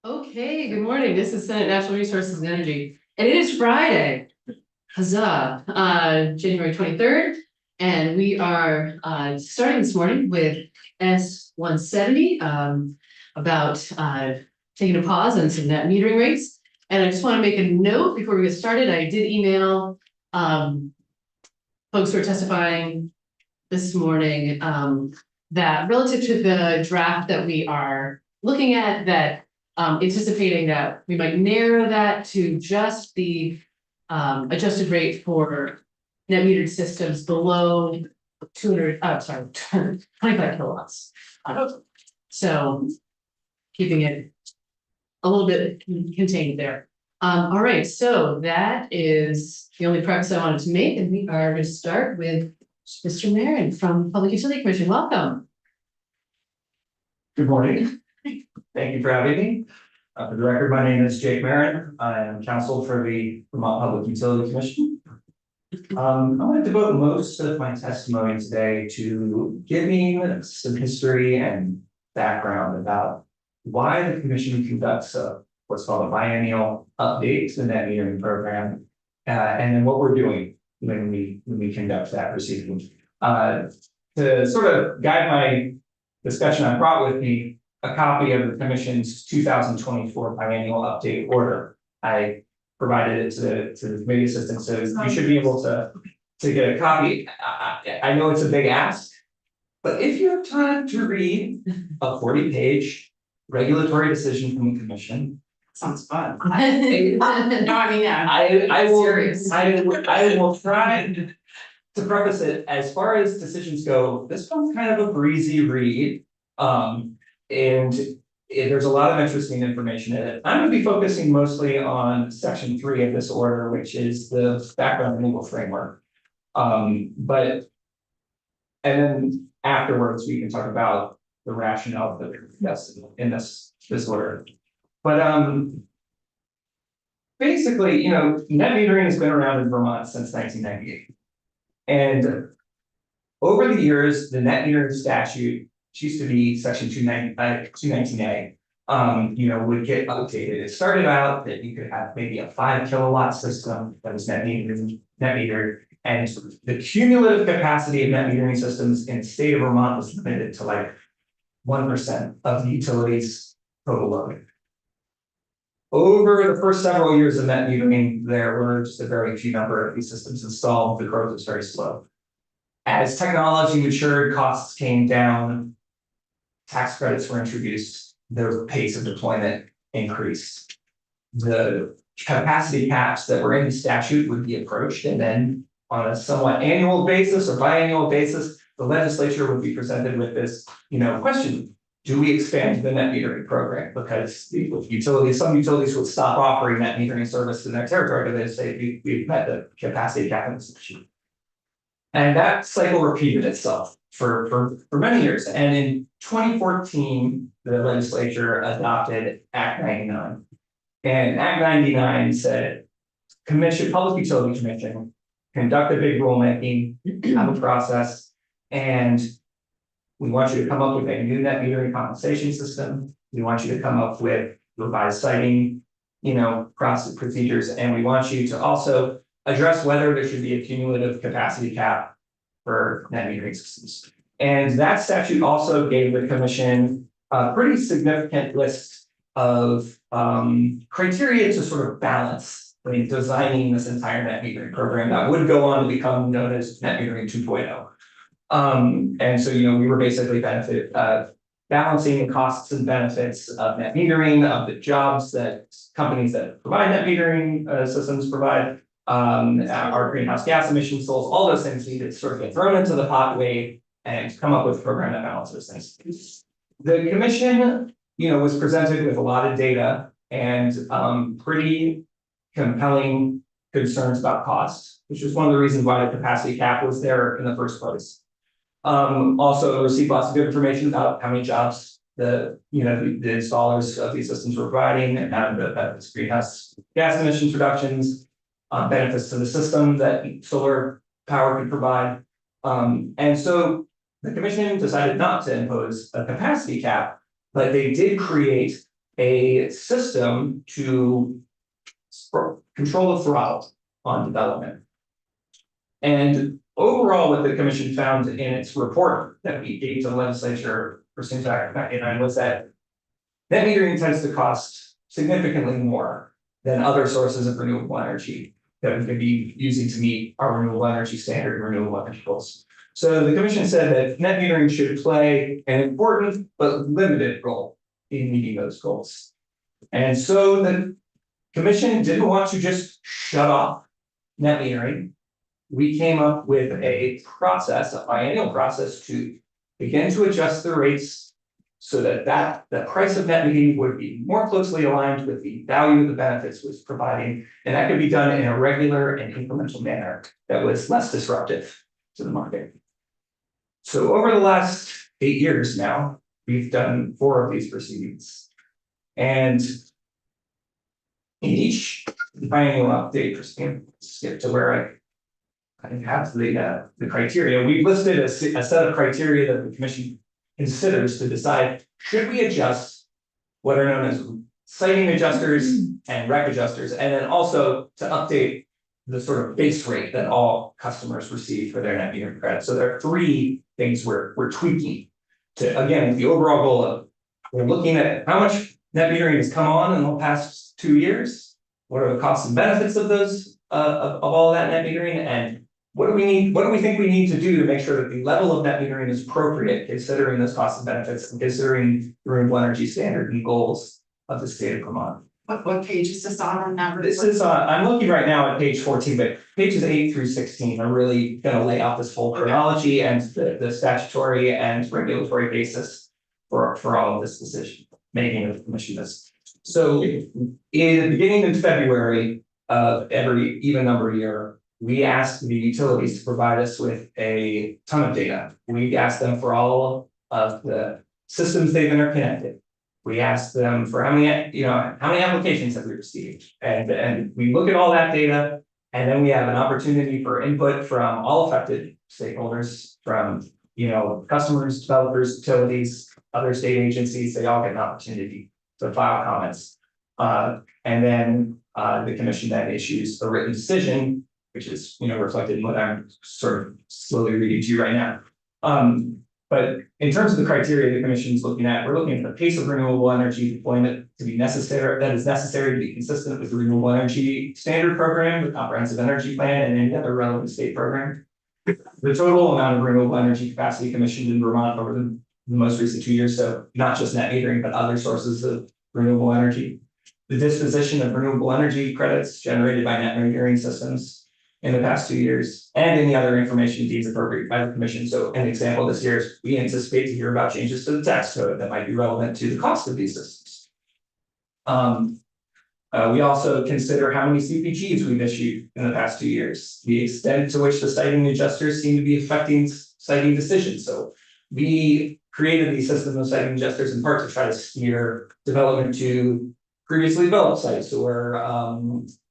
Okay, good morning. This is Senate Natural Resources and Energy, and it is Friday. Huzzah, January 23rd. And we are starting this morning with S-170 about taking a pause on some net metering rates. And I just want to make a note before we get started. I did email folks who are testifying this morning that relative to the draft that we are looking at, that anticipating that we might narrow that to just the adjusted rate for net metered systems below 25 kilowatts. So keeping it a little bit contained there. All right, so that is the only preface I wanted to make, and we are going to start with Mr. Marin from Public Utility Commission. Welcome. Good morning. Thank you for having me. For the record, my name is Jake Marin. I am counsel for the Vermont Public Utility Commission. I'm going to devote most of my testimony today to giving some history and background about why the commission conducts what's called a biennial update to the net metering program, and then what we're doing when we conduct that proceeding. To sort of guide my discussion, I brought with me a copy of the Commission's 2024 biennial update order. I provided it to the committee assistant, so you should be able to get a copy. I know it's a big ask, but if you have time to read a 40-page regulatory decision from the Commission, Sounds fun. No, I mean, yeah. I will try to preface it. As far as decisions go, this one's kind of a breezy read. There's a lot of interesting information in it. I'm going to be focusing mostly on section 3 of this order, which is the background legal framework. And then afterwards we can talk about the rationale that yes in this order. But basically, net metering has been around in Vermont since 1998, and over the years, the net metering statute, which used to be section 219A, would get updated. It started out that you could have maybe a 5 kilowatt system that was net metered, and the cumulative capacity of net metering systems in the state of Vermont was limited to like 1% of the utilities' total load. Over the first several years of net metering, there were just a very few number of these systems installed. The growth was very slow. As technology matured, costs came down, tax credits were introduced, the pace of deployment increased. The capacity caps that were in the statute would be approached, and then on a somewhat annual basis or biannual basis, the legislature would be presented with this, question: do we expand the net metering program? Because some utilities would stop offering net metering service in their territory because they say we've met the capacity cap in the statute. And that cycle repeated itself for many years. And in 2014, the legislature adopted Act 99. And Act 99 said, Public Utility Commission, conduct a big rulemaking, have a process, and we want you to come up with a new net metering compensation system. We want you to come up with revised siting, process procedures, and we want you to also address whether there should be a cumulative capacity cap for net metering systems. And that statute also gave the commission a pretty significant list of criteria to sort of balance when designing this entire net metering program that would go on to become known as net metering 2.0. And so, we were basically balancing the costs and benefits of net metering, of the jobs that companies that provide net metering systems provide, our greenhouse gas emission goals, all those things need to sort of get thrown into the hot wave and come up with a program that balances things. The commission, was presented with a lot of data and pretty compelling concerns about costs, which was one of the reasons why the capacity cap was there in the first place. Also received lots of good information about how many jobs the installers of these systems were providing, and how the greenhouse gas emissions reductions, benefits to the system that solar power could provide. And so the commission decided not to impose a capacity cap, but they did create a system to control the throttle on development. And overall, what the commission found in its report that we gave to the legislature for since back in was that net metering tends to cost significantly more than other sources of renewable energy that we could be using to meet our renewable energy standard and renewable energy goals. So the commission said that net metering should play an important but limited role in meeting those goals. And so the commission didn't want to just shut off net metering. We came up with a process, a biennial process to begin to adjust the rates so that the price of net metering would be more closely aligned with the value of the benefits was providing. And that could be done in a regular and incremental manner that was less disruptive to the market. So over the last 8 years now, we've done 4 of these proceedings. And in each biennial update, skip to where I have the criteria. We've listed a set of criteria that the commission considers to decide, should we adjust what are known as siting adjusters and rec adjusters, and then also to update the sort of base rate that all customers receive for their net metering credit. So there are 3 things we're tweaking to, again, the overall goal of, we're looking at how much net metering has come on in the past 2 years. What are the costs and benefits of those of all that net metering, and what do we think we need to do to make sure that the level of net metering is appropriate, considering those costs and benefits and considering the renewable energy standard and goals of the state of Vermont. What page is this on now? This is I'm looking right now at page 14, but pages 8 through 16 are really going to lay out this whole chronology and the statutory and regulatory basis for all of this decision making of the commission. So in the beginning of February of every even number year, we asked the utilities to provide us with a ton of data. We asked them for all of the systems they've interconnected. We asked them for how many applications have we received, and we look at all that data, and then we have an opportunity for input from all affected stakeholders, from customers, developers, utilities, other state agencies. They all get an opportunity to file comments, and then the commission then issues a written decision, which is reflected in what I'm sort of slowly reading to you right now. But in terms of the criteria the commission is looking at, we're looking at the pace of renewable energy deployment that is necessary to be consistent with the renewable energy standard program, the comprehensive energy plan, and any other relevant state program. The total amount of renewable energy capacity commissioned in Vermont over the most recent 2 years, so not just net metering, but other sources of renewable energy. The disposition of renewable energy credits generated by net metering systems in the past 2 years, and any other information deemed appropriate by the commission. So an example this year is we anticipate to hear about changes to the tax code that might be relevant to the cost of these systems. We also consider how many CPGs we've issued in the past 2 years, the extent to which the siting adjusters seem to be affecting siting decisions. So we created these systems of siting adjusters in part to try to steer development to previously developed sites or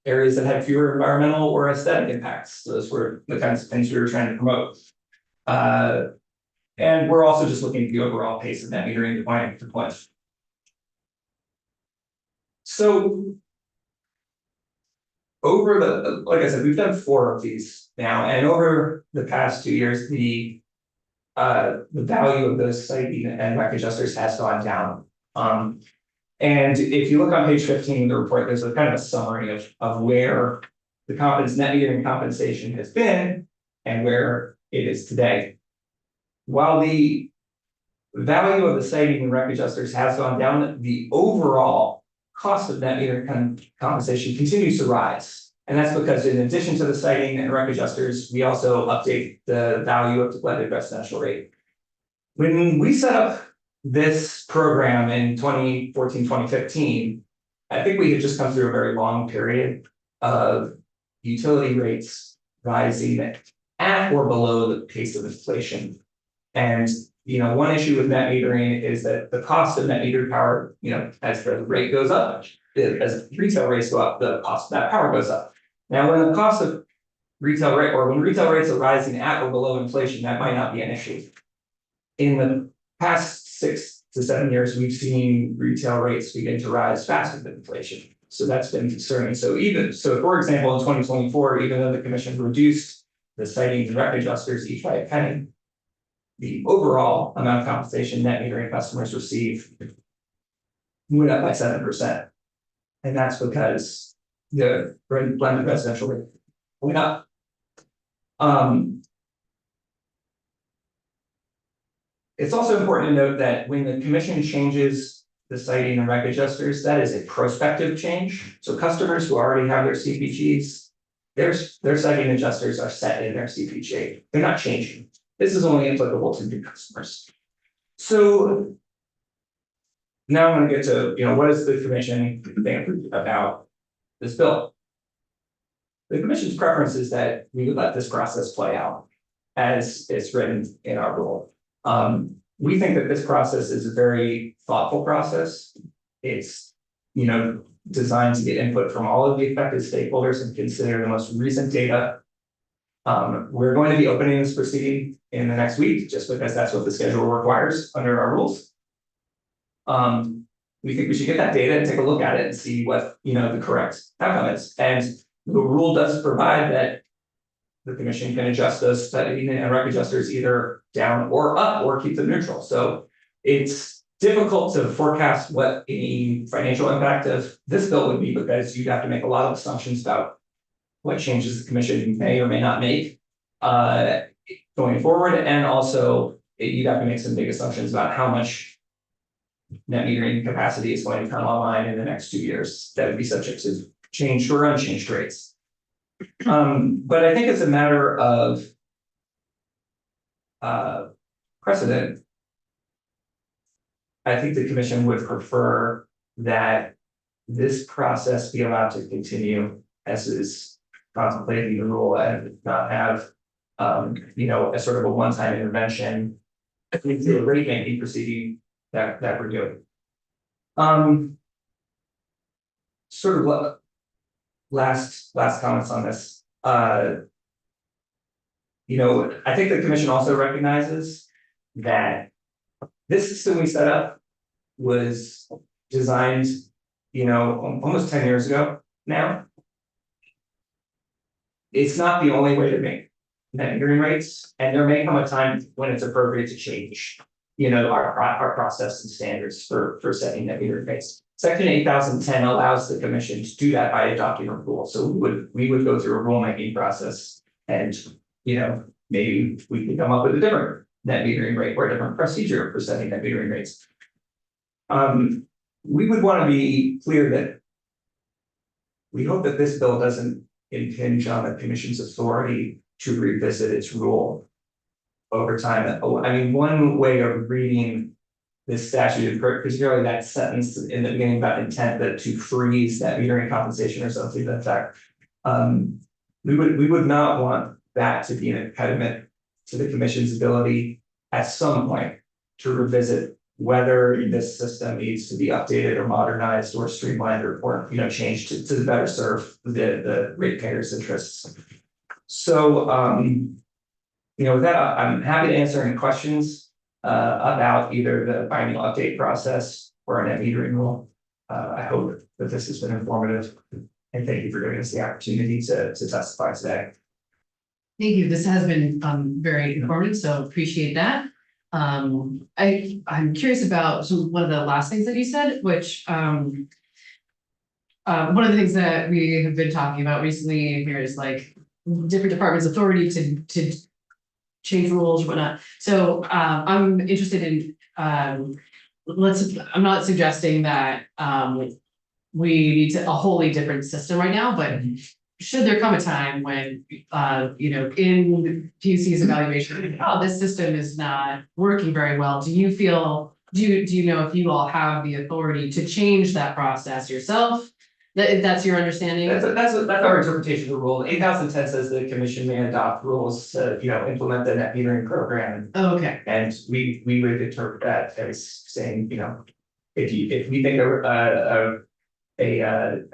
areas that had fewer environmental or aesthetic impacts. Those were the kinds of things we were trying to promote. And we're also just looking at the overall pace of net metering deployment. So like I said, we've done 4 of these now, and over the past 2 years, the value of those siting and rec adjusters has gone down. And if you look on page 15 of the report, there's a kind of a summary of where the net metering compensation has been and where it is today. While the value of the siting and rec adjusters has gone down, the overall cost of net metering compensation continues to rise. And that's because in addition to the siting and rec adjusters, we also update the value of the blended residential rate. When we set up this program in 2014, 2015, I think we had just come through a very long period of utility rates rising at or below the pace of inflation. And one issue with net metering is that the cost of net metered power, as the rate goes up, as retail rates go up, the cost of that power goes up. Now, when the cost of retail rate or when retail rates are rising at or below inflation, that might not be an issue. In the past to 7 years, we've seen retail rates begin to rise faster than inflation. So that's been concerning. So for example, in 2024, even though the commission reduced the citing and rec adjusters each by a penny, the overall amount of compensation net metering customers receive went up by 7%. And that's because the blended residential rate went up. It's also important to note that when the commission changes the citing and rec adjusters, that is a prospective change. So customers who already have their CPGs, their citing adjusters are set in their CPG. They're not changing. This is only applicable to new customers. So now I'm going to get to, what does the commission think about this bill? The commission's preference is that we would let this process play out as it's written in our rule. We think that this process is a very thoughtful process. It's, designed to get input from all of the affected stakeholders and consider the most recent data. We're going to be opening this proceeding in the next week, just because that's what the schedule requires under our rules. We think we should get that data and take a look at it and see what, the correct outcome is. And the rule does provide that the commission can adjust those citing and rec adjusters either down or up or keep them neutral. So it's difficult to forecast what any financial impact of this bill would be, because you'd have to make a lot of assumptions about what changes the commission may or may not make going forward. And also you'd have to make some big assumptions about how much net metering capacity is going to come online in the next 2 years that would be subject to changed or unchanged rates. But I think it's a matter of precedent. I think the commission would prefer that this process be allowed to continue as is contemplated in the rule, and not have a sort of a one-time intervention into a rate making proceeding that we're doing. Sort of last comments on this. I think the commission also recognizes that this system we set up was designed, almost 10 years ago now. It's not the only way to make net metering rates, and there may come a time when it's appropriate to change, our process and standards for setting net metering rates. Section 8010 allows the commission to do that by adopting a rule. So we would go through a rulemaking process, and maybe we could come up with a different net metering rate or a different procedure for setting net metering rates. We would want to be clear that we hope that this bill doesn't impinge on the commission's authority to revisit its rule over time. I mean, one way of reading this statute, particularly that sentence in the beginning about intent that to freeze that metering compensation or something to that effect, we would not want that to be an impediment to the commission's ability at some point to revisit whether this system needs to be updated or modernized or streamlined or changed to better serve the ratepayers' interests. So with that, I'm happy to answer any questions about either the biennial update process or a net metering rule. I hope that this has been informative, and thank you for giving us the opportunity to testify today. Thank you. This has been very informative, so appreciate that. I'm curious about one of the last things that you said, which one of the things that we have been talking about recently here is like different departments' authority to change rules or whatnot. So I'm interested in I'm not suggesting that we need a wholly different system right now, but should there come a time when in PUC's evaluation, this system is not working very well, do you know if you all have the authority to change that process yourself? That's your understanding? That's our interpretation of the rule. 8010 says the commission may adopt rules to implement the net metering program. Oh, okay. And we would interpret that as saying, if we think a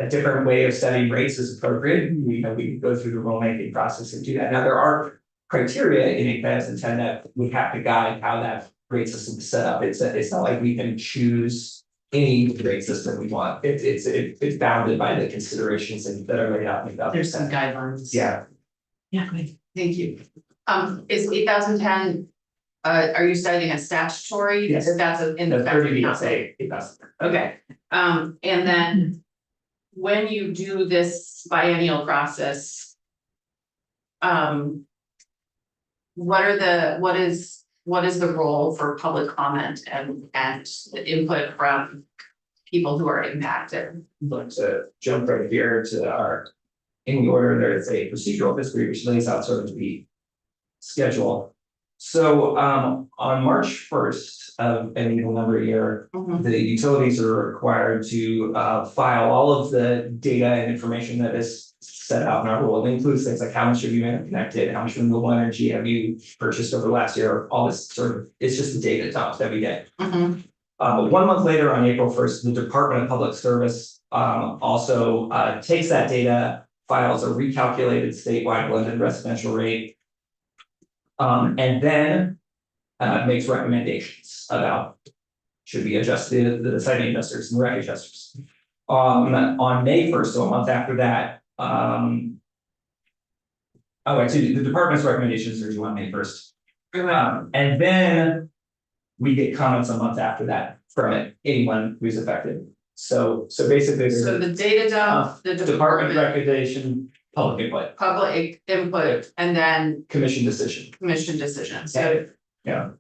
different way of setting rates is appropriate, we can go through the rulemaking process and do that. Now there are criteria in 8010 that would have to guide how that rate system is set up. It's not like we can choose any rate system we want. It's bounded by the considerations that are laid out in the. There's some guidelines. Yeah, Yeah, great. Thank you. Is 8,010, are you citing a statutory? Yes. That's in the the federal 30 council. BSA, it does. Okay, and then when you do this biennial process, what is the role for public comment and the input from people who are impacted? But to jump right here to our, in the order, there is a procedural history which lays out sort of the schedule. So on March 1st of any number year, the utilities are required to file all of the data and information that is set out in our rule. It includes things like how much have you interconnected, how much renewable energy have you purchased over the last year, all this sort of, it's just the data dump that we get. 1 month later, on April 1st, the Department of Public Service also takes that data, files a recalculated statewide blended residential rate, and then makes recommendations about should we adjust the siting adjusters and the rec adjusters. On May 1st, so a month after that, the department's recommendations are due on May 1st. And then we get comments a month after that from anyone who's affected. So basically, So the data dump, the department department, recommendation, public input, public input, and then commission decision. commission decision, so. Yeah.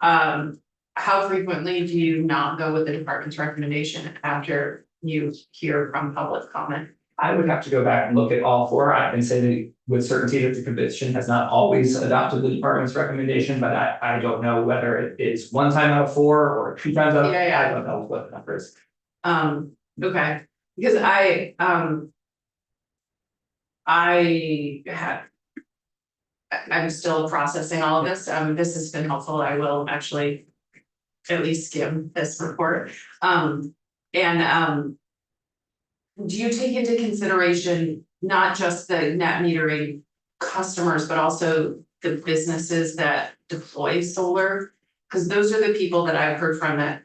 How frequently do you not go with the department's recommendation after you hear from public comment? I would have to go back and look at all four. I can say that with certainty that the commission has not always adopted the department's recommendation, but I don't know whether it is 1 time out of 4 or 2 times out of 4. Yeah. I don't know what the number is. Okay, because I'm still processing all of this, this has been helpful, I will actually at least skim this report. Do you take into consideration not just the net metering customers, but also the businesses that deploy solar? Because those are the people that I've heard from that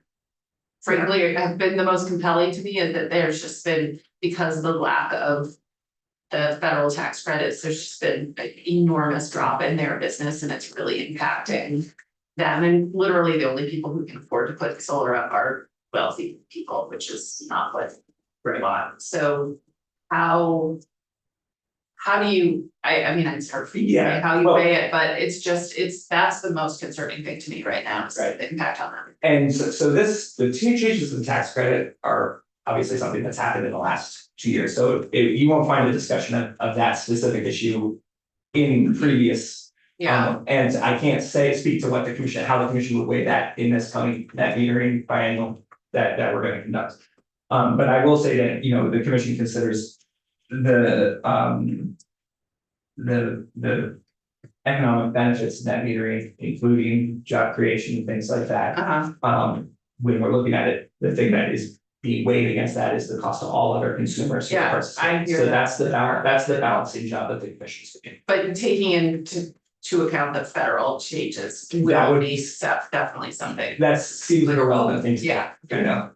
frankly have been the most compelling to me, is that there's just been, because of the lack of the federal tax credits, there's just been an enormous drop in their business and it's really impacting them. And literally the only people who can afford to put solar up are wealthy people, which is not what we want. So how do you, I mean, it's hard for you to say how you weigh it, but that's the most concerning thing to me right now, is the impact on them. And so the 2 changes in the tax credit are obviously something that's happened in the last 2 years. So you won't find a discussion of that specific issue in previous. And I can't speak to what the commission, how the commission would weigh that in this coming net metering biennial that we're going to conduct. But I will say that, the commission considers the economic benefits of net metering, including job creation and things like that. When we're looking at it, the thing that is being weighed against that is the cost of all other consumers. I hear that. So that's the balancing job that the commission is doing. But taking into account the federal changes will be definitely something. That seems like a relevant thing to Yeah, fair enough.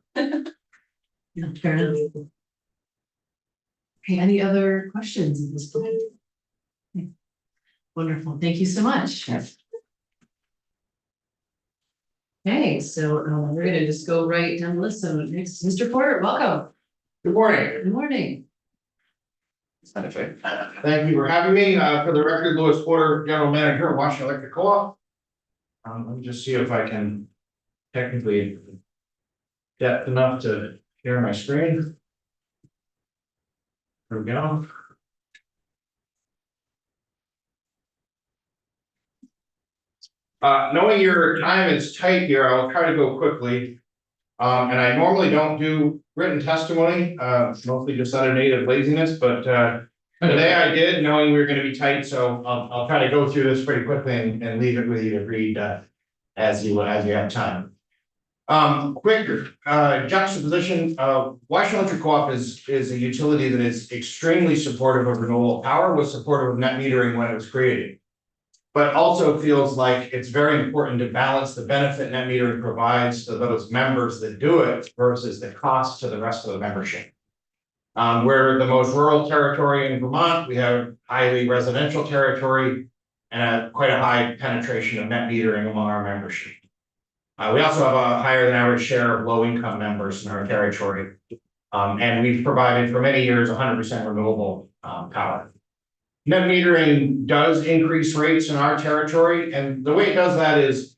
Okay, any other questions at this point? Okay. Wonderful, thank you so much. Yes. Okay, so we're gonna just go right down the list. So next, Mr. Porter, welcome. Good morning. Good morning. Thank you for having me. For the record, Louis Porter, General Manager of Washington Electric Co-op. Let me just see if I can technically depth enough to share my screen. There we go. Knowing your time is tight here, I'll try to go quickly. And I normally don't do written testimony, mostly just out of native laziness, but today I did, knowing we were gonna be tight, so I'll try to go through this pretty quickly and leave it with you to read as you have time. Quick juxtaposition, Washington Electric Co-op is a utility that is extremely supportive of renewable power, was supportive of net metering when it was created. but also feels like it's very important to balance the benefit net metering provides to those members that do it versus the cost to the rest of the membership. We're the most rural territory in Vermont. We have highly residential territory and quite a high penetration of net metering among our membership. We also have a higher than average share of low-income members in our territory. And we've provided for many years 100% renewable power. Net metering does increase rates in our territory, and the way it does that is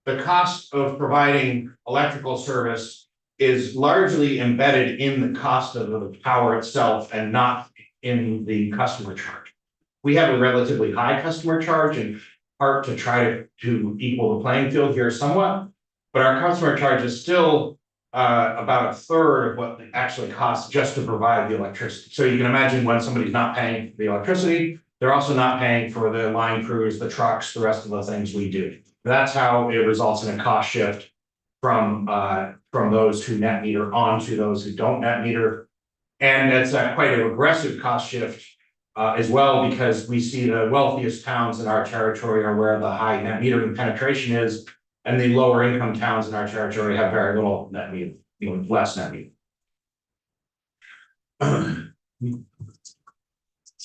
the cost of providing electrical service is largely embedded in the cost of the power itself and not in the customer charge. We have a relatively high customer charge in part to try to equal the playing field here somewhat, but our customer charge is still about a third of what it actually costs just to provide the electricity. So you can imagine when somebody's not paying for the electricity, they're also not paying for the line crews, the trucks, the rest of the things we do. That's how it results in a cost shift from those who net meter onto those who don't net meter. And it's quite an aggressive cost shift as well, because we see the wealthiest towns in our territory are where the high net metering penetration is. And the lower income towns in our territory have very little net metering, less net metering.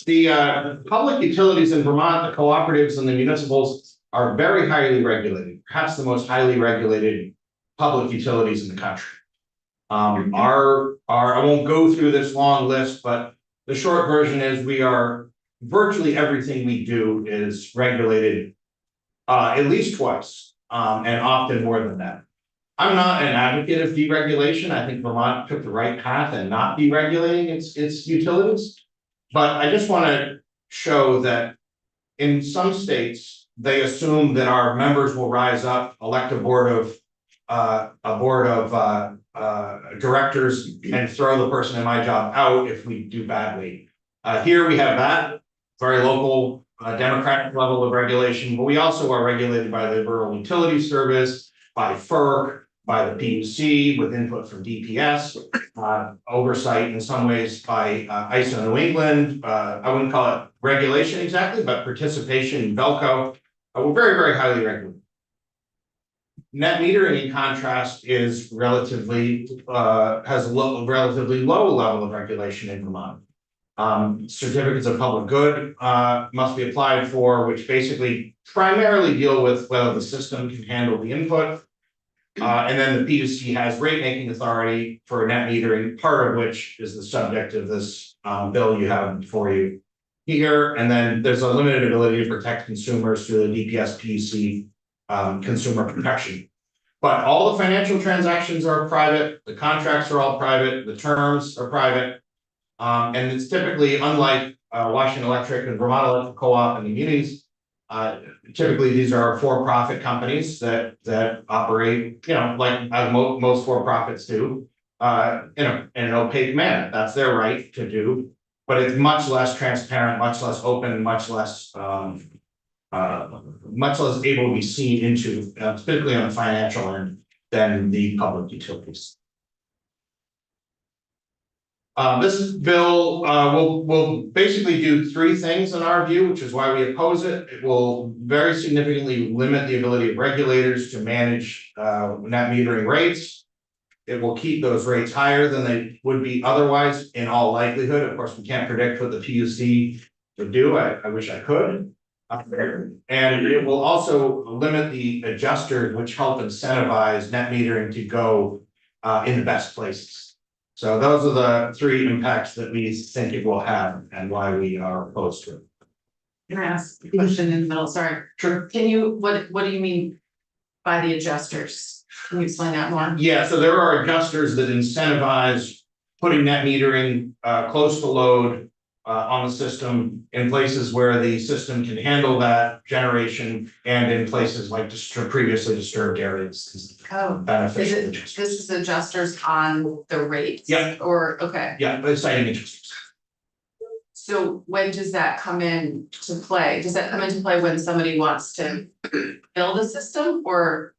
The public utilities in Vermont, the cooperatives and the municipals are very highly regulated, perhaps the most highly regulated public utilities in the country. I won't go through this long list, but the short version is we are virtually everything we do is regulated at least twice. And often more than that. I'm not an advocate of deregulation. I think Vermont took the right path and not deregulating its utilities. But I just want to show that in some states, they assume that our members will rise up, elect a board of directors and throw the person in my job out if we do badly. Here we have that very local democratic level of regulation, but we also are regulated by the Rural Utility Service, by FERC, by the PUC, with input from DPS, oversight in some ways by ISO New England. I wouldn't call it regulation exactly, but participation in Belco. We're very, very highly regulated. Net metering, in contrast, is relatively has a relatively low level of regulation in Vermont. Certificates of public good must be applied for, which basically primarily deal with whether the system can handle the input. And then the PUC has rate making authority for net metering, part of which is the subject of this bill you have before you here. And then there's a limited ability to protect consumers through the DPS PUC consumer protection. But all the financial transactions are private, the contracts are all private, the terms are private. And it's typically, unlike Washington Electric and Vermont Electric Co-op and the munis, typically these are for-profit companies that operate, like most for-profits do, in an opaque manner. That's their right to do, but it's much less transparent, much less open, much less able to be seen into, particularly on the financial end, than the public utilities. This bill will basically do three things in our view, which is why we oppose it. It will very significantly limit the ability of regulators to manage net metering rates. It will keep those rates higher than they would be otherwise in all likelihood. Of course, we can't predict what the PUC would do. I wish I could. And it will also limit the adjusters which help incentivize net metering to go in the best places. So those are the three impacts that we think it will have and why we are opposed to it. Can I ask a question in the middle? Sorry. Sure. Can you, what do you mean by the adjusters? Can you explain that more? Yeah, so there are adjusters that incentivize putting net metering close to load on the system in places where the system can handle that generation and in places like previously disturbed areas. Oh, Beneficial. this is adjusters on the rates? Yeah. Or, okay. Yeah, but citing adjusters. So when does that come in to play? Does that come into play when somebody wants to build a system or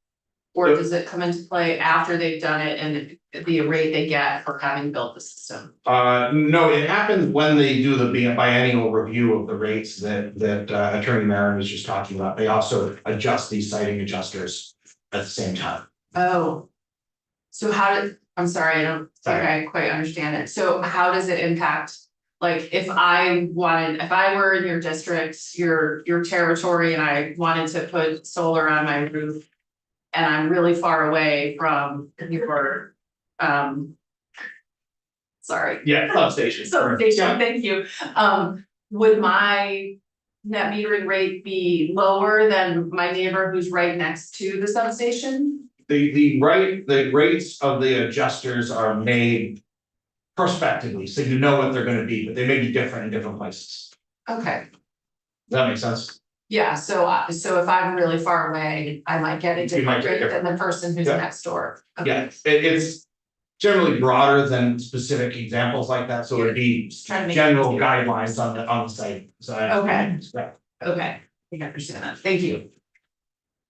Or does it come into play after they've done it and the rate they get for having built the system? No, it happens when they do the biennial review of the rates that Attorney Marin was just talking about. They also adjust these siting adjusters at the same time. Oh. So I'm sorry, I don't think I quite understand it. So how does it impact? Like if I were in your district, your territory, and I wanted to put solar on my roof. And I'm really far away from your, sorry. Yeah, substation. Substation, thank you. Would my net metering rate be lower than my neighbor who's right next to the substation? The rates of the adjusters are made prospectively, so you know what they're gonna be, but they may be different in different places. Okay, Does that make sense? yeah, so if I'm really far away, I might get a You might different get rate than the person who's Yeah. next door. Okay. Yeah, it's generally broader than specific examples like that, so it'd be Just trying to make it general easier. guidelines on the site. So Okay. Yeah. Okay, I think I understand that, thank you.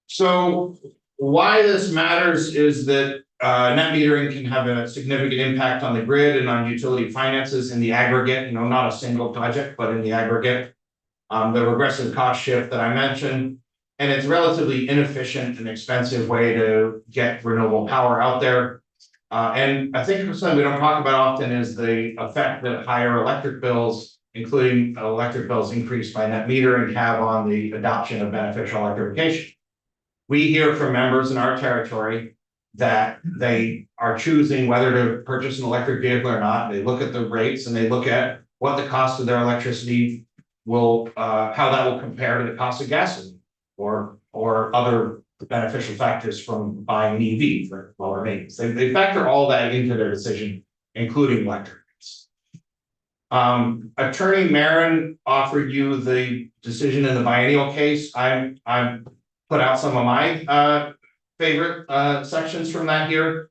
So why this matters is that net metering can have a significant impact on the grid and on utility finances in the aggregate, not a single project, but in the aggregate. The regressive cost shift that I mentioned, and it's relatively inefficient and expensive way to get renewable power out there. And I think something we don't talk about often is the effect that higher electric bills, including electric bills increased by net metering, have on the adoption of beneficial electrification. We hear from members in our territory that they are choosing whether to purchase an electric vehicle or not. They look at the rates and they look at what the cost of their electricity will, how that will compare to the cost of gasoline or other beneficial factors from buying an EV for lower maintenance. They factor all that into their decision, including electric rates. Attorney Marin offered you the decision in the biennial case. I'm put out some of my favorite sections from that here.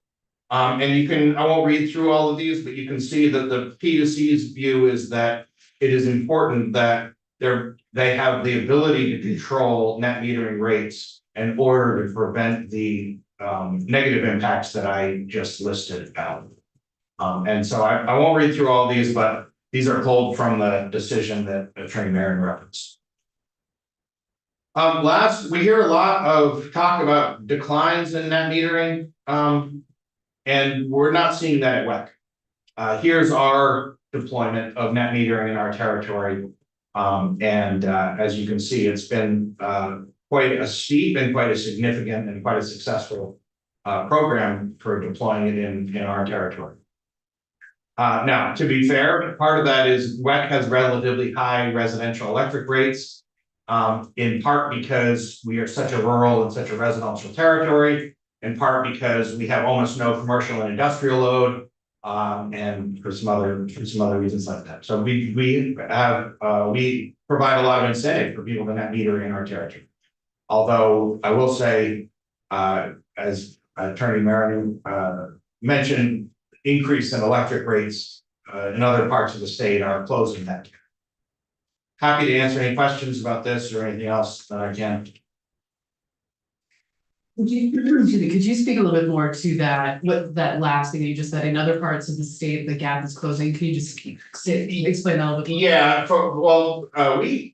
And I won't read through all of these, but you can see that the PUC's view is that it is important that they have the ability to control net metering rates in order to prevent the negative impacts that I just listed out. And so I won't read through all these, but these are pulled from the decision that Attorney Marin referenced. Last, we hear a lot of talk about declines in net metering, and we're not seeing that at WEC. Here's our deployment of net metering in our territory. And as you can see, it's been quite a steep and quite a significant and quite a successful program for deploying it in our territory. Now, to be fair, part of that is WEC has relatively high residential electric rates. In part because we are such a rural and such a residential territory, in part because we have almost no commercial and industrial load, and for some other reasons like that. So we provide a lot of incentive for people to net meter in our territory. Although I will say, as Attorney Marin mentioned, increase in electric rates in other parts of the state are closing that gap. Happy to answer any questions about this or anything else that I can. Could you speak a little bit more to that, what that last thing that you just said, in other parts of the state, the gap is closing, can you just explain that a little bit? Yeah,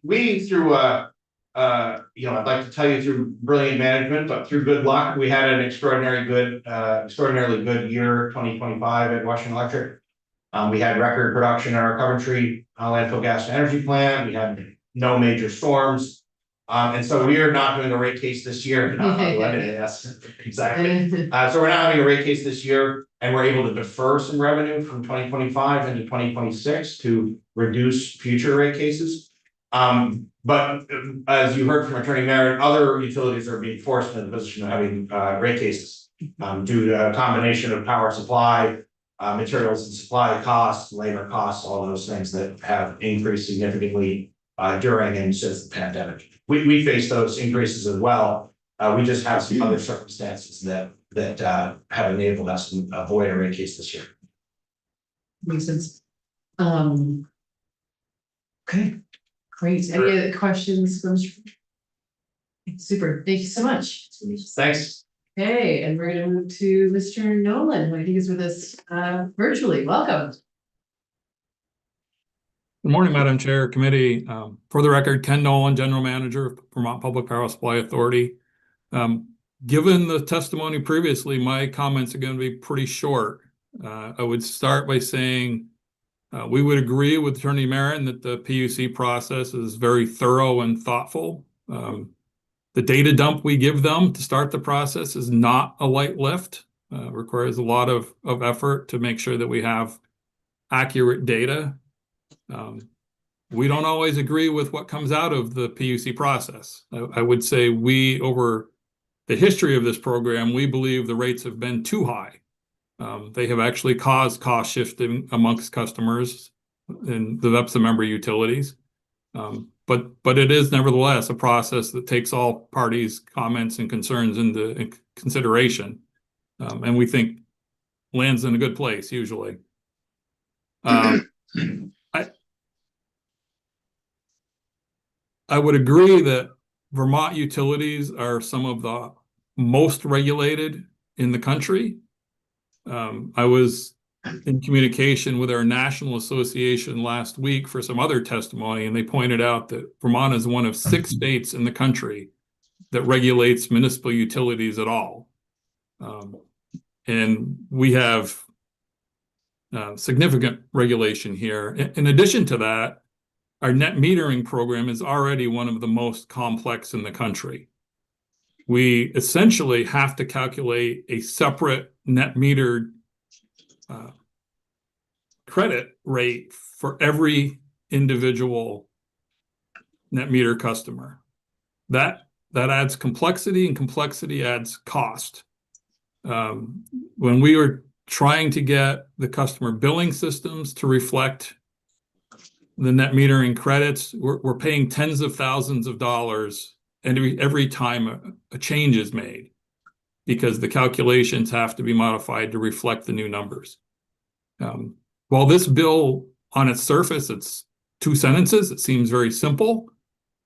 we through I'd like to tell you through brilliant management, but through good luck, we had an extraordinarily good year, 2025 at Washington Electric. We had record production in our Coventry landfill gas to energy plant. We had no major storms. And so we are not doing a rate case this year. Yes, exactly. So we're not having a rate case this year, and we're able to defer some revenue from 2025 into 2026 to reduce future rate cases. But as you heard from Attorney Marin, other utilities are being forced into the position of having rate cases due to a combination of power supply, materials and supply costs, labor costs, all those things that have increased significantly during and since the pandemic. We face those increases as well. We just have some other circumstances that have enabled us to avoid a rate case this year. Makes sense. Okay, great. Any other questions? Super, thank you so much. Thanks. Okay, and we're gonna move to Mr. Nolan, who I think is with us virtually. Welcome. Good morning, Madam Chair, Committee. For the record, Ken Nolan, General Manager of Vermont Public Power Supply Authority. Given the testimony previously, my comments are going to be pretty short. I would start by saying we would agree with Attorney Marin that the PUC process is very thorough and thoughtful. The data dump we give them to start the process is not a light lift. Requires a lot of effort to make sure that we have accurate data. We don't always agree with what comes out of the PUC process. I would say over the history of this program, we believe the rates have been too high. They have actually caused cost shifting amongst customers in the VEPSA member utilities. But it is nevertheless a process that takes all parties' comments and concerns into consideration. And we think lands in a good place usually. I would agree that Vermont utilities are some of the most regulated in the country. I was in communication with our national association last week for some other testimony, and they pointed out that Vermont is one of 6 states in the country that regulates municipal utilities at all. And we have significant regulation here. In addition to that, our net metering program is already one of the most complex in the country. We essentially have to calculate a separate net metered credit rate for every individual net meter customer. That adds complexity, and complexity adds cost. When we were trying to get the customer billing systems to reflect the net metering credits, we're paying tens of thousands of dollars every time a change is made, because the calculations have to be modified to reflect the new numbers. While this bill on its surface, it's 2 sentences, it seems very simple.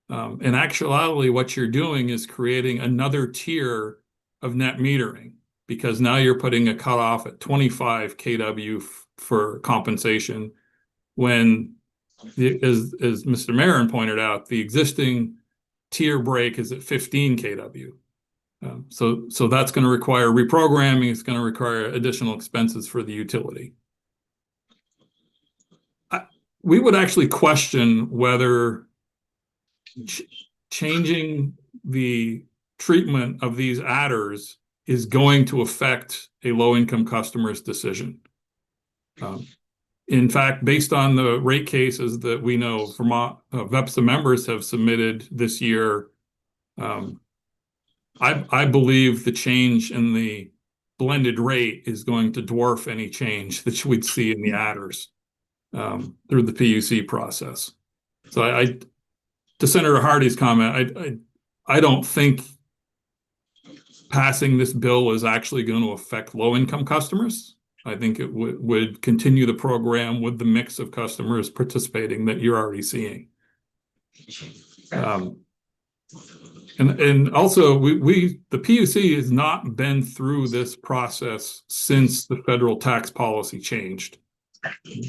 In actuality, what you're doing is creating another tier of net metering, because now you're putting a cutoff at 25 kW for compensation, when as Mr. Marin pointed out, the existing tier break is at 15 kW. So that's going to require reprogramming. It's going to require additional expenses for the utility. We would actually question whether changing the treatment of these adders is going to affect a low-income customer's decision. In fact, based on the rate cases that we know Vermont VEPSA members have submitted this year, I believe the change in the blended rate is going to dwarf any change that we'd see in the adders through the PUC process. So to Senator Hardy's comment, I don't think passing this bill is actually going to affect low-income customers. I think it would continue the program with the mix of customers participating that you're already seeing. And also, the PUC has not been through this process since the federal tax policy changed.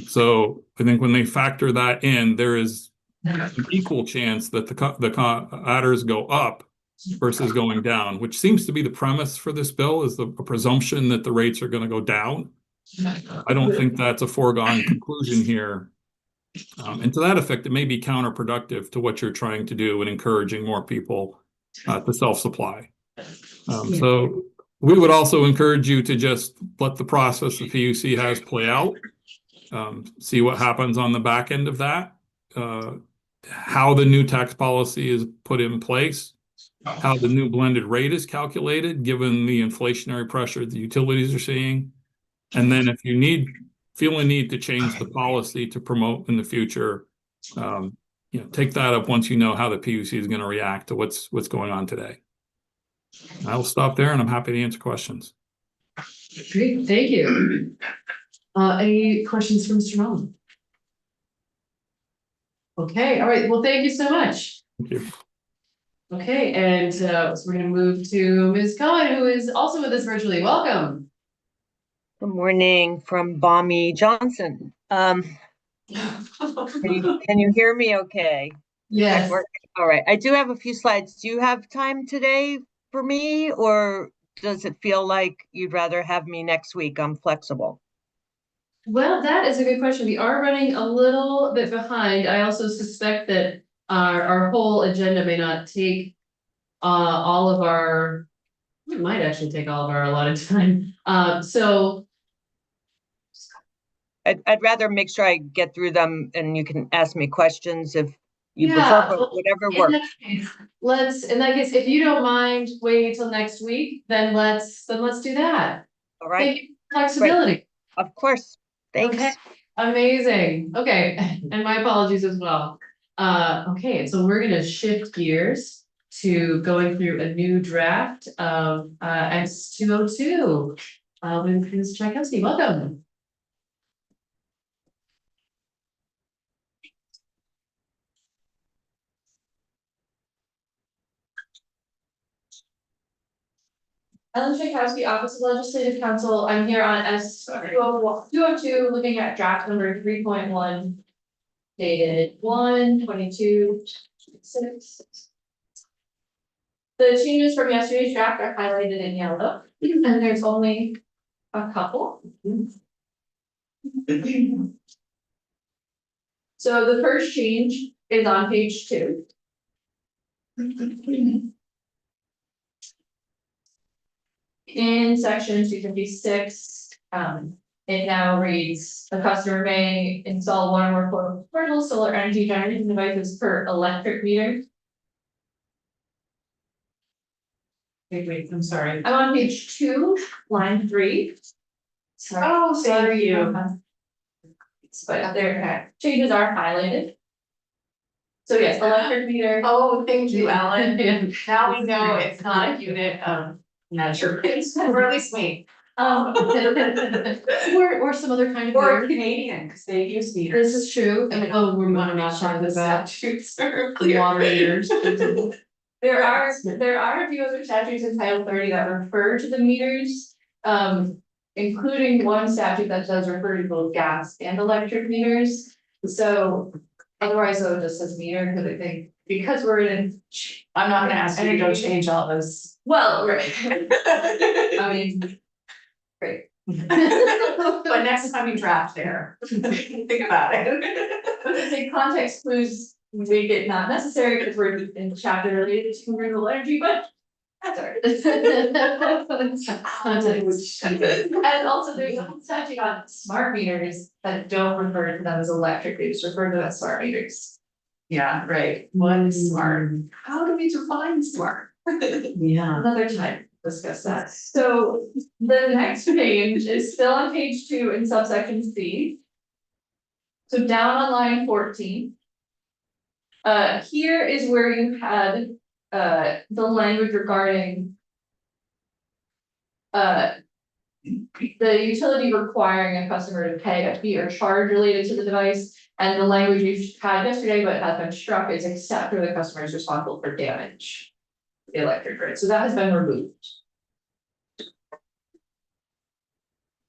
So I think when they factor that in, there is an equal chance that the adders go up versus going down, which seems to be the premise for this bill, is a presumption that the rates are going to go down. I don't think that's a foregone conclusion here. And to that effect, it may be counterproductive to what you're trying to do and encouraging more people to self-supply. So we would also encourage you to just let the process the PUC has play out, see what happens on the back end of that, how the new tax policy is put in place, how the new blended rate is calculated, given the inflationary pressure the utilities are seeing. And then if you feel a need to change the policy to promote in the future, take that up once you know how the PUC is going to react to what's going on today. I'll stop there, and I'm happy to answer questions. Great, thank you. Any questions for Mr. Nolan? Okay, all right, well, thank you so much. Thank you. Okay, and so we're gonna move to Ms. Cohen, who is also with us virtually. Welcome. Good morning from balmy Johnson. Can you hear me okay? Yes. All right, I do have a few slides. Do you have time today for me, or does it feel like you'd rather have me next week? I'm flexible. Well, that is a good question. We are running a little bit behind. I also suspect that our whole agenda may not take all of our, it might actually take all of our allotted time. So I'd rather make sure I get through them and you can ask me questions if you yeah, prefer, but whatever in works. that case, in that case, if you don't mind waiting until next week, then let's do that. All right, Thank you for flexibility. of course. Thanks. Okay, amazing. Okay, and my apologies as well. Okay, so we're gonna shift gears to going through a new draft of X202. With Ms. Tchaikovsky, welcome. Ellen Tchaikovsky, Office of Legislative Counsel. I'm here on S 202, looking at draft number 3.1, dated 1/22/6. The changes from yesterday's draft are highlighted in yellow, and there's only a couple. So the first change is on page 2. In section 256, it now reads, a customer may install one or more portable solar energy generating devices per electric meter. Wait, I'm sorry. I'm on page 2, line 3. Sorry. Oh, thank you. But their changes are highlighted. So yes, electric meter. Oh, thank you, Ellen. Yeah. Now we know it's not a unit of measurements, or at least me. Or some other kind of Or meter. Canadian, because they use meters. This is true. And Oh, we're want to not make sure talking the about statutes are the clear. water meters. There are a few other statutes in Title 30 that refer to the meters, including one statute that does refer to both gas and electric meters. So otherwise, though, it just says meter, because I think, because we're in. I'm not gonna ask you to go Energy. change all those. Well, right. I mean, great. But next time you draft there, think about it. But I think context clues make it not necessary because we're in chapter related to renewable energy, but that's all right. Context. And also there's a whole statute on smart meters that don't refer to them as electric, they just refer to them as smart meters. Yeah, right. One is smart. How do we define smart? Yeah. Another time, discuss that. So the next page is still on page 2 in subsection C. So down on line 14. Here is where you had the language regarding the utility requiring a customer to pay a fee or charge related to the device. And the language you had yesterday, but has been struck, is except for the customer is responsible for damage to the electric grid. So that has been removed.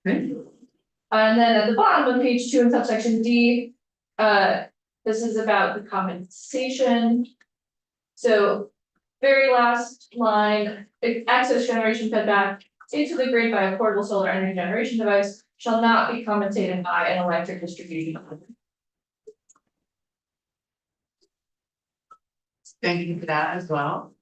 Okay. And then at the bottom of page 2 in subsection D, this is about the compensation. So very last line, if excess generation fed back into the grid by a portable solar energy generation device shall not be compensated by an electric distribution company. Thank you for that as well.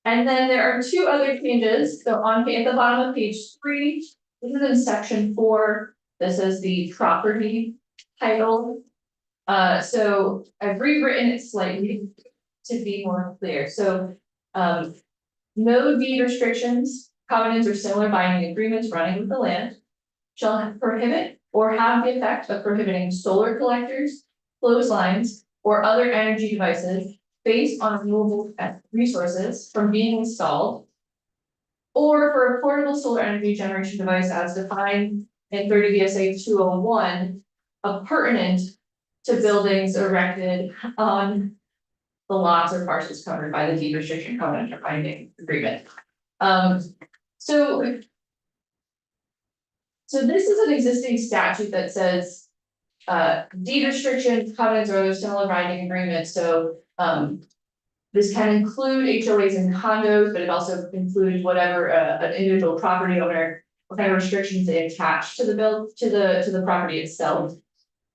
And then there are 2 other changes. So at the bottom of page 3, this is in section 4. This is the property title. So I've rewritten it slightly to be more clear. So no deed restrictions, covenants, or similar binding agreements running with the land shall prohibit or have the effect of prohibiting solar collectors, clotheslines, or other energy devices based on renewable resources from being installed, or for a portable solar energy generation device as defined in 30 VSA 201, appurtenant to buildings erected on the lots or parcels covered by the deed restriction covenant or binding agreement. So this is an existing statute that says deed restrictions, covenants, or other similar binding agreements, so this can include HOAs and condos, but it also includes whatever an individual property owner, what kind of restrictions they attach to the to the property itself.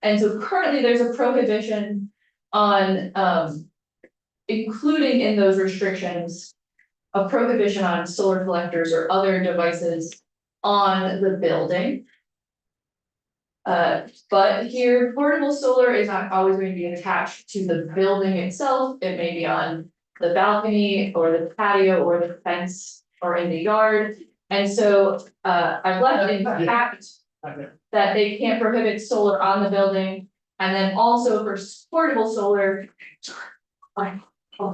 And so currently there's a prohibition on including in those restrictions a prohibition on solar collectors or other devices on the building. But here, portable solar is not always going to be attached to the building itself. It may be on the balcony or the patio or the fence or in the yard. And so I've left intact that they can't prohibit solar on the building. And then also for portable solar are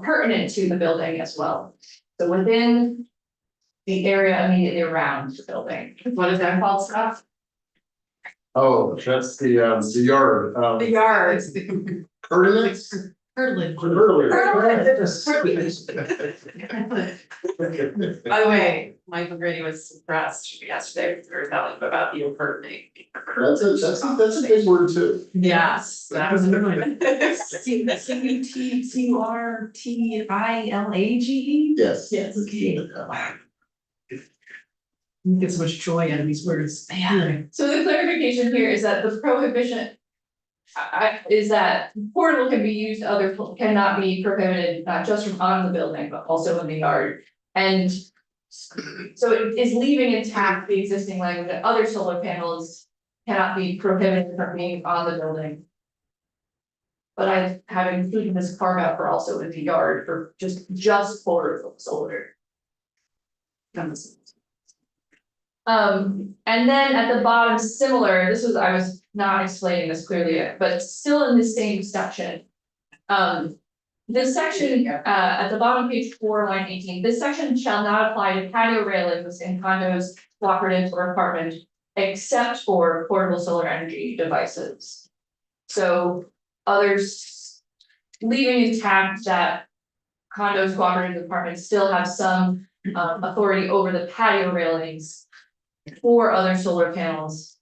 pertinent to the building as well. So within the area immediately around the building. What is that called, Scott? Oh, that's the yard. The yards. Ordinance? Curtilage. By the way, Michael Grady was impressed yesterday with her telling about the impertinent. That's a big word too. Yes, that was. C-U-T-C-R-T-I-L-A-G-E? Yes. Yes, okay. Get so much joy out of these words. Yeah. So the clarification here is that the prohibition is that portable can be used, cannot be prohibited, not just from on the building, but also in the yard. And so it is leaving intact the existing language that other solar panels cannot be prohibited from being on the building. But I have included this carve out for also in the yard for just portable solar. And then at the bottom, similar, I was not explaining this clearly yet, but still in the same section. This section, at the bottom, page 4, line 18, this section shall not apply to patio railings in condos, cooperatives, or apartments, except for portable solar energy devices. So others leaving intact that condos, cooperatives, apartments still have some authority over the patio railings for other solar panels,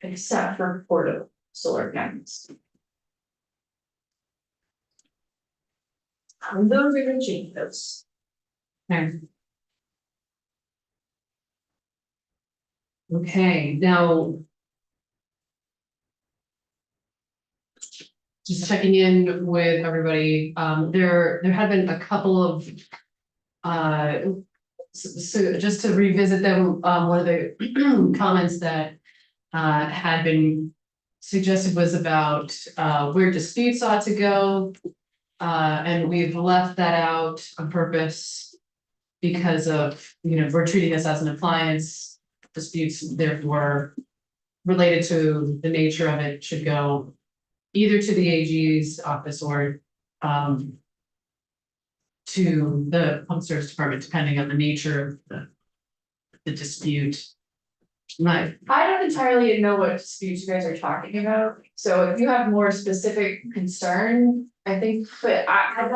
except for portable solar panels. And those are the changes. Okay, now. Just checking in with everybody, there had been a couple of. So just to revisit them, one of the comments that had been suggested was about where disputes ought to go. And we've left that out on purpose because of, we're treating this as an appliance. Disputes therefore related to the nature of it should go either to the AG's office or to the Public Service Department, depending on the nature of the dispute. I don't entirely know what disputes you guys are talking about, so if you have more specific concern, I think, but I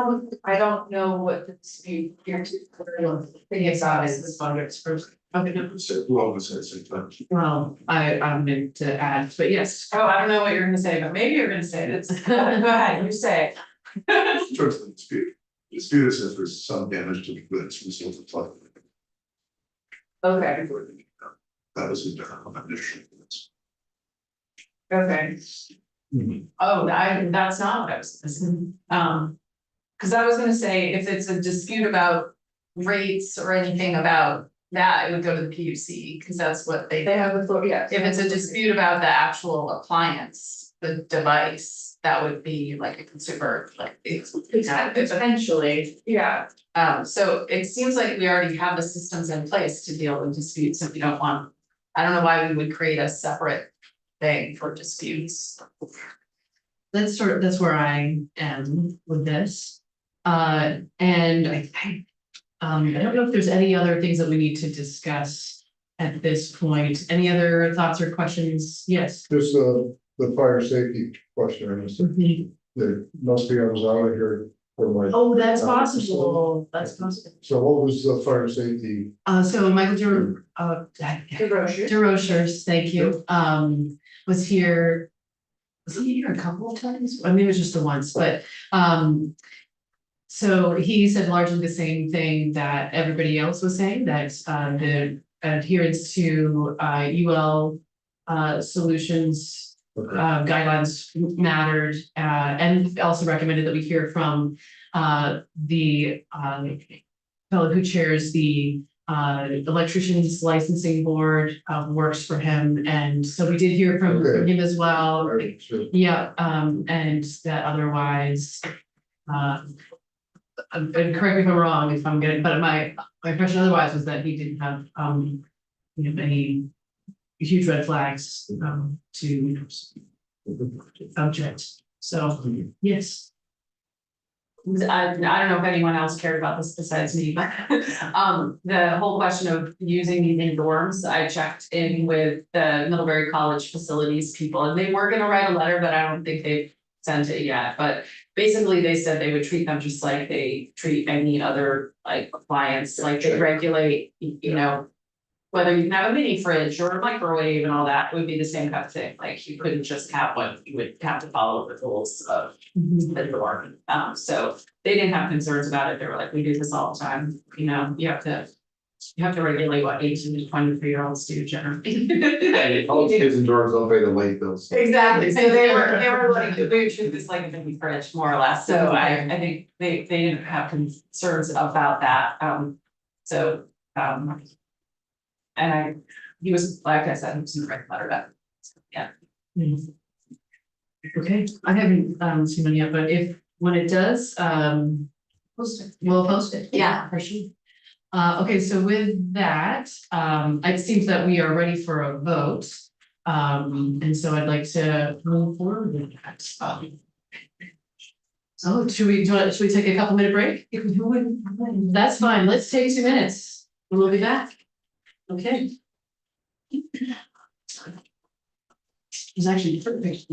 don't know what the dispute you're thinking about is this one, it's first. Okay, no. Well, I'm meant to add, but yes. Oh, I don't know what you're gonna say, but maybe you're gonna say this. Go ahead, you say. In terms of the dispute, dispute is if there's some damage to the goods result of flood. Okay, That was a different issue. okay. Oh, that's not what I was saying. Cause I was gonna say, if it's a dispute about rates or anything about that, it would go to the PUC, cause that's what they. They have the floor, yeah. If it's a dispute about the actual appliance, the device, that would be like a consumer, like. Potentially, yeah. So it seems like we already have the systems in place to deal with disputes if we don't want. I don't know why we would create a separate thing for disputes. That's where I am with this. And I don't know if there's any other things that we need to discuss at this point. Any other thoughts or questions? Yes. There's the fire safety question, I missed it. There must be, I was out of here for my, Oh, that's possible, that's possible. so what was the fire safety? So Michael DeRoche. DeRochers, thank you, was here. Was he here a couple of times? I mean, it was just the once, but, so he said largely the same thing that everybody else was saying, that, the adherence to, UL, solutions, guidelines mattered, and also recommended that we hear from, the, fellow who chairs the electricians licensing board, works for him, and so we did hear from Okay. him as well. Alright, sure. Yeah, and that otherwise, and correct me if I'm wrong, if I'm getting, but my impression otherwise was that he didn't have, you know, any huge red flags, to object, so, yes. I don't know if anyone else cared about this besides me, but the whole question of using these in dorms, I checked in with the Middlebury College facilities people, and they were gonna write a letter, but I don't think they've sent it yet, but basically they said they would treat them just like they treat any other like appliance, like they regulate, you know, whether you can have a mini fridge or a microwave and all that would be the same kind of thing, like you couldn't just have one, you would have to follow the rules of the dorm. So they didn't have concerns about it, they were like, we do this all the time, you know, you have to regulate what 18 to 23-year-olds do generally. All kids in dorms don't pay the light bills. Exactly, so they were like, they would treat this like a mini fridge, more or less, so I think they didn't have concerns about that, so, and he was, like I said, he was in the right letter back, so, yeah. Okay, I haven't seen one yet, but when it does, we'll post it. Yeah. For sure. Okay, so with that, it seems that we are ready for a vote. And so I'd like to move forward with that. So should we take a couple minute break? That's fine, let's take 2 minutes, and we'll be back. Okay. It's actually perfect.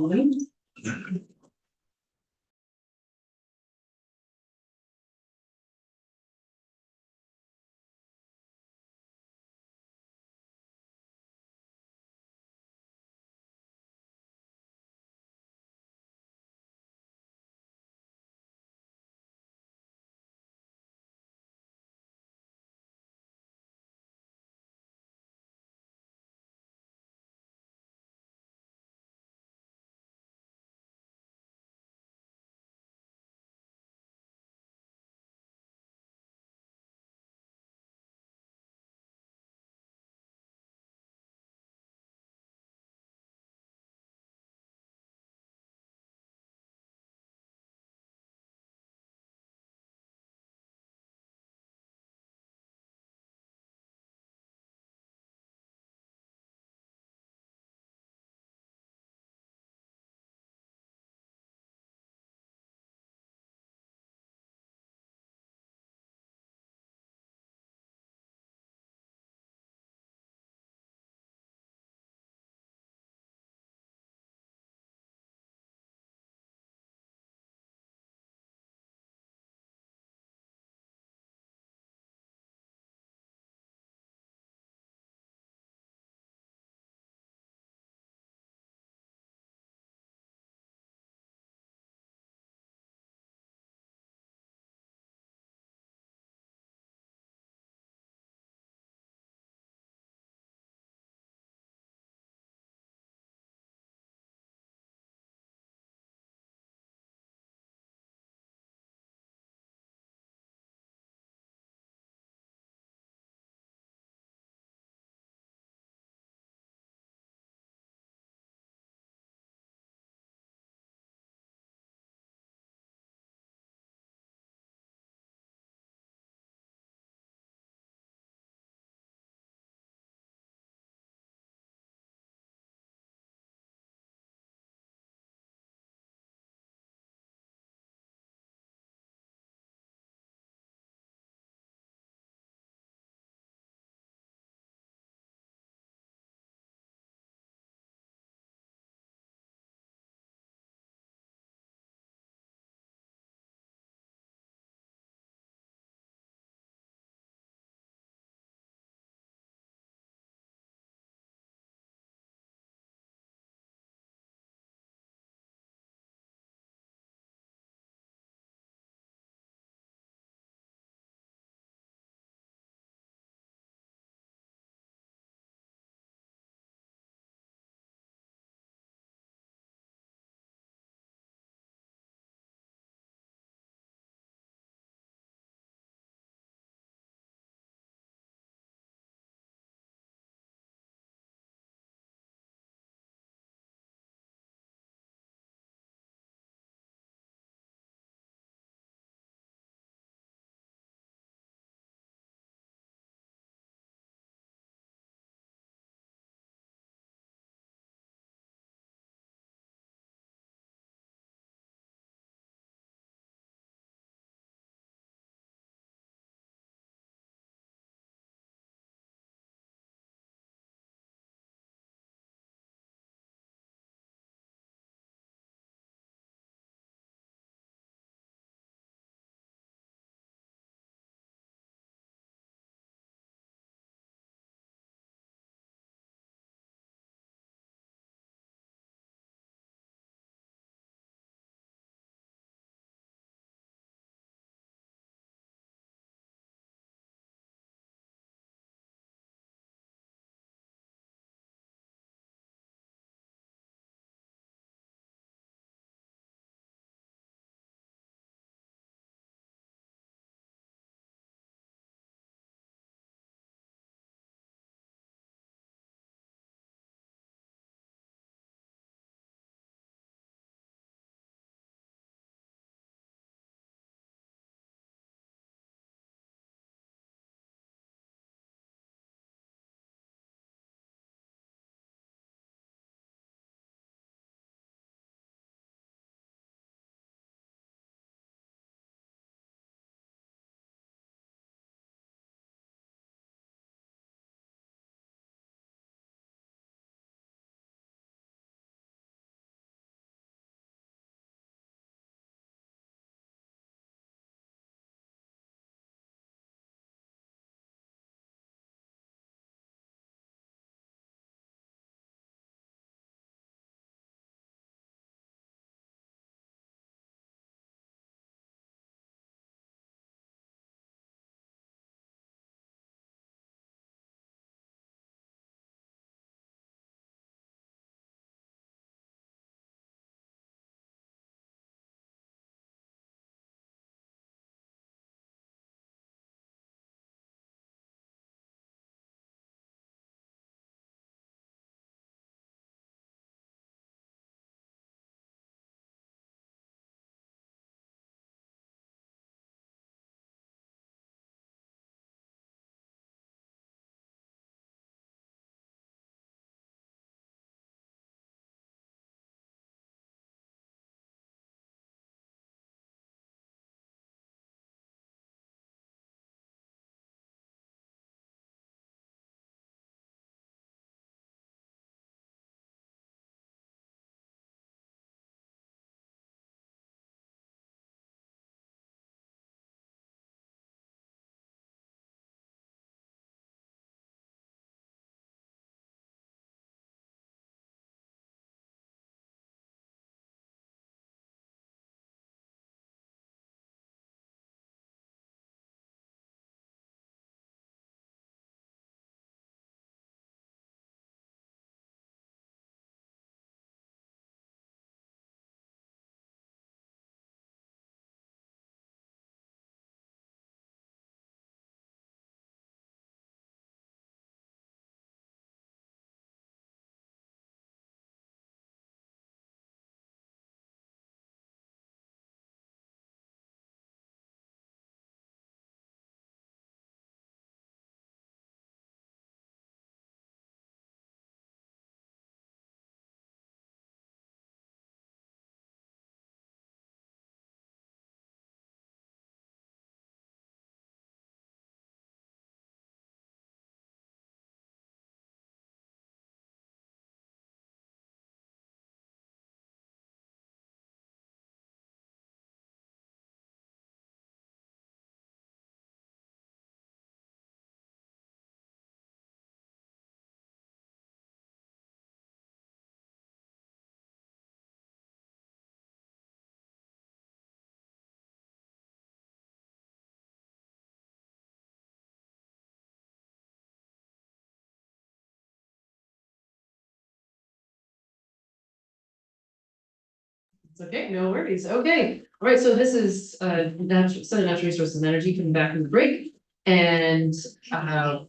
It's okay, no worries. Okay, all right, so this is Southern Natural Resources and Energy coming back from the break. And I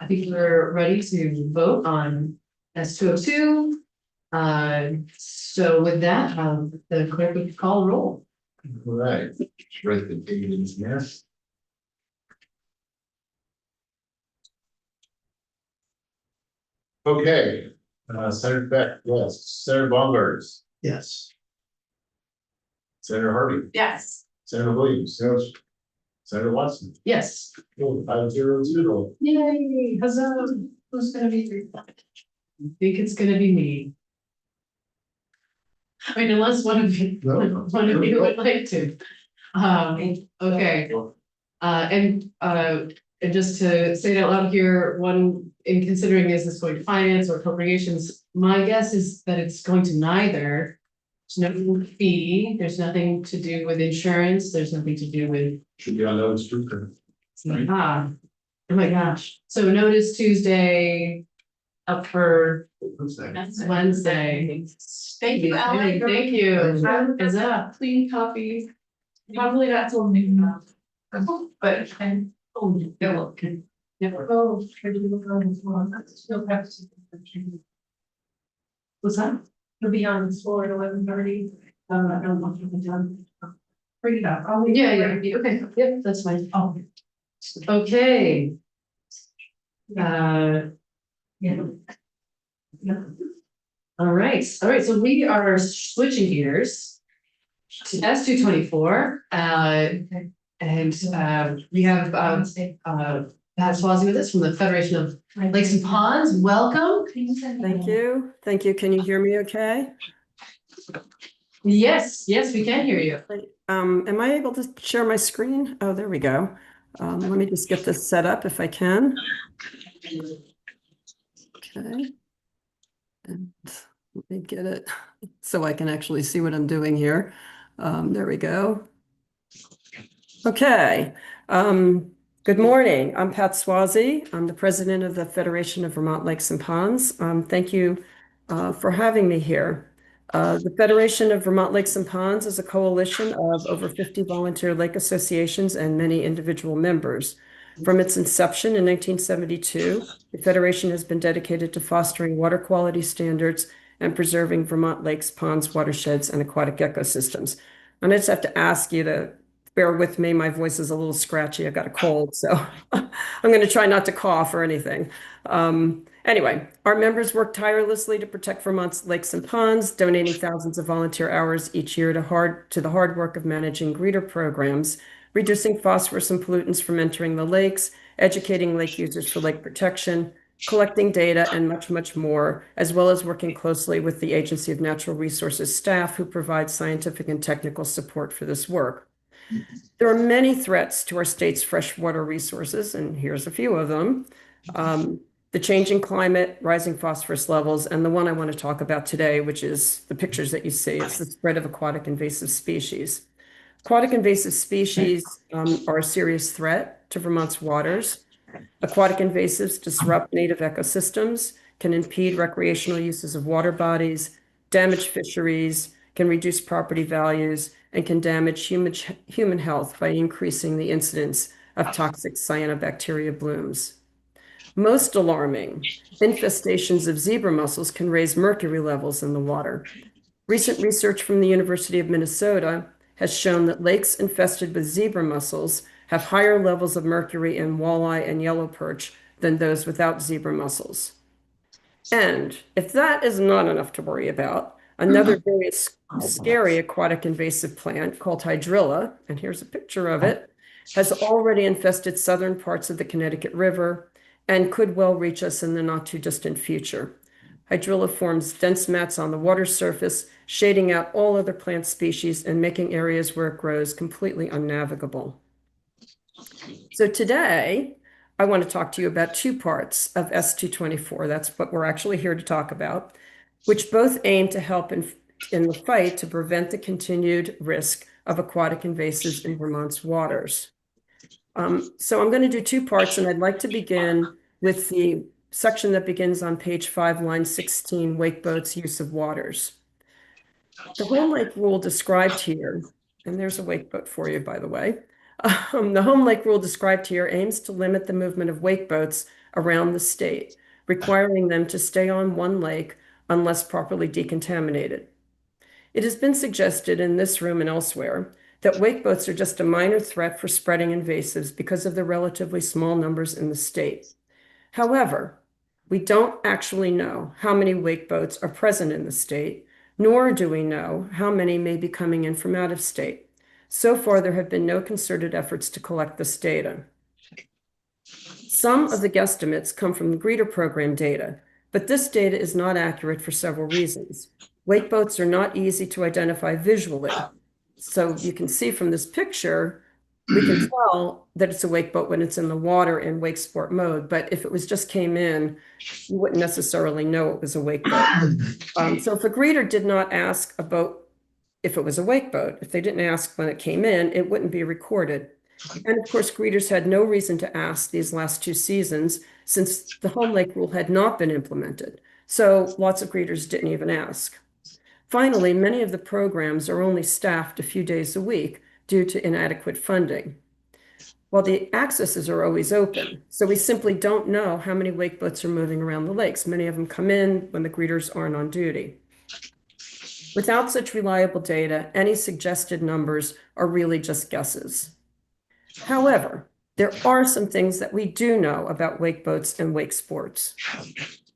think we're ready to vote on S202. So with that, the clerk would call a roll. All right, write the date in here. Okay, Senator Beck, yes, Senator Baumgartner, Yes. Senator Harvey, Yes. Senator Williams, yes. Senator Watson. Yes. 5-0-0. Yay, huzzah. Who's gonna be? I think it's gonna be me. I mean, unless one of you, No. one of you would like to. Okay. And just to say it out loud here, one, in considering is this going to finance or appropriations, my guess is that it's going to neither. There's no fee, there's nothing to do with insurance, there's nothing to do with, Should be on those two. oh my gosh, so notice Tuesday. Up for Wednesday. Thank you, Ellen. Thank you. Is that? Clean copy. Probably not till maybe not. But and oh, yeah, okay. Never. Oh, try to look on this one. Still have to. What's that? You'll be on the floor at 11:30. I don't know if you'll be done. Bring it up. Yeah, okay, yep, that's fine. Oh. Okay. Yeah. All right, so we are switching gears to S224, and we have Pat Swazi with us from the Federation of Lakes and Ponds. Welcome. Thank you. Thank you. Can you hear me okay? Yes, we can hear you. Am I able to share my screen? Oh, there we go. Let me just get this set up if I can. Okay. And let me get it so I can actually see what I'm doing here. There we go. Okay. Good morning. I'm Pat Swazi. I'm the president of the Federation of Vermont Lakes and Ponds. Thank you for having me here. The Federation of Vermont Lakes and Ponds is a coalition of over 50 volunteer lake associations and many individual members. From its inception in 1972, the Federation has been dedicated to fostering water quality standards and preserving Vermont lakes, ponds, watersheds, and aquatic ecosystems. And I just have to ask you to bear with me. My voice is a little scratchy. I got a cold, so I'm going to try not to cough or anything. Anyway, our members work tirelessly to protect Vermont's lakes and ponds, donating thousands of volunteer hours each year to the hard work of managing greeter programs, reducing phosphorus and pollutants from entering the lakes, educating lake users for lake protection, collecting data, and much, much more, as well as working closely with the Agency of Natural Resources staff who provide scientific and technical support for this work. There are many threats to our state's freshwater resources, and here's a few of them. The changing climate, rising phosphorus levels, and the one I want to talk about today, which is the pictures that you see, it's the spread of aquatic invasive species. Aquatic invasive species are a serious threat to Vermont's waters. Aquatic invasives disrupt native ecosystems, can impede recreational uses of water bodies, damage fisheries, can reduce property values, and can damage human health by increasing the incidence of toxic cyanobacteria blooms. Most alarming, infestations of zebra mussels can raise mercury levels in the water. Recent research from the University of Minnesota has shown that lakes infested with zebra mussels have higher levels of mercury in walleye and yellow perch than those without zebra mussels. And if that is not enough to worry about, another very scary aquatic invasive plant called hydrilla, and here's a picture of it, has already infested southern parts of the Connecticut River and could well reach us in the not too distant future. Hydrilla forms dense mats on the water surface, shading out all other plant species and making areas where it grows completely unnavigable. So today, I want to talk to you about two parts of S224. That's what we're actually here to talk about, which both aim to help in the fight to prevent the continued risk of aquatic invasives in Vermont's waters. So I'm going to do two parts, and I'd like to begin with the section that begins on page 5, line 16, wake boats, use of waters. The home lake rule described here, and there's a wake boat for you, by the way. The home lake rule described here aims to limit the movement of wake boats around the state, requiring them to stay on one lake unless properly decontaminated. It has been suggested in this room and elsewhere that wake boats are just a minor threat for spreading invasives because of the relatively small numbers in the state. However, we don't actually know how many wake boats are present in the state, nor do we know how many may be coming in from out of state. So far, there have been no concerted efforts to collect this data. Some of the guesstimates come from the greeter program data, but this data is not accurate for several reasons. Wake boats are not easy to identify visually. So you can see from this picture, we can tell that it's a wake boat when it's in the water in wake sport mode, but if it was just came in, you wouldn't necessarily know it was a wake boat. So if a greeter did not ask a boat if it was a wake boat, if they didn't ask when it came in, it wouldn't be recorded. And of course, greeters had no reason to ask these last 2 seasons since the home lake rule had not been implemented. So lots of greeters didn't even ask. Finally, many of the programs are only staffed a few days a week due to inadequate funding. While the accesses are always open, so we simply don't know how many wake boats are moving around the lakes. Many of them come in when the greeters aren't on duty. Without such reliable data, any suggested numbers are really just guesses. However, there are some things that we do know about wake boats and wake sports.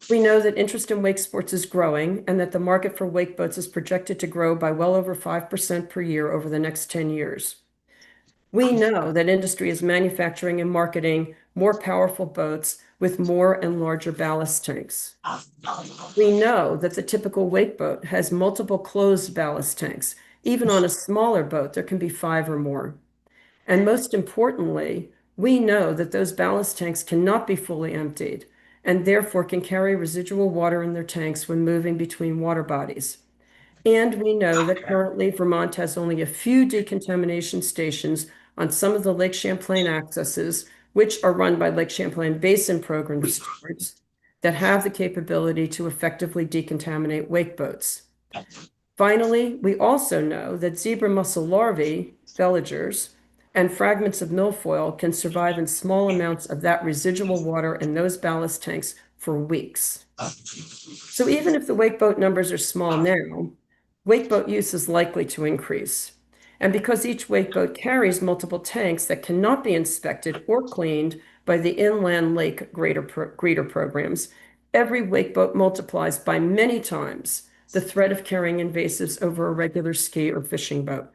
We know that interest in wake sports is growing and that the market for wake boats is projected to grow by well over 5% per year over the next 10 years. We know that industry is manufacturing and marketing more powerful boats with more and larger ballast tanks. We know that the typical wake boat has multiple closed ballast tanks. Even on a smaller boat, there can be 5 or more. And most importantly, we know that those ballast tanks cannot be fully emptied and therefore can carry residual water in their tanks when moving between water bodies. And we know that currently Vermont has only a few decontamination stations on some of the Lake Champlain accesses, which are run by Lake Champlain Basin Program stewards that have the capability to effectively decontaminate wake boats. Finally, we also know that zebra mussel larvae, veligers, and fragments of milfoil can survive in small amounts of that residual water in those ballast tanks for weeks. So even if the wake boat numbers are small now, wake boat use is likely to increase. And because each wake boat carries multiple tanks that cannot be inspected or cleaned by the inland lake greeter programs, every wake boat multiplies by many times the threat of carrying invasives over a regular ski or fishing boat.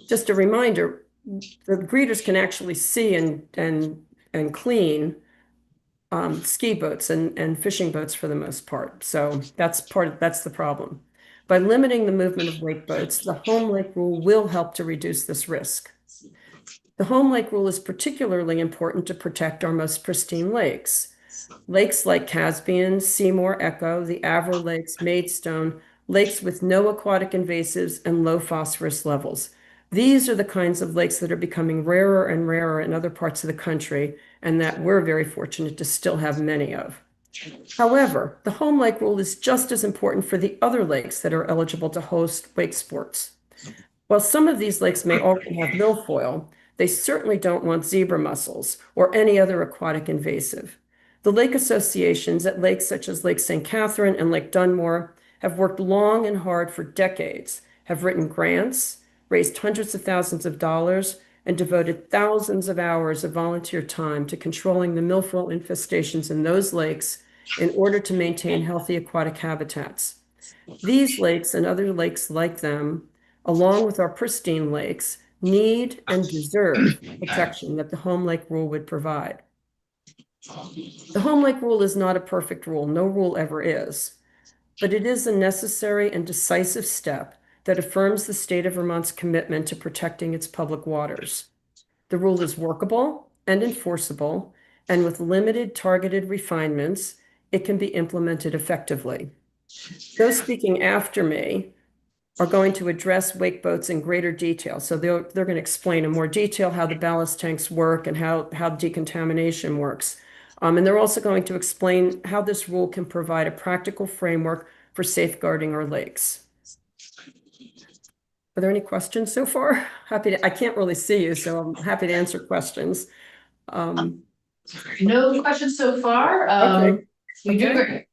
Just a reminder, the greeters can actually see and clean ski boats and fishing boats for the most part. So that's the problem. By limiting the movement of wake boats, the home lake rule will help to reduce this risk. The home lake rule is particularly important to protect our most pristine lakes. Lakes like Caspian, Seymour Echo, the Avro Lakes, Maidstone, lakes with no aquatic invasives and low phosphorus levels. These are the kinds of lakes that are becoming rarer and rarer in other parts of the country, and that we're very fortunate to still have many of. However, the home lake rule is just as important for the other lakes that are eligible to host wake sports. While some of these lakes may already have milfoil, they certainly don't want zebra mussels or any other aquatic invasive. The lake associations at lakes such as Lake St. Catherine and Lake Dunmore have worked long and hard for decades, have written grants, raised hundreds of thousands of dollars, and devoted thousands of hours of volunteer time to controlling the milfoil infestations in those lakes in order to maintain healthy aquatic habitats. These lakes and other lakes like them, along with our pristine lakes, need and deserve protection that the home lake rule would provide. The home lake rule is not a perfect rule. No rule ever is. But it is a necessary and decisive step that affirms the state of Vermont's commitment to protecting its public waters. The rule is workable and enforceable, and with limited targeted refinements, it can be implemented effectively. Those speaking after me are going to address wake boats in greater detail. So they're going to explain in more detail how the ballast tanks work and how decontamination works. And they're also going to explain how this rule can provide a practical framework for safeguarding our lakes. Are there any questions so far? I can't really see you, so I'm happy to answer questions. No questions so far. Okay. You do Okay. great.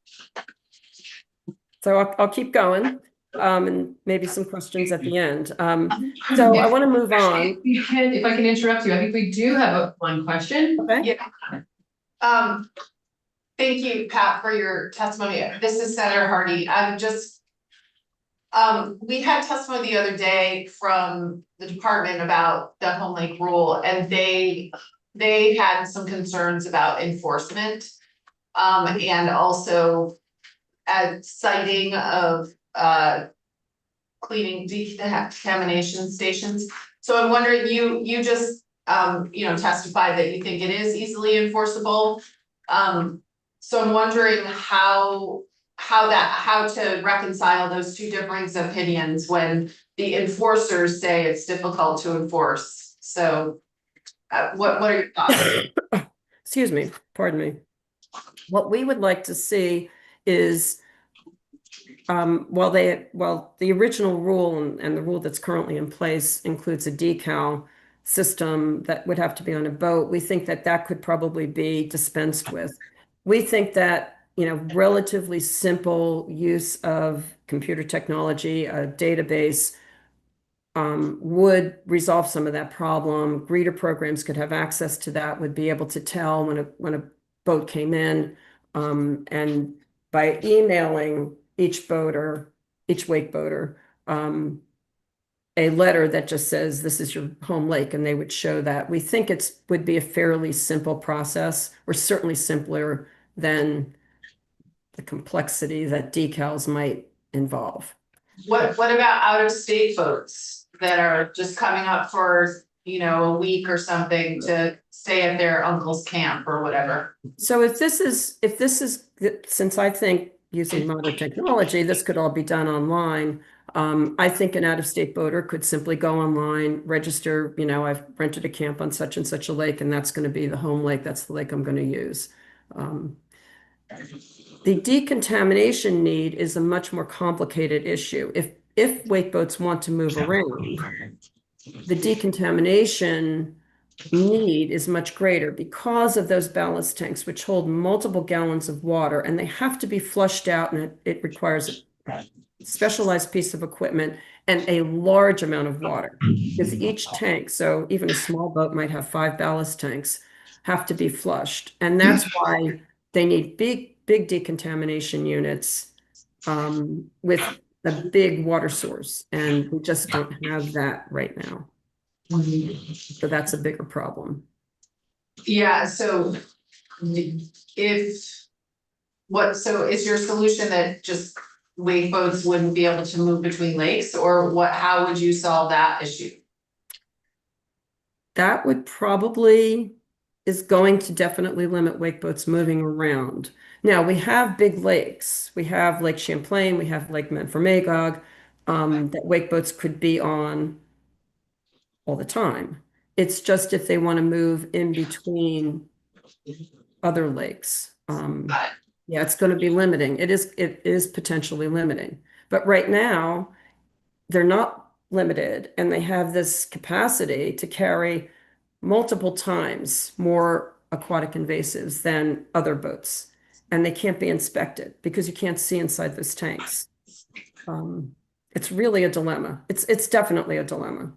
So I'll keep going, and maybe some questions at the end. So I want to move on. If I can interrupt you, I think we do have one question. Okay. Yeah. Thank you, Pat, for your testimony. This is Senator Hardy. I'm just. We had testimony the other day from the department about the home lake rule, and they had some concerns about enforcement. And also citing of cleaning decontamination stations. So I'm wondering, you just testified that you think it is easily enforceable. So I'm wondering how to reconcile those two differing opinions when the enforcers say it's difficult to enforce. So what are your thoughts? Excuse me, pardon me. What we would like to see is, while the original rule and the rule that's currently in place includes a decal system that would have to be on a boat, we think that could probably be dispensed with. We think that, relatively simple use of computer technology, a database, would resolve some of that problem. Greeter programs could have access to that, would be able to tell when a boat came in, and by emailing each wake boater, a letter that just says, this is your home lake, and they would show that. We think would be a fairly simple process, or certainly simpler than the complexity that decals might involve. What about out of state boats that are just coming up for, a week or something to stay at their uncle's camp or whatever? So if this is, since I think using modern technology, this could all be done online. I think an out-of-state boater could simply go online, register, I've rented a camp on such and such a lake, and that's going to be the home lake. That's the lake I'm going to use. The decontamination need is a much more complicated issue. If wake boats want to move around, the decontamination need is much greater because of those ballast tanks, which hold multiple gallons of water, and they have to be flushed out, and it requires a specialized piece of equipment and a large amount of water. Because each tank, so even a small boat might have 5 ballast tanks, have to be flushed. And that's why they need big decontamination units, with a big water source. And we just don't have that right now. So that's a bigger problem. Yeah, so is your solution that just wake boats wouldn't be able to move between lakes, or how would you solve that issue? That would probably is going to definitely limit wake boats moving around. Now, we have big lakes. We have Lake Champlain, we have Lake Memphremagog, that wake boats could be on all the time. It's just if they want to move in between other lakes. Yeah, it's going to be limiting. It is potentially limiting. But right now, they're not limited, and they have this capacity to carry multiple times more aquatic invasives than other boats. And they can't be inspected because you can't see inside those tanks. It's really a dilemma. It's definitely a dilemma.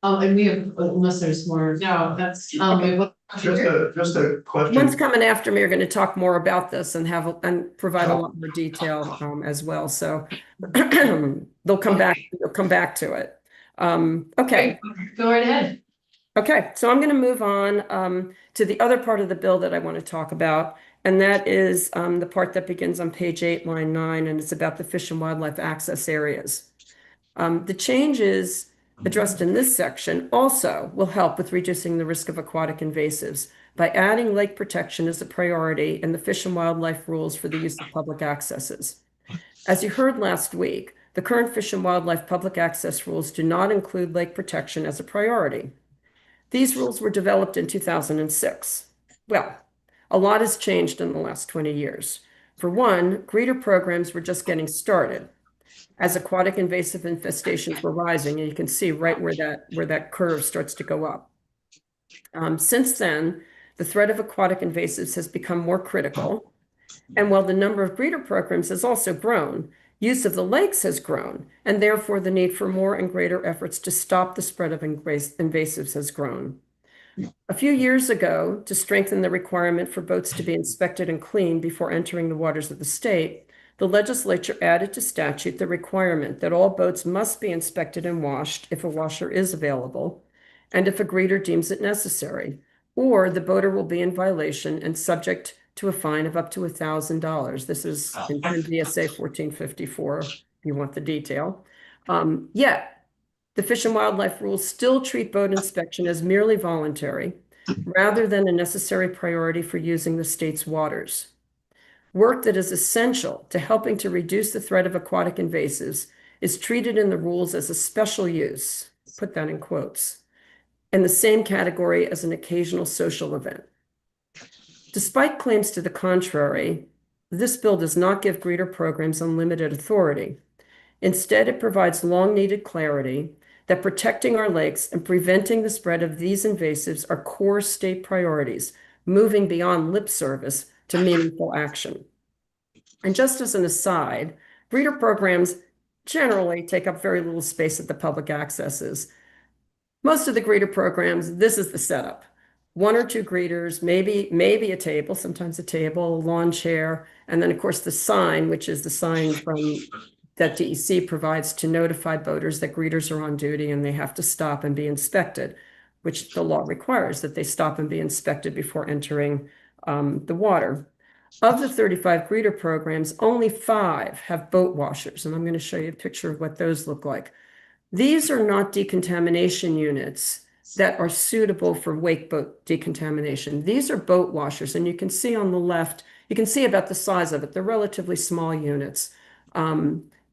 And we have, unless there's more. No, that's. We have Just a question. Ones coming after me are going to talk more about this and provide a lot more detail, as well. So they'll come back to it. Okay. Go right ahead. Okay, so I'm going to move on, to the other part of the bill that I want to talk about, and that is, the part that begins on page 8, line 9, and it's about the fish and wildlife access areas. The changes addressed in this section also will help with reducing the risk of aquatic invasives by adding lake protection as a priority in the fish and wildlife rules for the use of public accesses. As you heard last week, the current fish and wildlife public access rules do not include lake protection as a priority. These rules were developed in 2006. Well, a lot has changed in the last 20 years. For one, breeder programs were just getting started as aquatic invasive infestations were rising, and you can see right where that curve starts to go up. Since then, the threat of aquatic invasives has become more critical. And while the number of breeder programs has also grown, use of the lakes has grown, and therefore the need for more and greater efforts to stop the spread of invasives has grown. A few years ago, to strengthen the requirement for boats to be inspected and cleaned before entering the waters of the state, the legislature added to statute the requirement that all boats must be inspected and washed if a washer is available, and if a greeter deems it necessary, or the boater will be in violation and subject to a fine of up to $1,000. This is in 10 VSA 1454, if you want the detail. Yet, the Fish and Wildlife rules still treat boat inspection as merely voluntary, rather than a necessary priority for using the state's waters. Work that is essential to helping to reduce the threat of aquatic invasives is treated in the rules as a special use, put that in quotes, in the same category as an occasional social event. Despite claims to the contrary, this bill does not give greeter programs unlimited authority. Instead, it provides long-needed clarity that protecting our lakes and preventing the spread of these invasives are core state priorities, moving beyond lip service to meaningful action. And just as an aside, breeder programs generally take up very little space at the public accesses. Most of the greeter programs, this is the setup. One or two greeters, maybe a table, sometimes a table, a lawn chair, and then of course the sign, which is the sign that DEC provides to notify boaters that greeters are on duty and they have to stop and be inspected, which the law requires that they stop and be inspected before entering the water. Of the 35 greeter programs, only 5 have boat washers, and I'm going to show you a picture of what those look like. These are not decontamination units that are suitable for wake boat decontamination. These are boat washers, and you can see on the left, you can see about the size of it. They're relatively small units.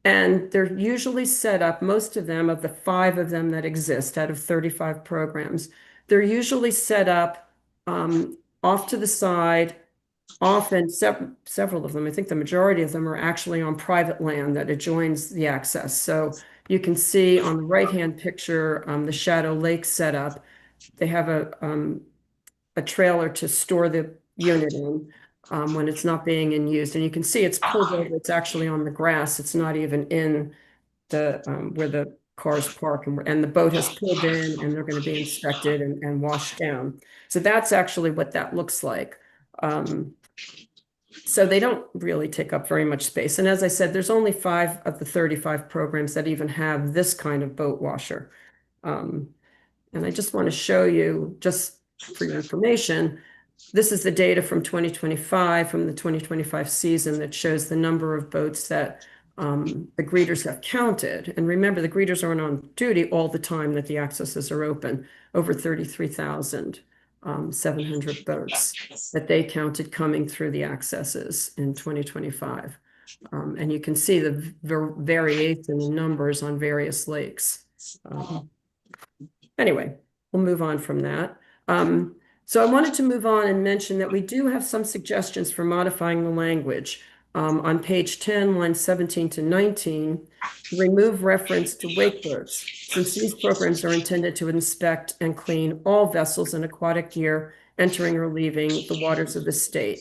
And they're usually set up, most of them, of the 5 of them that exist out of 35 programs, they're usually set up off to the side. Often, several of them, I think the majority of them are actually on private land that adjoins the access. So you can see on the right-hand picture, the Shadow Lake setup. They have a trailer to store the unit in when it's not being in use. And you can see it's pulled over. It's actually on the grass. It's not even in the where the cars park, and the boat has pulled in, and they're going to be inspected and washed down. So that's actually what that looks like. So they don't really take up very much space. And as I said, there's only 5 of the 35 programs that even have this kind of boat washer. And I just want to show you, just for your information, this is the data from 2025, from the 2025 season, that shows the number of boats that the greeters have counted. And remember, the greeters aren't on duty all the time that the accesses are open. Over 33,700 boats that they counted coming through the accesses in 2025. And you can see the variation in numbers on various lakes. Anyway, we'll move on from that. So I wanted to move on and mention that we do have some suggestions for modifying the language. On page 10, lines 17 to 19, remove reference to wake boats, since these programs are intended to inspect and clean all vessels and aquatic gear entering or leaving the waters of the state.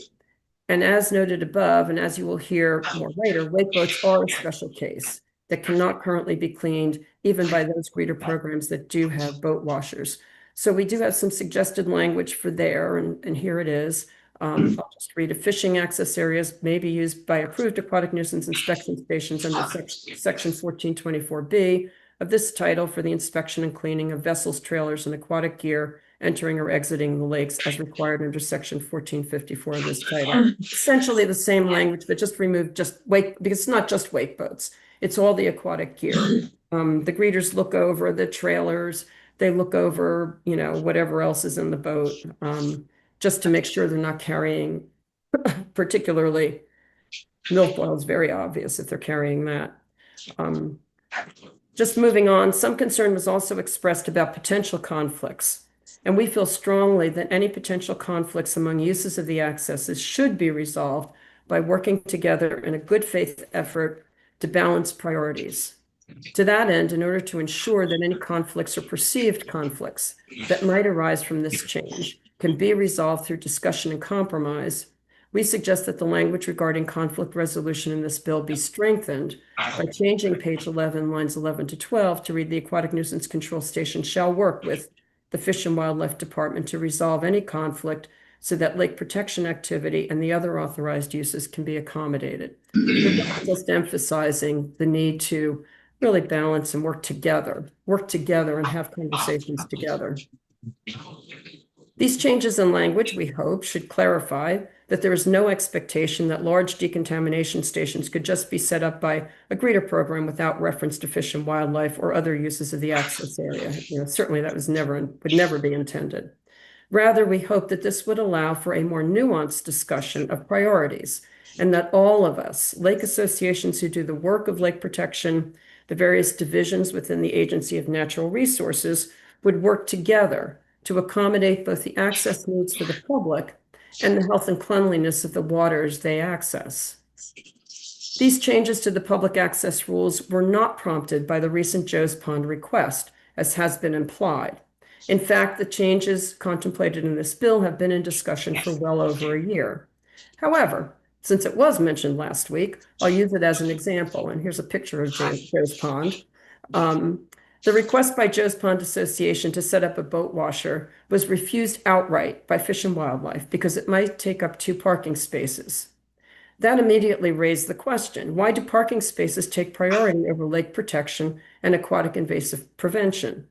And as noted above, and as you will hear more later, wake boats are a special case that cannot currently be cleaned even by those greeter programs that do have boat washers. So we do have some suggested language for there, and here it is. I'll just read it. Fishing access areas may be used by approved aquatic nuisance inspection stations under section 1424B of this title for the inspection and cleaning of vessels, trailers, and aquatic gear entering or exiting the lakes as required under section 1454 of this title. Essentially the same language, but just removed just wake, because it's not just wake boats. It's all the aquatic gear. The greeters look over the trailers. They look over, whatever else is in the boat, just to make sure they're not carrying, particularly milfoil is very obvious if they're carrying that. Just moving on, some concern was also expressed about potential conflicts. And we feel strongly that any potential conflicts among uses of the accesses should be resolved by working together in a good faith effort to balance priorities. To that end, in order to ensure that any conflicts or perceived conflicts that might arise from this change can be resolved through discussion and compromise, we suggest that the language regarding conflict resolution in this bill be strengthened by changing page 11, lines 11 to 12 to read the Aquatic Nuisance Control Station shall work with the Fish and Wildlife Department to resolve any conflict so that lake protection activity and the other authorized uses can be accommodated. Just emphasizing the need to really balance and work together and have conversations together. These changes in language, we hope, should clarify that there is no expectation that large decontamination stations could just be set up by a greeter program without reference to fish and wildlife or other uses of the access area. Certainly that would never be intended. Rather, we hope that this would allow for a more nuanced discussion of priorities, and that all of us, lake associations who do the work of lake protection, the various divisions within the Agency of Natural Resources, would work together to accommodate both the access needs for the public and the health and cleanliness of the waters they access. These changes to the public access rules were not prompted by the recent Joe's Pond request, as has been implied. In fact, the changes contemplated in this bill have been in discussion for well over a year. However, since it was mentioned last week, I'll use it as an example. And here's a picture of Joe's Pond. The request by Joe's Pond Association to set up a boat washer was refused outright by Fish and Wildlife because it might take up 2 parking spaces. That immediately raised the question, why do parking spaces take priority over lake protection and aquatic invasive prevention?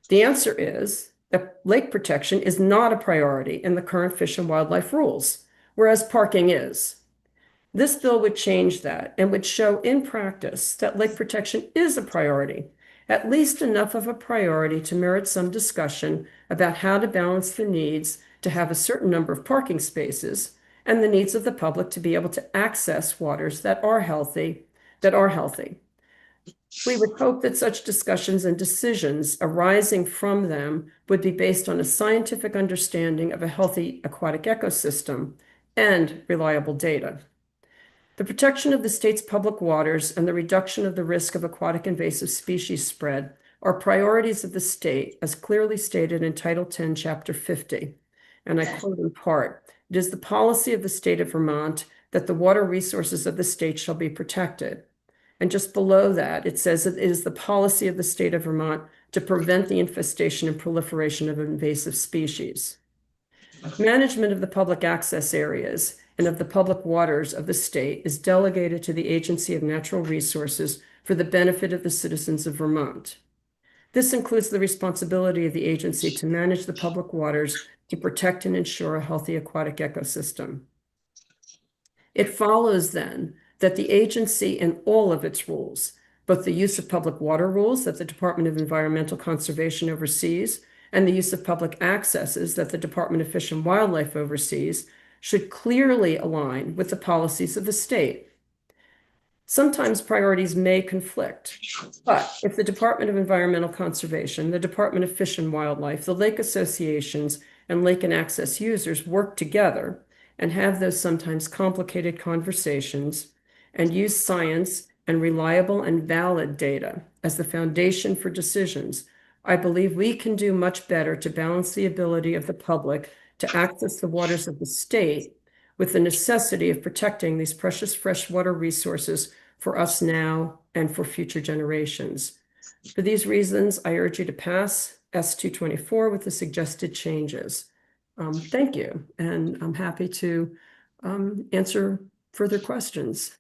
The answer is that lake protection is not a priority in the current fish and wildlife rules, whereas parking is. This bill would change that and would show in practice that lake protection is a priority, at least enough of a priority to merit some discussion about how to balance the needs to have a certain number of parking spaces and the needs of the public to be able to access waters that are healthy. We would hope that such discussions and decisions arising from them would be based on a scientific understanding of a healthy aquatic ecosystem and reliable data. The protection of the state's public waters and the reduction of the risk of aquatic invasive species spread are priorities of the state, as clearly stated in Title 10, Chapter 50. And I quote in part, "It is the policy of the state of Vermont that the water resources of the state shall be protected." And just below that, it says it is the policy of the state of Vermont to prevent the infestation and proliferation of invasive species. Management of the public access areas and of the public waters of the state is delegated to the Agency of Natural Resources for the benefit of the citizens of Vermont. This includes the responsibility of the agency to manage the public waters to protect and ensure a healthy aquatic ecosystem. It follows then that the agency in all of its rules, both the use of public water rules that the Department of Environmental Conservation oversees and the use of public accesses that the Department of Fish and Wildlife oversees, should clearly align with the policies of the state. Sometimes priorities may conflict, but if the Department of Environmental Conservation, the Department of Fish and Wildlife, the lake associations, and lake and access users work together and have those sometimes complicated conversations and use science and reliable and valid data as the foundation for decisions, I believe we can do much better to balance the ability of the public to access the waters of the state with the necessity of protecting these precious freshwater resources for us now and for future generations. For these reasons, I urge you to pass S224 with the suggested changes. Thank you, and I'm happy to answer further questions.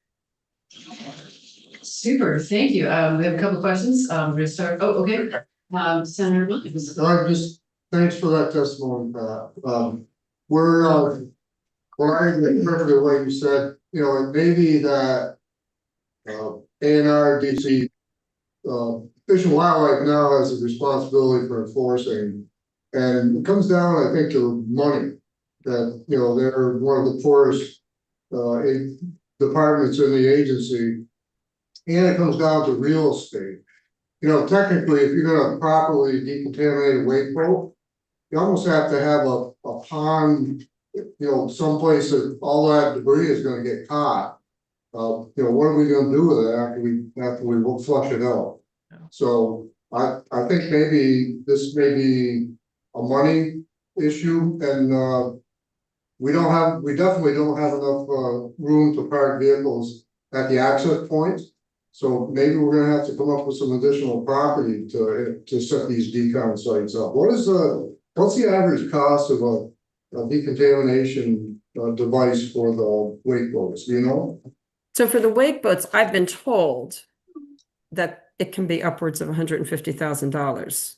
Super, thank you. We have a couple of questions. We're gonna start, okay. Senator Williams. Thanks for that testimony, Pat. Well, I agree perfectly with what you said, it may be that A&R DC, Fish and Wildlife now has a responsibility for enforcing, and it comes down, I think, to money. That, they're one of the poorest departments in the agency, and it comes down to real estate. Technically, if you're gonna properly decontaminate a wake boat, you almost have to have a pond someplace that all that debris is gonna get caught. What are we gonna do with it after we will flush it out? So I think maybe this may be a money issue and, we definitely don't have enough, room to park vehicles at the access points. So maybe we're gonna have to come up with some additional property to set these decon sites up. What's the average cost of a decontamination device for the wake boats, do you know? So for the wake boats, I've been told that it can be upwards of $150,000.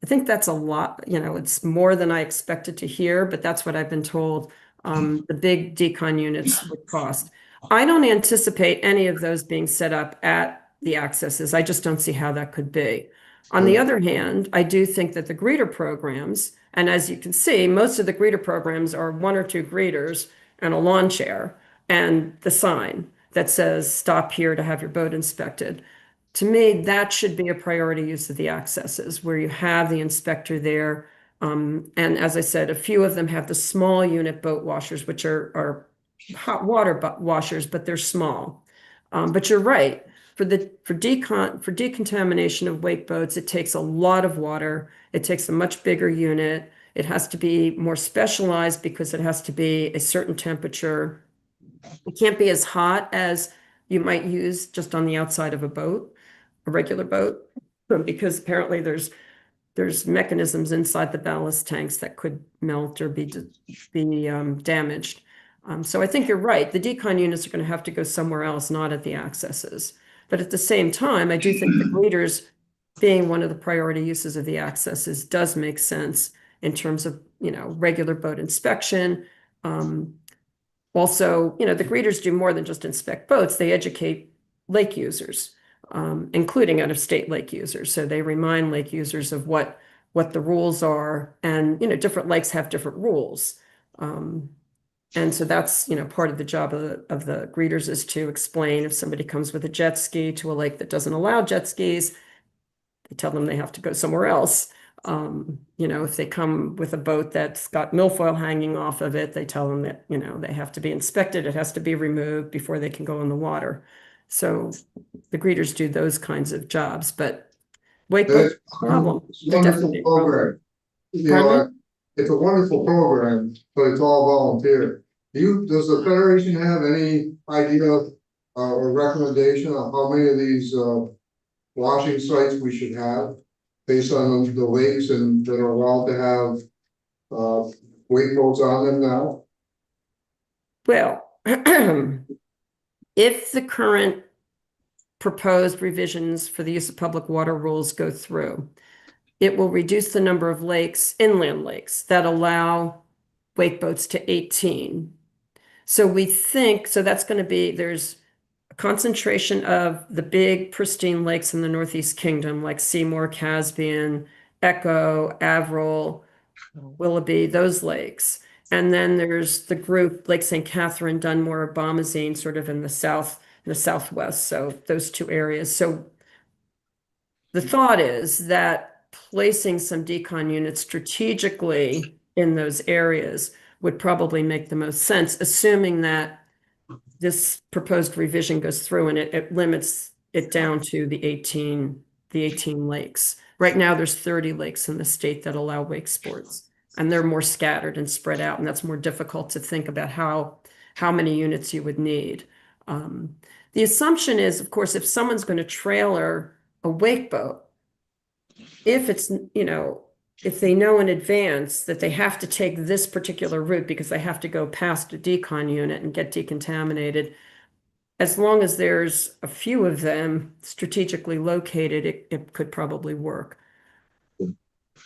I think that's a lot, it's more than I expected to hear, but that's what I've been told the big decon units would cost. I don't anticipate any of those being set up at the accesses. I just don't see how that could be. On the other hand, I do think that the greeter programs, and as you can see, most of the greeter programs are one or two greeters and a lawn chair and the sign that says, stop here to have your boat inspected. To me, that should be a priority use of the accesses where you have the inspector there. And as I said, a few of them have the small unit boat washers, which are hot water washers, but they're small. But you're right. For decontamination of wake boats, it takes a lot of water. It takes a much bigger unit. It has to be more specialized because it has to be a certain temperature. It can't be as hot as you might use just on the outside of a boat, a regular boat, because apparently there's mechanisms inside the ballast tanks that could melt or be damaged. So I think you're right. The decon units are going to have to go somewhere else, not at the accesses. But at the same time, I do think the greeters being one of the priority uses of the accesses does make sense in terms of, regular boat inspection. Also, the greeters do more than just inspect boats. They educate lake users, including out-of-state lake users. So they remind lake users of what the rules are. And, different lakes have different rules. And so that's, part of the job of the greeters is to explain if somebody comes with a jet ski to a lake that doesn't allow jet skis, they tell them they have to go somewhere else. If they come with a boat that's got milfoil hanging off of it, they tell them that, they have to be inspected. It has to be removed before they can go in the water. So the greeters do those kinds of jobs, but wake boats are a problem. It's a They're wonderful definitely a problem. program. Pardon me? It's a wonderful program, but it's all volunteer. Does the Federation have any idea or recommendation on how many of these washing sites we should have based on the lakes and that are allowed to have wake boats on them now? Well, if the current proposed revisions for the use of public water rules go through, it will reduce the number of lakes, inland lakes, that allow wake boats to 18. So we think, that's going to be, there's a concentration of the big pristine lakes in the Northeast Kingdom, like Seymour, Caspian, Echo, Averil, Willoughby, those lakes. And then there's the group, Lake St. Catherine, Dunmore, Bomazene, sort of in the southwest. So those two areas. So the thought is that placing some decon units strategically in those areas would probably make the most sense, assuming that this proposed revision goes through and it limits it down to the 18 lakes. Right now, there's 30 lakes in the state that allow wake sports, and they're more scattered and spread out, and that's more difficult to think about how many units you would need. The assumption is, of course, if someone's going to trailer a wake boat, if it's, if they know in advance that they have to take this particular route because they have to go past a decon unit and get decontaminated, as long as there's a few of them strategically located, it could probably work.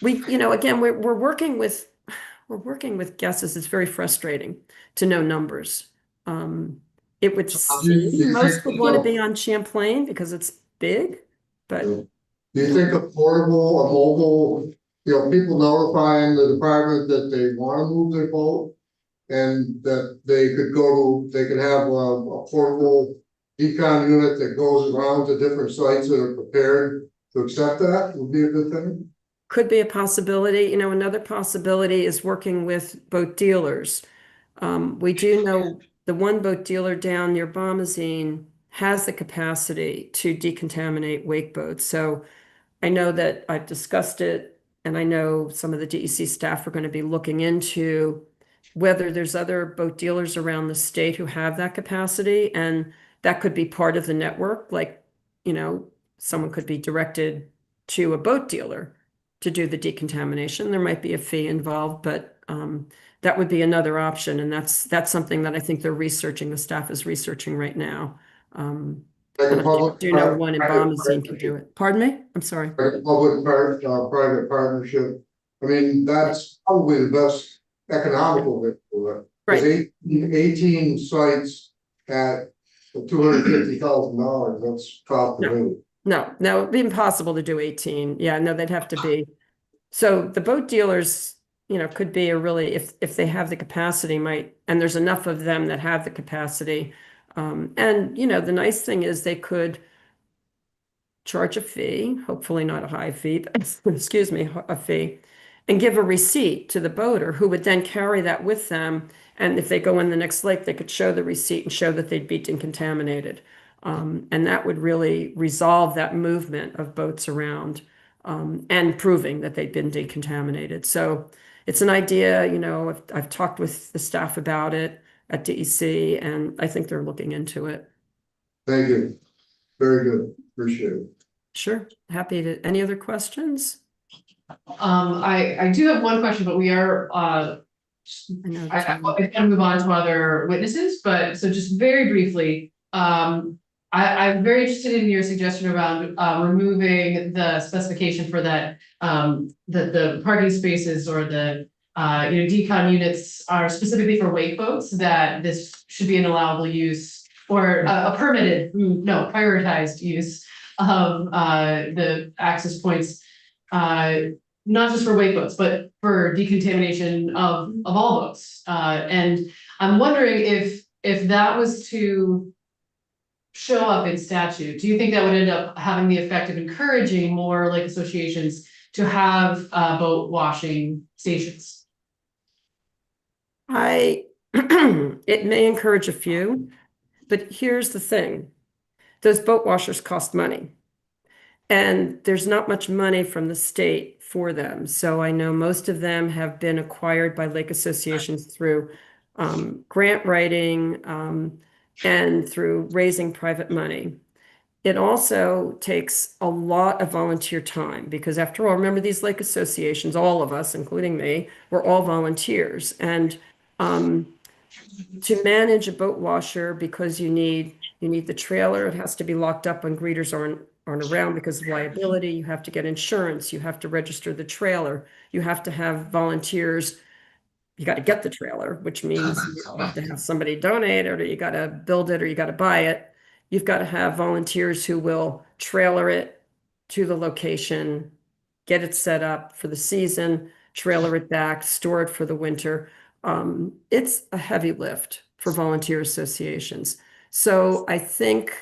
Again, we're working with guesses. It's very frustrating to know numbers. It would seem most would want to be on Champlain because it's big, but Do you think a mobile, people notifying the department that they want to move their boat and that they could have a portable decon unit that goes around to different sites that are prepared to accept that would be a good thing? Could be a possibility. Another possibility is working with boat dealers. We do know the one boat dealer down near Bombazine has the capacity to decontaminate wake boats. So I know that I've discussed it, and I know some of the DEC staff are going to be looking into whether there's other boat dealers around the state who have that capacity, and that could be part of the network. Like, someone could be directed to a boat dealer to do the decontamination. There might be a fee involved, but that would be another option, and that's something that I think they're researching. The staff is researching right now. Like And a I public. do know one in private Bombazine can do it. Pardon me? I'm sorry. Like a private partnership. I mean, that's probably the best economical way for it. Right. 18 sites at $250,000, that's cost of it. No, it'd be impossible to do 18. Yeah, no, they'd have to be. So the boat dealers, could be a really, if they have the capacity, and there's enough of them that have the capacity. And the nice thing is they could charge a fee, hopefully not a high fee, but excuse me, a fee, and give a receipt to the boater who would then carry that with them. And if they go in the next lake, they could show the receipt and show that they'd been decontaminated. And that would really resolve that movement of boats around, and proving that they'd been decontaminated. So it's an idea, I've talked with the staff about it at DEC, and I think they're looking into it. Thank you. Very good. Appreciate it. Sure. Happy to. Any other questions? I do have one question, but we are, I know. I can move on to other witnesses, but so just very briefly, I'm very interested in your suggestion around removing the specification for that, the parking spaces or the decon units are specifically for wake boats, that this should be an allowable use or a permitted, no, prioritized use of the access points, not just for wake boats, but for decontamination of all boats. And I'm wondering if that was to show up in statute, do you think that would end up having the effect of encouraging more lake associations to have boat washing stations? It may encourage a few, but here's the thing. Those boat washers cost money. And there's not much money from the state for them. So I know most of them have been acquired by lake associations through grant writing and through raising private money. It also takes a lot of volunteer time because, after all, remember, these lake associations, all of us, including me, we're all volunteers. And to manage a boat washer, because you need the trailer, it has to be locked up when greeters aren't around because of liability. You have to get insurance. You have to register the trailer. You have to have volunteers. You got to get the trailer, which means you have to have somebody donate it, or you got to build it, or you got to buy it. You've got to have volunteers who will trailer it to the location, get it set up for the season, trailer it back, store it for the winter. It's a heavy lift for volunteer associations. So I think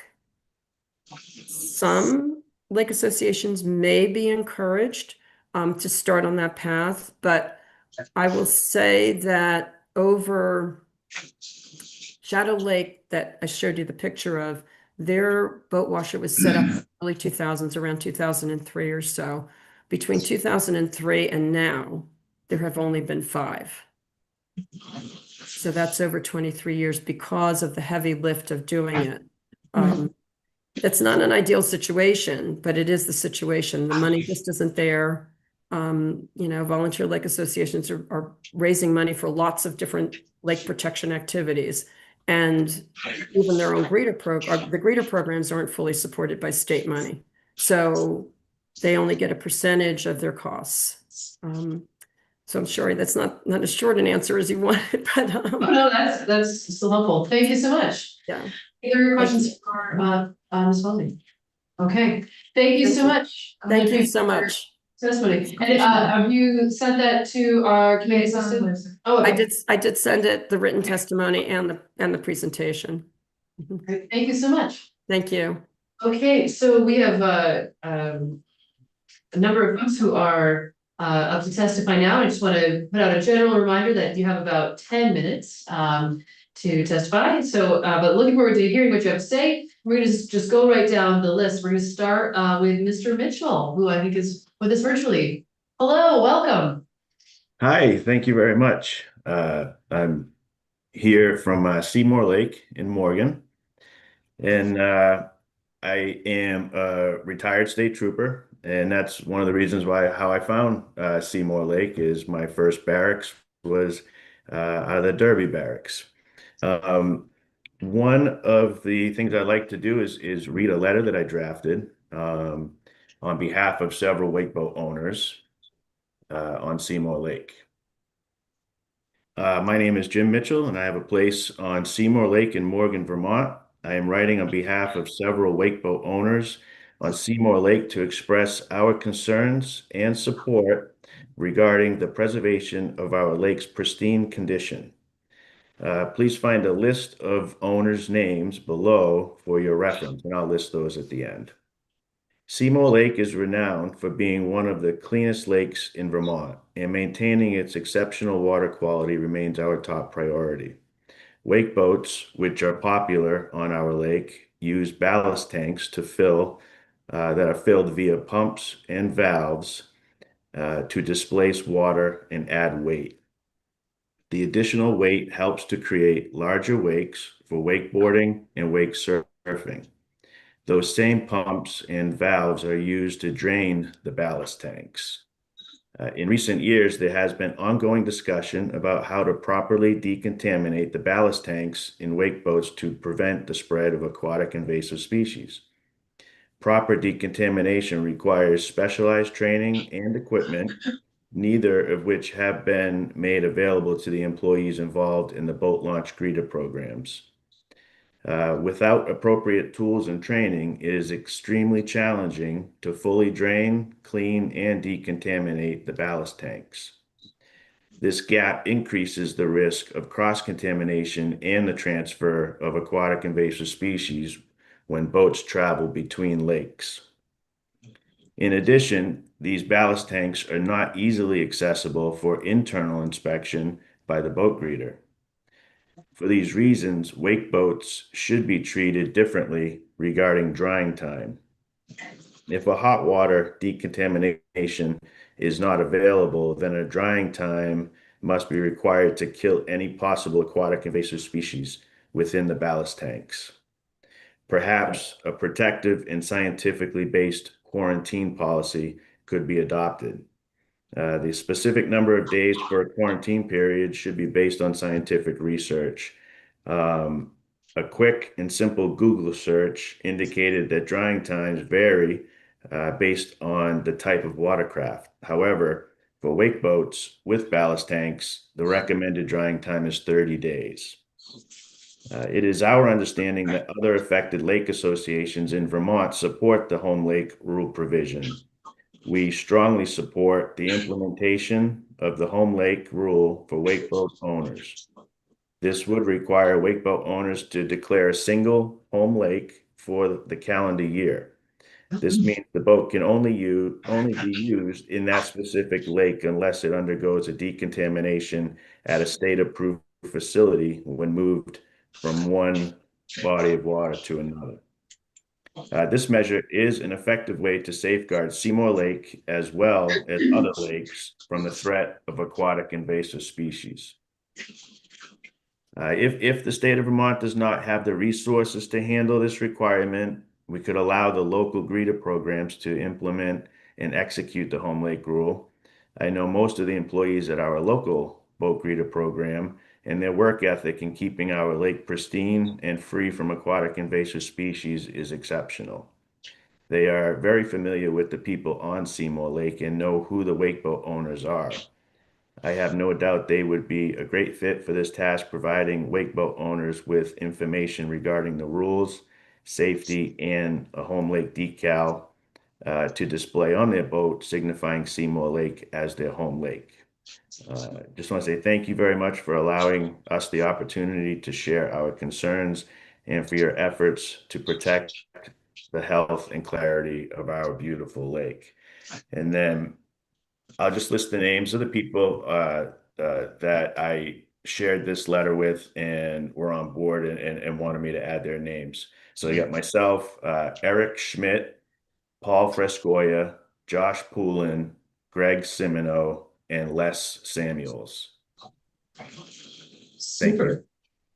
some lake associations may be encouraged to start on that path, but I will say that over Shadow Lake that I showed you the picture of, their boat washer was set up in the early 2000s, around 2003 or so. Between 2003 and now, there have only been 5. So that's over 23 years because of the heavy lift of doing it. It's not an ideal situation, but it is the situation. The money just isn't there. Volunteer lake associations are raising money for lots of different lake protection activities. And even their own greeter program, the greeter programs aren't fully supported by state money. So they only get a percentage of their costs. So I'm sorry, that's not as short an answer as you wanted, but No, that's still helpful. Thank you so much. Yeah. Any other questions for Ms. Welding? Okay, thank you so much. Thank you so much. Testimony. And have you sent that to our committee assistant? Oh, okay. I did send it, the written testimony and the presentation. Great. Thank you so much. Thank you. Okay, so we have a number of folks who are up to testify now. I just want to put out a general reminder that you have about 10 minutes to testify. So, but looking forward to hearing what you have to say. We're gonna just go right down the list. We're gonna start with Mr. Mitchell, who I think is with us virtually. Hello, welcome. Hi, thank you very much. I'm here from Seymour Lake in Morgan, and I am a retired state trooper, and that's one of the reasons why how I found Seymour Lake is my first barracks was out of the Derby barracks. Um, One of the things I like to do is read a letter that I drafted on behalf of several wakeboat owners on Seymour Lake. My name is Jim Mitchell, and I have a place on Seymour Lake in Morgan, Vermont. I am writing on behalf of several wakeboat owners on Seymour Lake to express our concerns and support regarding the preservation of our lake's pristine condition. Please find a list of owners' names below for your reference, and I'll list those at the end. Seymour Lake is renowned for being one of the cleanest lakes in Vermont, and maintaining its exceptional water quality remains our top priority. Wake boats, which are popular on our lake, use ballast tanks to fill that are filled via pumps and valves to displace water and add weight. The additional weight helps to create larger wakes for wakeboarding and wake surfing. Those same pumps and valves are used to drain the ballast tanks. In recent years, there has been ongoing discussion about how to properly decontaminate the ballast tanks in wake boats to prevent the spread of aquatic invasive species. Proper decontamination requires specialized training and equipment, neither of which have been made available to the employees involved in the boat launch greeter programs. Without appropriate tools and training, it is extremely challenging to fully drain, clean, and decontaminate the ballast tanks. This gap increases the risk of cross-contamination and the transfer of aquatic invasive species when boats travel between lakes. In addition, these ballast tanks are not easily accessible for internal inspection by the boat greeter. For these reasons, wake boats should be treated differently regarding drying time. If a hot water decontamination is not available, then a drying time must be required to kill any possible aquatic invasive species within the ballast tanks. Perhaps a protective and scientifically based quarantine policy could be adopted. The specific number of days for a quarantine period should be based on scientific research. A quick and simple Google search indicated that drying times vary based on the type of watercraft. However, for wake boats with ballast tanks, the recommended drying time is 30 days. It is our understanding that other affected lake associations in Vermont support the home lake rule provision. We strongly support the implementation of the home lake rule for wakeboat owners. This would require wakeboat owners to declare a single home lake for the calendar year. This means the boat can only be used in that specific lake unless it undergoes a decontamination at a state-approved facility when moved from one body of water to another. This measure is an effective way to safeguard Seymour Lake as well as other lakes from the threat of aquatic invasive species. If the state of Vermont does not have the resources to handle this requirement, we could allow the local greeter programs to implement and execute the home lake rule. I know most of the employees at our local boat greeter program, and their work ethic in keeping our lake pristine and free from aquatic invasive species is exceptional. They are very familiar with the people on Seymour Lake and know who the wakeboat owners are. I have no doubt they would be a great fit for this task, providing wakeboat owners with information regarding the rules, safety, and a home lake decal to display on their boat, signifying Seymour Lake as their home lake. Just want to say thank you very much for allowing us the opportunity to share our concerns and for your efforts to protect the health and clarity of our beautiful lake. And then I'll just list the names of the people that I shared this letter with and were on board and wanted me to add their names. So you got myself, Eric Schmidt, Paul Frescoya, Josh Poulin, Greg Simino, and Les Samuels. Super.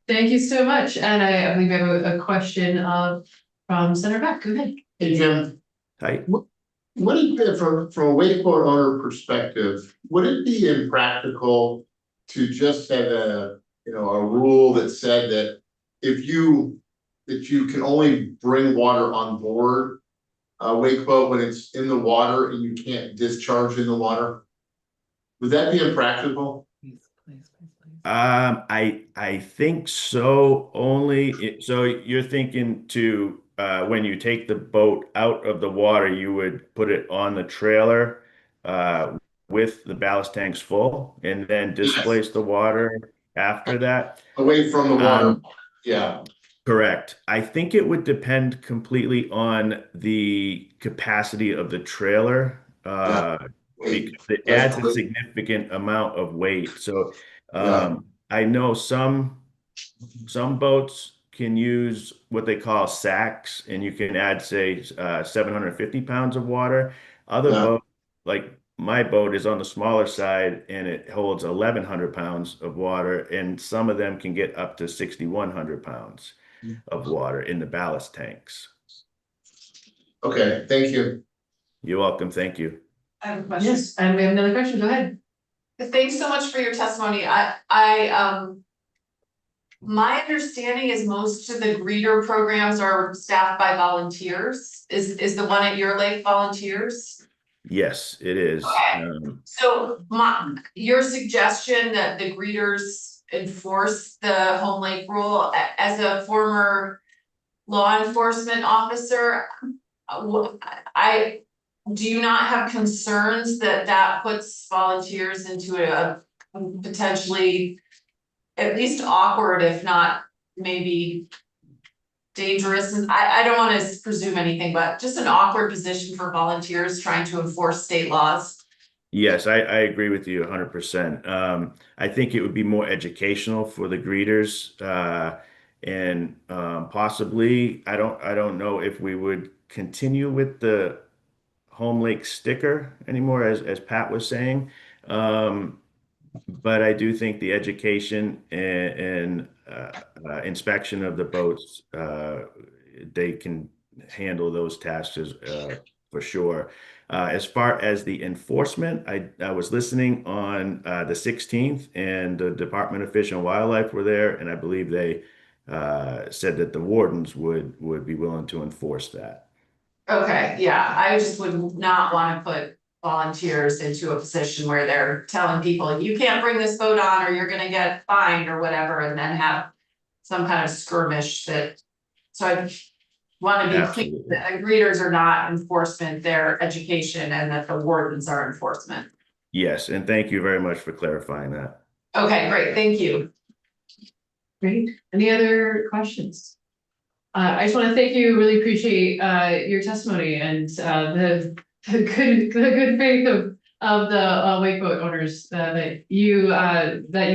Thank you so much. And I believe we have a question from Senator Beck. Go ahead. Hey, Jim, Hi. what is, from a wakeboard owner perspective, would it be impractical to just have a rule that said that you can only bring water on board a wakeboat when it's in the water and you can't discharge in the water? Would that be impractical? I think so. So you're thinking to when you take the boat out of the water, you would put it on the trailer with the ballast tanks full, and then displace the water after that. Away from the water, yeah. Correct. I think it would depend completely on the capacity of the trailer, because it adds a significant amount of weight. So I know some boats can use what they call sacks, and you can add, say, 750 pounds of water. Other boats, like my boat, is on the smaller side, and it holds 1,100 pounds of water, and some of them can get up to 6,100 pounds of water in the ballast tanks. Okay, thank you. You're welcome. Thank you. I have a question. Yes, and we have another question. Go ahead. Thanks so much for your testimony. My understanding is most of the greeter programs are staffed by volunteers. Is the one at your lake volunteers? Yes, it is. Okay. So your suggestion that the greeters enforce the home lake rule, as a former law enforcement officer, do you not have concerns that puts volunteers into a potentially at least awkward, if not maybe dangerous? And I don't want to presume anything, but just an awkward position for volunteers trying to enforce state laws? Yes, I agree with you 100%. I think it would be more educational for the greeters, and possibly, I don't know if we would continue with the home lake sticker anymore, as Pat was saying. But I do think the education and inspection of the boats, they can handle those tasks for sure. As far as the enforcement, I was listening on the 16th, and the Department of Fish and Wildlife were there, and I believe they said that the wardens would be willing to enforce that. Okay, yeah, I just would not want to put volunteers into a position where they're telling people, you can't bring this boat on or you're gonna get fined or whatever, and then have some kind of skirmish so I want to be clear Absolutely. that greeters are not enforcement, they're education, and that the wardens are enforcement. Yes, and thank you very much for clarifying that. Okay, great, thank you. Great. Any other questions? I just want to thank you, really appreciate your testimony and the good faith of the wakeboat owners that you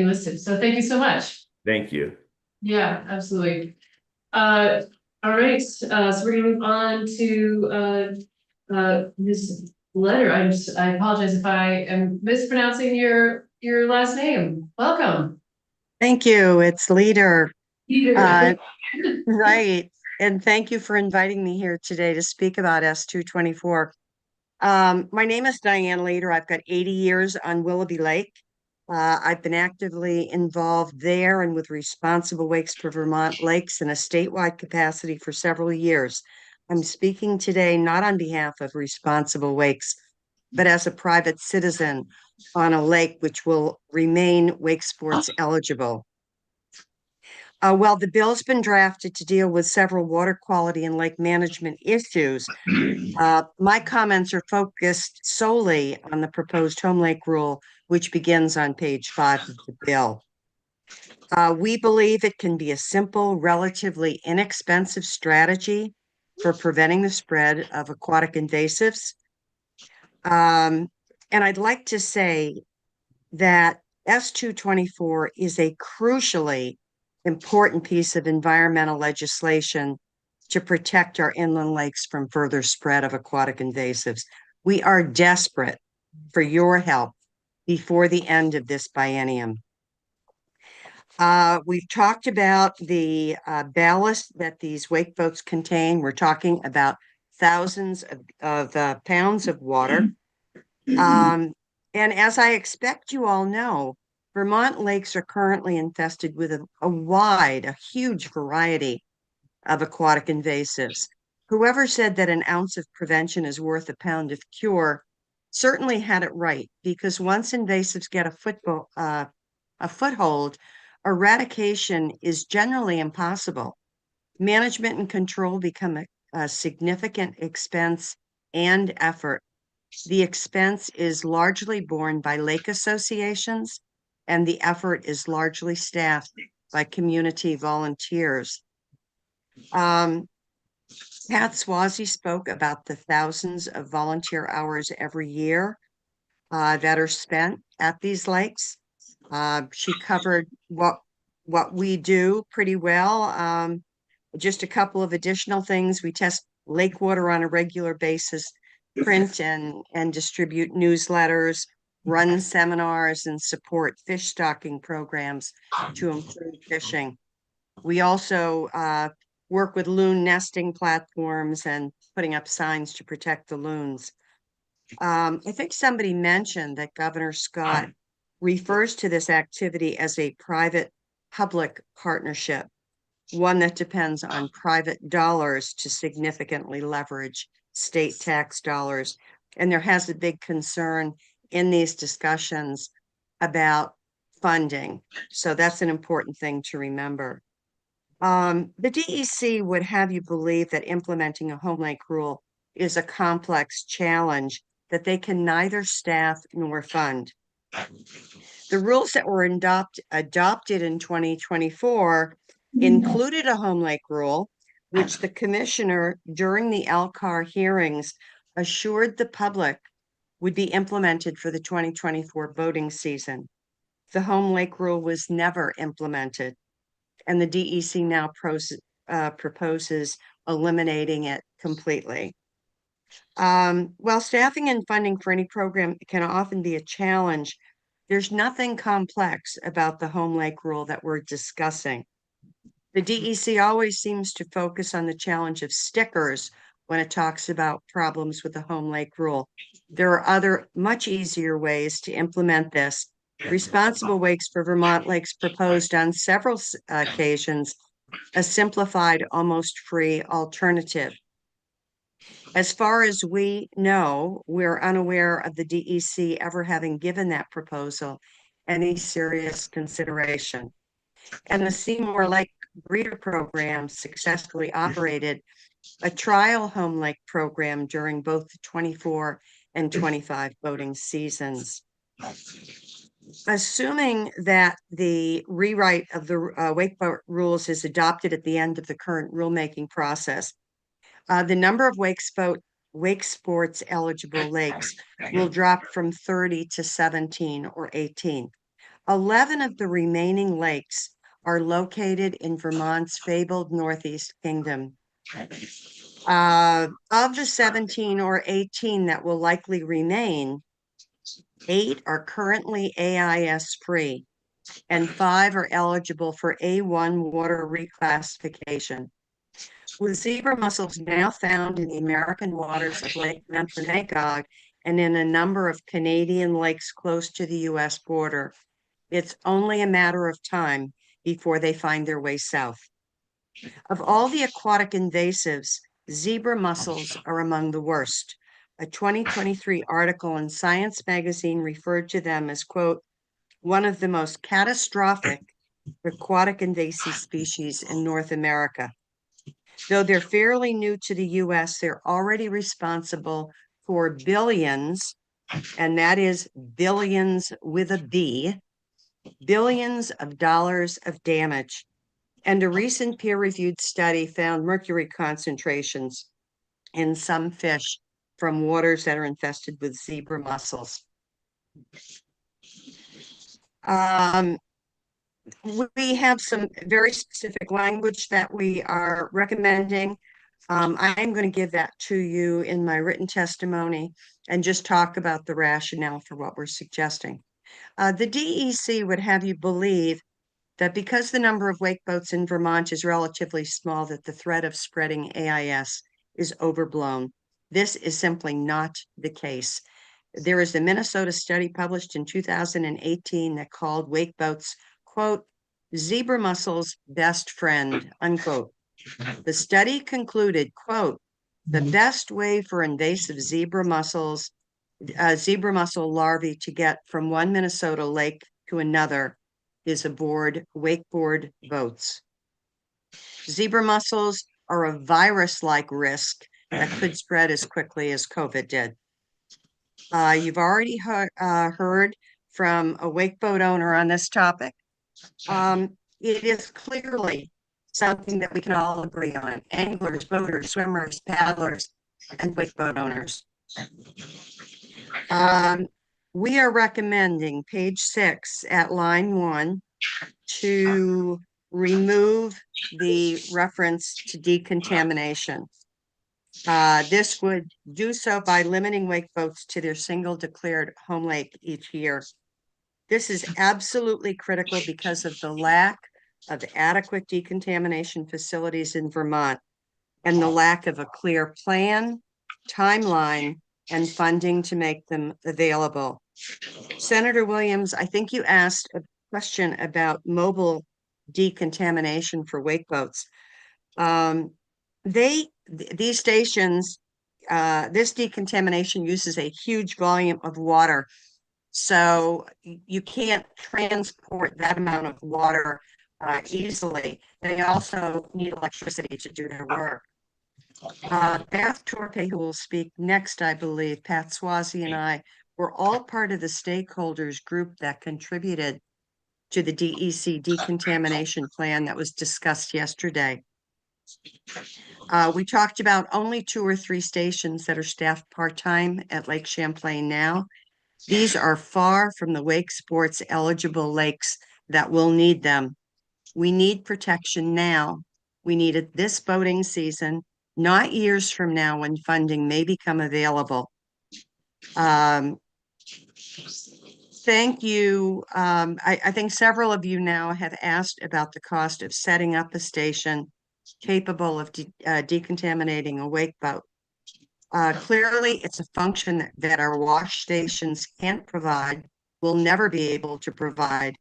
listed. So thank you so much. Thank you. Yeah, absolutely. All right, so we're gonna move on to this letter. I apologize if I am mispronouncing your last name. Welcome. Thank you. It's Leader. Peter. Right. And thank you for inviting me here today to speak about S224. My name is Diane Leader. I've got 80 years on Willoughby Lake. I've been actively involved there and with Responsible Wakes for Vermont Lakes in a statewide capacity for several years. I'm speaking today not on behalf of Responsible Wakes, but as a private citizen on a lake which will remain wake sports eligible. Well, the bill's been drafted to deal with several water quality and lake management issues. My comments are focused solely on the proposed home lake rule, which begins on page 5 of the bill. We believe it can be a simple, relatively inexpensive strategy for preventing the spread of aquatic invasives. And I'd like to say that S-224 is a crucially important piece of environmental legislation to protect our inland lakes from further spread of aquatic invasives. We are desperate for your help before the end of this biennium. We've talked about the ballast that these wake boats contain. We're talking about thousands of pounds of water. And as I expect you all know, Vermont lakes are currently infested with a huge variety of aquatic invasives. Whoever said that an ounce of prevention is worth a pound of cure certainly had it right, because once invasives get a foothold, eradication is generally impossible. Management and control become a significant expense and effort. The expense is largely borne by lake associations, and the effort is largely staffed by community volunteers. Pat Swazi spoke about the thousands of volunteer hours every year that are spent at these lakes. She covered what we do pretty well. Just a couple of additional things. We test lake water on a regular basis, print and distribute newsletters, run seminars, and support fish stocking programs to improve fishing. We also work with loon nesting platforms and putting up signs to protect the loons. I think somebody mentioned that Governor Scott refers to this activity as a private-public partnership, one that depends on private dollars to significantly leverage state tax dollars. And there has a big concern in these discussions about funding. So that's an important thing to remember. The DEC would have you believe that implementing a home lake rule is a complex challenge that they can neither staff nor fund. The rules that were adopted in 2024 included a home lake rule, which the commissioner during the LCAR hearings assured the public would be implemented for the 2024 boating season. The home lake rule was never implemented, and the DEC now proposes eliminating it completely. While staffing and funding for any program can often be a challenge, there's nothing complex about the home lake rule that we're discussing. The DEC always seems to focus on the challenge of stickers when it talks about problems with the home lake rule. There are other much easier ways to implement this. Responsible Wakes for Vermont Lakes proposed on several occasions a simplified, almost free alternative. As far as we know, we're unaware of the DEC ever having given that proposal any serious consideration. And the Seymour Lake Breeder Program successfully operated a trial home lake program during both the 24 and 25 boating seasons. Assuming that the rewrite of the wake boat rules is adopted at the end of the current rulemaking process, the number of wake sports eligible lakes will drop from 30 to 17 or 18. 11 of the remaining lakes are located in Vermont's fabled Northeast Kingdom. Of the 17 or 18 that will likely remain, 8 are currently AIS free, and 5 are eligible for A1 water reclassification. With zebra mussels now found in the American waters of Lake Memphremagog and in a number of Canadian lakes close to the US border, it's only a matter of time before they find their way south. Of all the aquatic invasives, zebra mussels are among the worst. A 2023 article in Science magazine referred to them as, quote, one of the most catastrophic aquatic invasive species in North America. Though they're fairly new to the US, they're already responsible for billions, and that is billions with a B, billions of dollars of damage. And a recent peer-reviewed study found mercury concentrations in some fish from waters that are infested with zebra mussels. We have some very specific language that we are recommending. I'm going to give that to you in my written testimony and just talk about the rationale for what we're suggesting. The DEC would have you believe that because the number of wake boats in Vermont is relatively small, that the threat of spreading AIS is overblown. This is simply not the case. There is a Minnesota study published in 2018 that called wake boats, quote, zebra mussels' best friend, unquote. The study concluded, quote, the best way for invasive zebra mussel larvae to get from one Minnesota lake to another is aboard wakeboard boats. Zebra mussels are a virus-like risk that could spread as quickly as COVID did. You've already heard from a wakeboat owner on this topic. It is clearly something that we can all agree on. Anglers, boaters, swimmers, paddlers, and wakeboat owners. We are recommending page 6 at line 1 to remove the reference to decontamination. This would do so by limiting wake boats to their single declared home lake each year. This is absolutely critical because of the lack of adequate decontamination facilities in Vermont and the lack of a clear plan, timeline, and funding to make them available. Senator Williams, I think you asked a question about mobile decontamination for wake boats. These stations, this decontamination uses a huge volume of water. So you can't transport that amount of water easily. They also need electricity to do their work. Beth Torpe, who will speak next, I believe, Pat Swazi and I were all part of the stakeholders group that contributed to the DEC decontamination plan that was discussed yesterday. We talked about only 2 or 3 stations that are staffed part-time at Lake Champlain now. These are far from the wake sports eligible lakes that will need them. We need protection now. We need it this boating season, not years from now when funding may become available. Thank you. I think several of you now have asked about the cost of setting up a station capable of decontaminating a wake boat. Clearly, it's a function that our wash stations can't provide, will never be able to provide.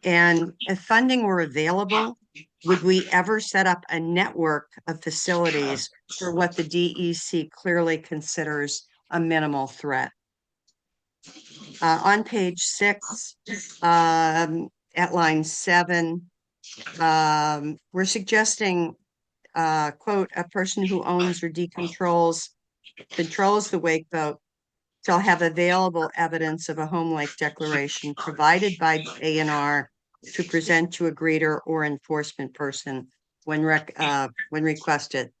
And if funding were available, would we ever set up a network of facilities for what the DEC clearly considers a minimal threat? On page 6, at line 7, we're suggesting, quote, a person who owns or controls the wake boat shall have available evidence of a home lake declaration provided by A&R to present to a greeter or enforcement person when requested.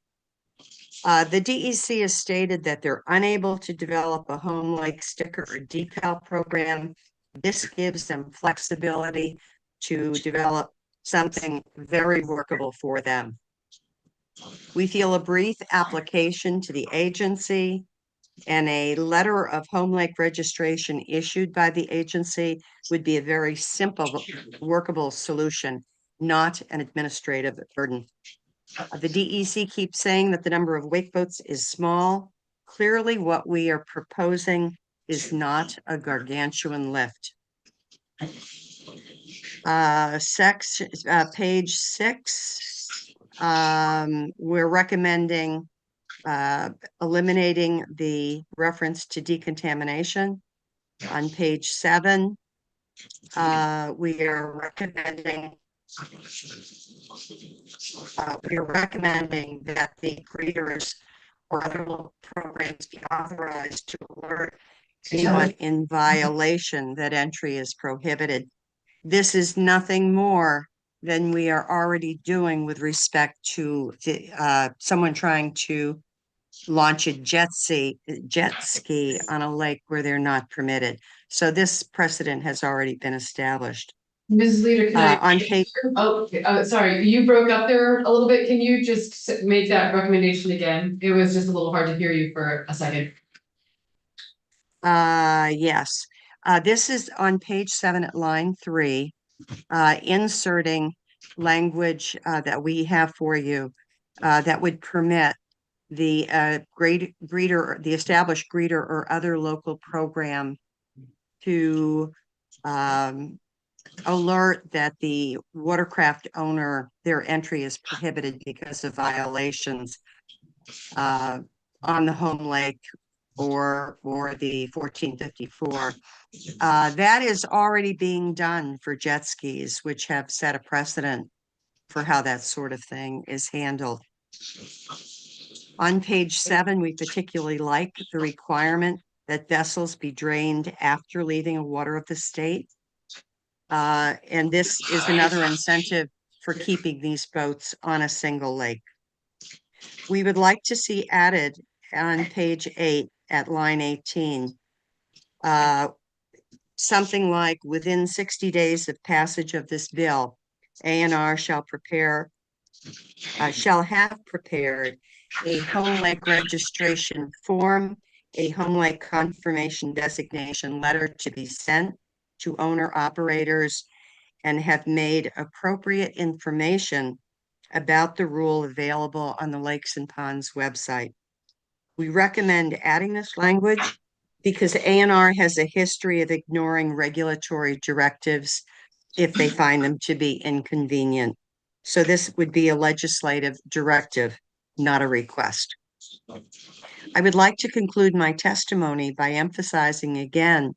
The DEC has stated that they're unable to develop a home lake sticker or decal program. This gives them flexibility to develop something very workable for them. We feel a brief application to the agency and a letter of home lake registration issued by the agency would be a very simple, workable solution, not an administrative burden. The DEC keeps saying that the number of wake boats is small. Clearly, what we are proposing is not a gargantuan lift. Page 6, we're recommending eliminating the reference to decontamination. On page 7, we are recommending that the greeters or other local programs be authorized to alert anyone in violation that entry is prohibited. This is nothing more than we are already doing with respect to someone trying to launch a jet ski on a lake where they're not permitted. So this precedent has already been established. Mrs. Leader, can I? On page, Sorry, you broke up there a little bit. Can you just make that recommendation again? It was just a little hard to hear you for a second. yes, this is on page 7 at line 3, inserting language that we have for you that would permit the greeter, the established greeter or other local program to alert that the watercraft owner, their entry is prohibited because of violations on the home lake or the 1454. That is already being done for jet skis, which have set a precedent for how that sort of thing is handled. On page 7, we particularly like the requirement that vessels be drained after leaving a water of the state. And this is another incentive for keeping these boats on a single lake. We would like to see added on page 8 at line 18, something like within 60 days of passage of this bill, ANR shall have prepared a home lake registration form, a home lake confirmation designation letter to be sent to owner operators, and have made appropriate information about the rule available on the Lakes and Ponds website. We recommend adding this language because ANR has a history of ignoring regulatory directives if they find them to be inconvenient. So this would be a legislative directive, not a request. I would like to conclude my testimony by emphasizing again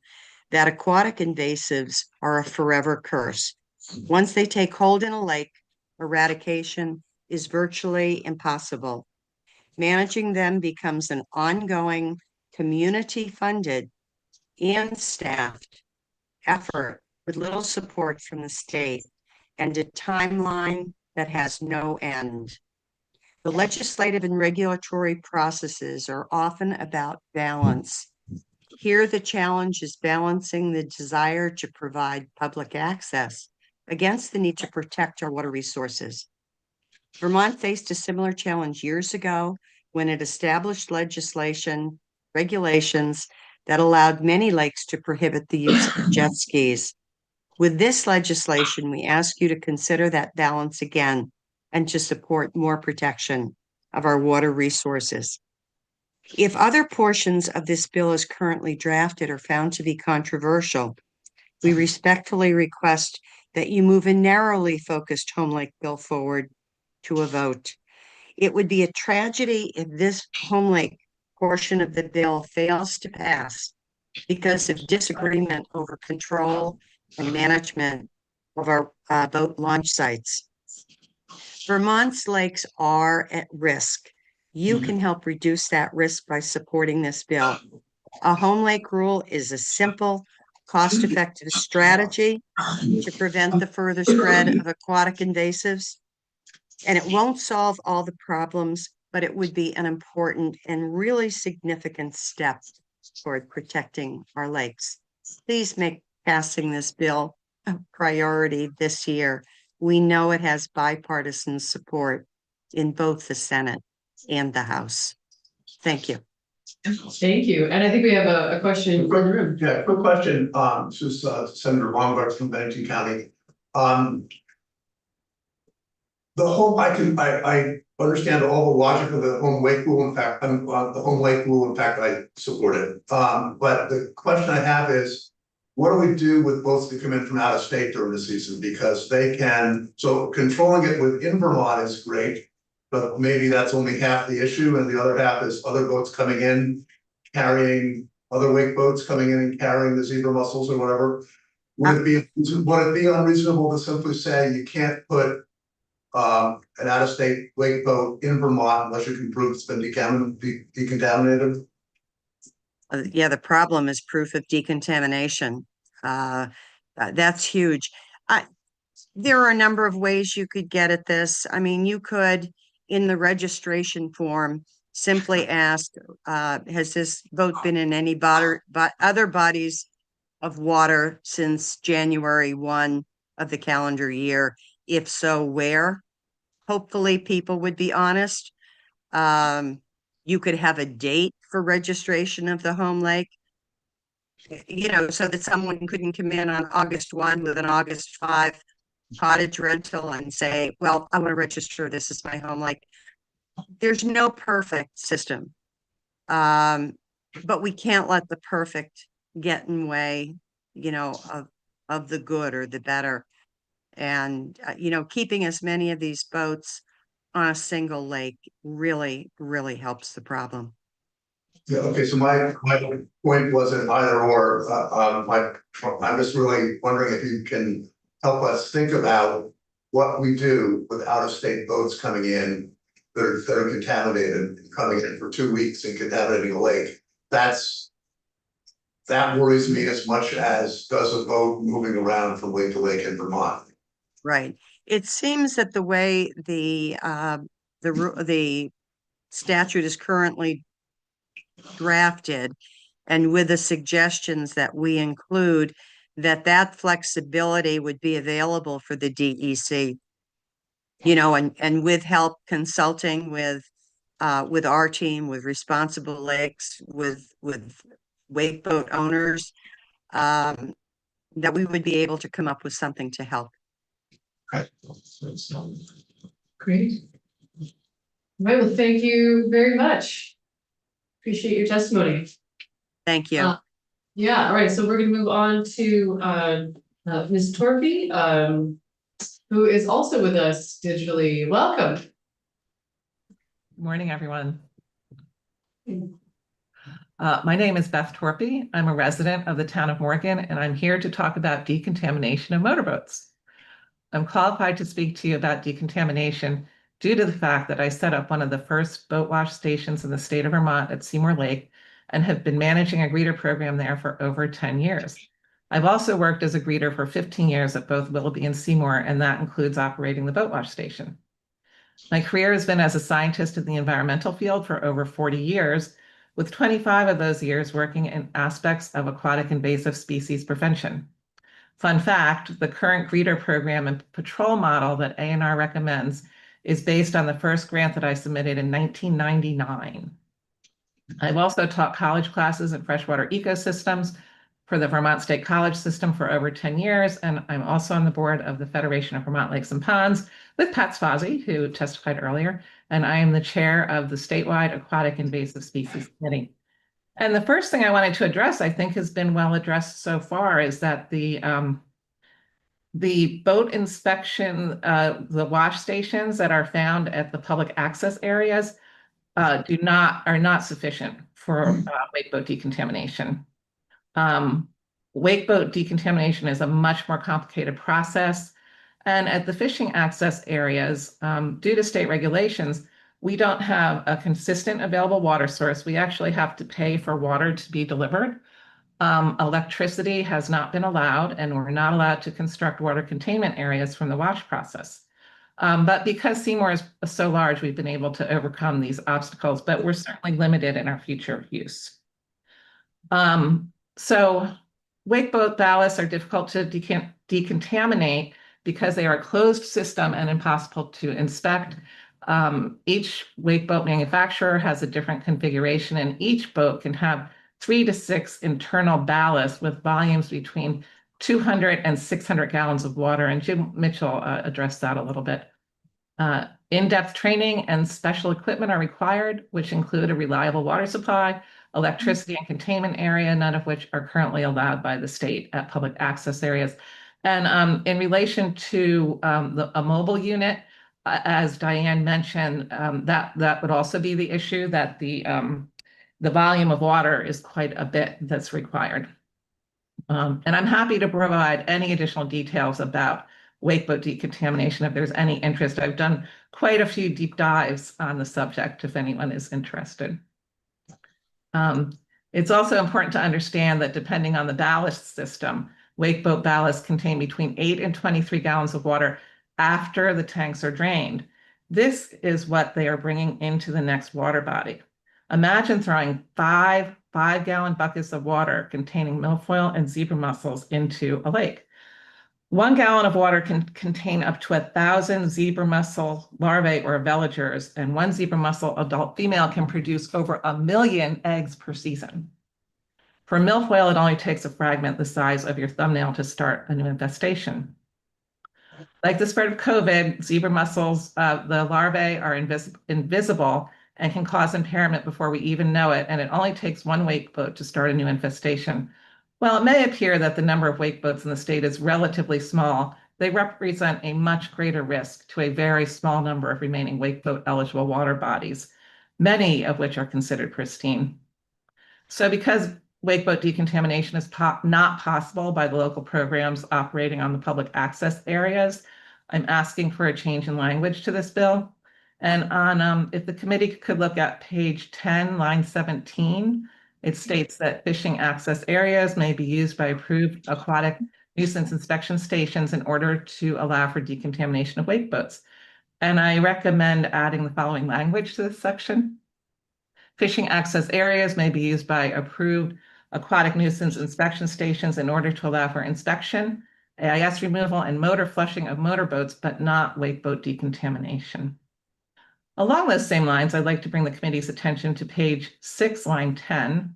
that aquatic invasives are a forever curse. Once they take hold in a lake, eradication is virtually impossible. Managing them becomes an ongoing, community-funded and staffed effort with little support from the state and a timeline that has no end. The legislative and regulatory processes are often about balance. Here, the challenge is balancing the desire to provide public access against the need to protect our water resources. Vermont faced a similar challenge years ago when it established regulations that allowed many lakes to prohibit the use of jet skis. With this legislation, we ask you to consider that balance again and to support more protection of our water resources. If other portions of this bill as currently drafted are found to be controversial, we respectfully request that you move a narrowly focused home lake bill forward to a vote. It would be a tragedy if this home lake portion of the bill fails to pass because of disagreement over control and management of our boat launch sites. Vermont's lakes are at risk. You can help reduce that risk by supporting this bill. A home lake rule is a simple, cost-effective strategy to prevent the further spread of aquatic invasives. And it won't solve all the problems, but it would be an important and really significant step toward protecting our lakes. Please make passing this bill a priority this year. We know it has bipartisan support in both the Senate and the House. Thank you. Thank you. And I think we have a question from the room. Yeah, quick question. This is Senator Baumgart from Bennington County. The whole, I understand all the logic of the home lake rule. In fact, the home lake rule, in fact, I support it. But the question I have is, what do we do with boats that come in from out of state during the season? Because they can, so controlling it within Vermont is great, but maybe that's only half the issue, and the other half is other boats coming in, carrying other wake boats coming in and carrying the zebra mussels or whatever. Would it be unreasonable to simply say you can't put an out-of-state wake boat in Vermont unless you can prove it's been decontaminated? Yeah, the problem is proof of decontamination. That's huge. There are a number of ways you could get at this. I mean, you could, in the registration form, simply ask, has this boat been in any other bodies of water since January 1 of the calendar year? If so, where? Hopefully people would be honest. You could have a date for registration of the home lake, so that someone couldn't come in on August 1 with an August 5 cottage rental and say, well, I want to register this as my home lake. There's no perfect system. But we can't let the perfect get in way, of the good or the better. And, keeping as many of these boats on a single lake really, really helps the problem. Yeah, okay, so my point wasn't either or, I'm just really wondering if you can help us think about what we do with out-of-state boats coming in that are contaminated and coming in for 2 weeks and contaminating a lake. That worries me as much as does a boat moving around from lake to lake in Vermont. Right. It seems that the way the statute is currently drafted, and with the suggestions that we include, that flexibility would be available for the DEC. And with help consulting with our team, with Responsible Lakes, with wake boat owners, that we would be able to come up with something to help. Great. All right, well, thank you very much. Appreciate your testimony. Thank you. Yeah, all right, so we're gonna move on to Ms. Torpy, who is also with us digitally. Welcome. Good morning, everyone. My name is Beth Torpy. I'm a resident of the town of Morgan, and I'm here to talk about decontamination of motorboats. I'm qualified to speak to you about decontamination due to the fact that I set up one of the first boat wash stations in the state of Vermont at Seymour Lake and have been managing a greeter program there for over 10 years. I've also worked as a greeter for 15 years at both Willoughby and Seymour, and that includes operating the boat wash station. My career has been as a scientist in the environmental field for over 40 years, with 25 of those years working in aspects of aquatic invasive species prevention. Fun fact, the current greeter program and patrol model that ANR recommends is based on the first grant that I submitted in 1999. I've also taught college classes in freshwater ecosystems for the Vermont State College system for over 10 years, and I'm also on the board of the Federation of Vermont Lakes and Ponds with Pat Swazi, who testified earlier, and I am the chair of the statewide Aquatic Invasive Species Committee. And the first thing I wanted to address, I think has been well addressed so far, is that the boat inspection, the wash stations that are found at the public access areas are not sufficient for wake boat decontamination. Wake boat decontamination is a much more complicated process. And at the fishing access areas, due to state regulations, we don't have a consistent available water source. We actually have to pay for water to be delivered. Electricity has not been allowed, and we're not allowed to construct water containment areas from the wash process. But because Seymour is so large, we've been able to overcome these obstacles, but we're certainly limited in our future use. So wake boat ballasts are difficult to decontaminate because they are a closed system and impossible to inspect. Each wake boat manufacturer has a different configuration, and each boat can have 3 to 6 internal ballasts with volumes between 200 and 600 gallons of water. And Jim Mitchell addressed that a little bit. In-depth training and special equipment are required, which include a reliable water supply, electricity and containment area, none of which are currently allowed by the state at public access areas. And in relation to a mobile unit, as Diane mentioned, that would also be the issue, that the volume of water is quite a bit that's required. And I'm happy to provide any additional details about wake boat decontamination if there's any interest. I've done quite a few deep dives on the subject if anyone is interested. It's also important to understand that depending on the ballast system, wake boat ballasts contain between 8 and 23 gallons of water after the tanks are drained. This is what they are bringing into the next water body. Imagine throwing five-gallon buckets of water containing milfoil and zebra mussels into a lake. 1 gallon of water can contain up to 1,000 zebra mussel larvae or veligers, and 1 zebra mussel adult female can produce over 1 million eggs per season. For milfoil, it only takes a fragment the size of your thumbnail to start a new infestation. Like the spread of COVID, zebra mussels, the larvae are invisible and can cause impairment before we even know it, and it only takes 1 wake boat to start a new infestation. While it may appear that the number of wake boats in the state is relatively small, they represent a much greater risk to a very small number of remaining wake boat eligible water bodies, many of which are considered pristine. So because wake boat decontamination is not possible by the local programs operating on the public access areas, I'm asking for a change in language to this bill. And on, if the committee could look at page 10, line 17, it states that fishing access areas may be used by approved aquatic nuisance inspection stations in order to allow for decontamination of wake boats. And I recommend adding the following language to this section. Fishing access areas may be used by approved aquatic nuisance inspection stations in order to allow for inspection, AIS removal, and motor flushing of motorboats, but not wake boat decontamination. Along those same lines, I'd like to bring the committee's attention to page 6, line 10.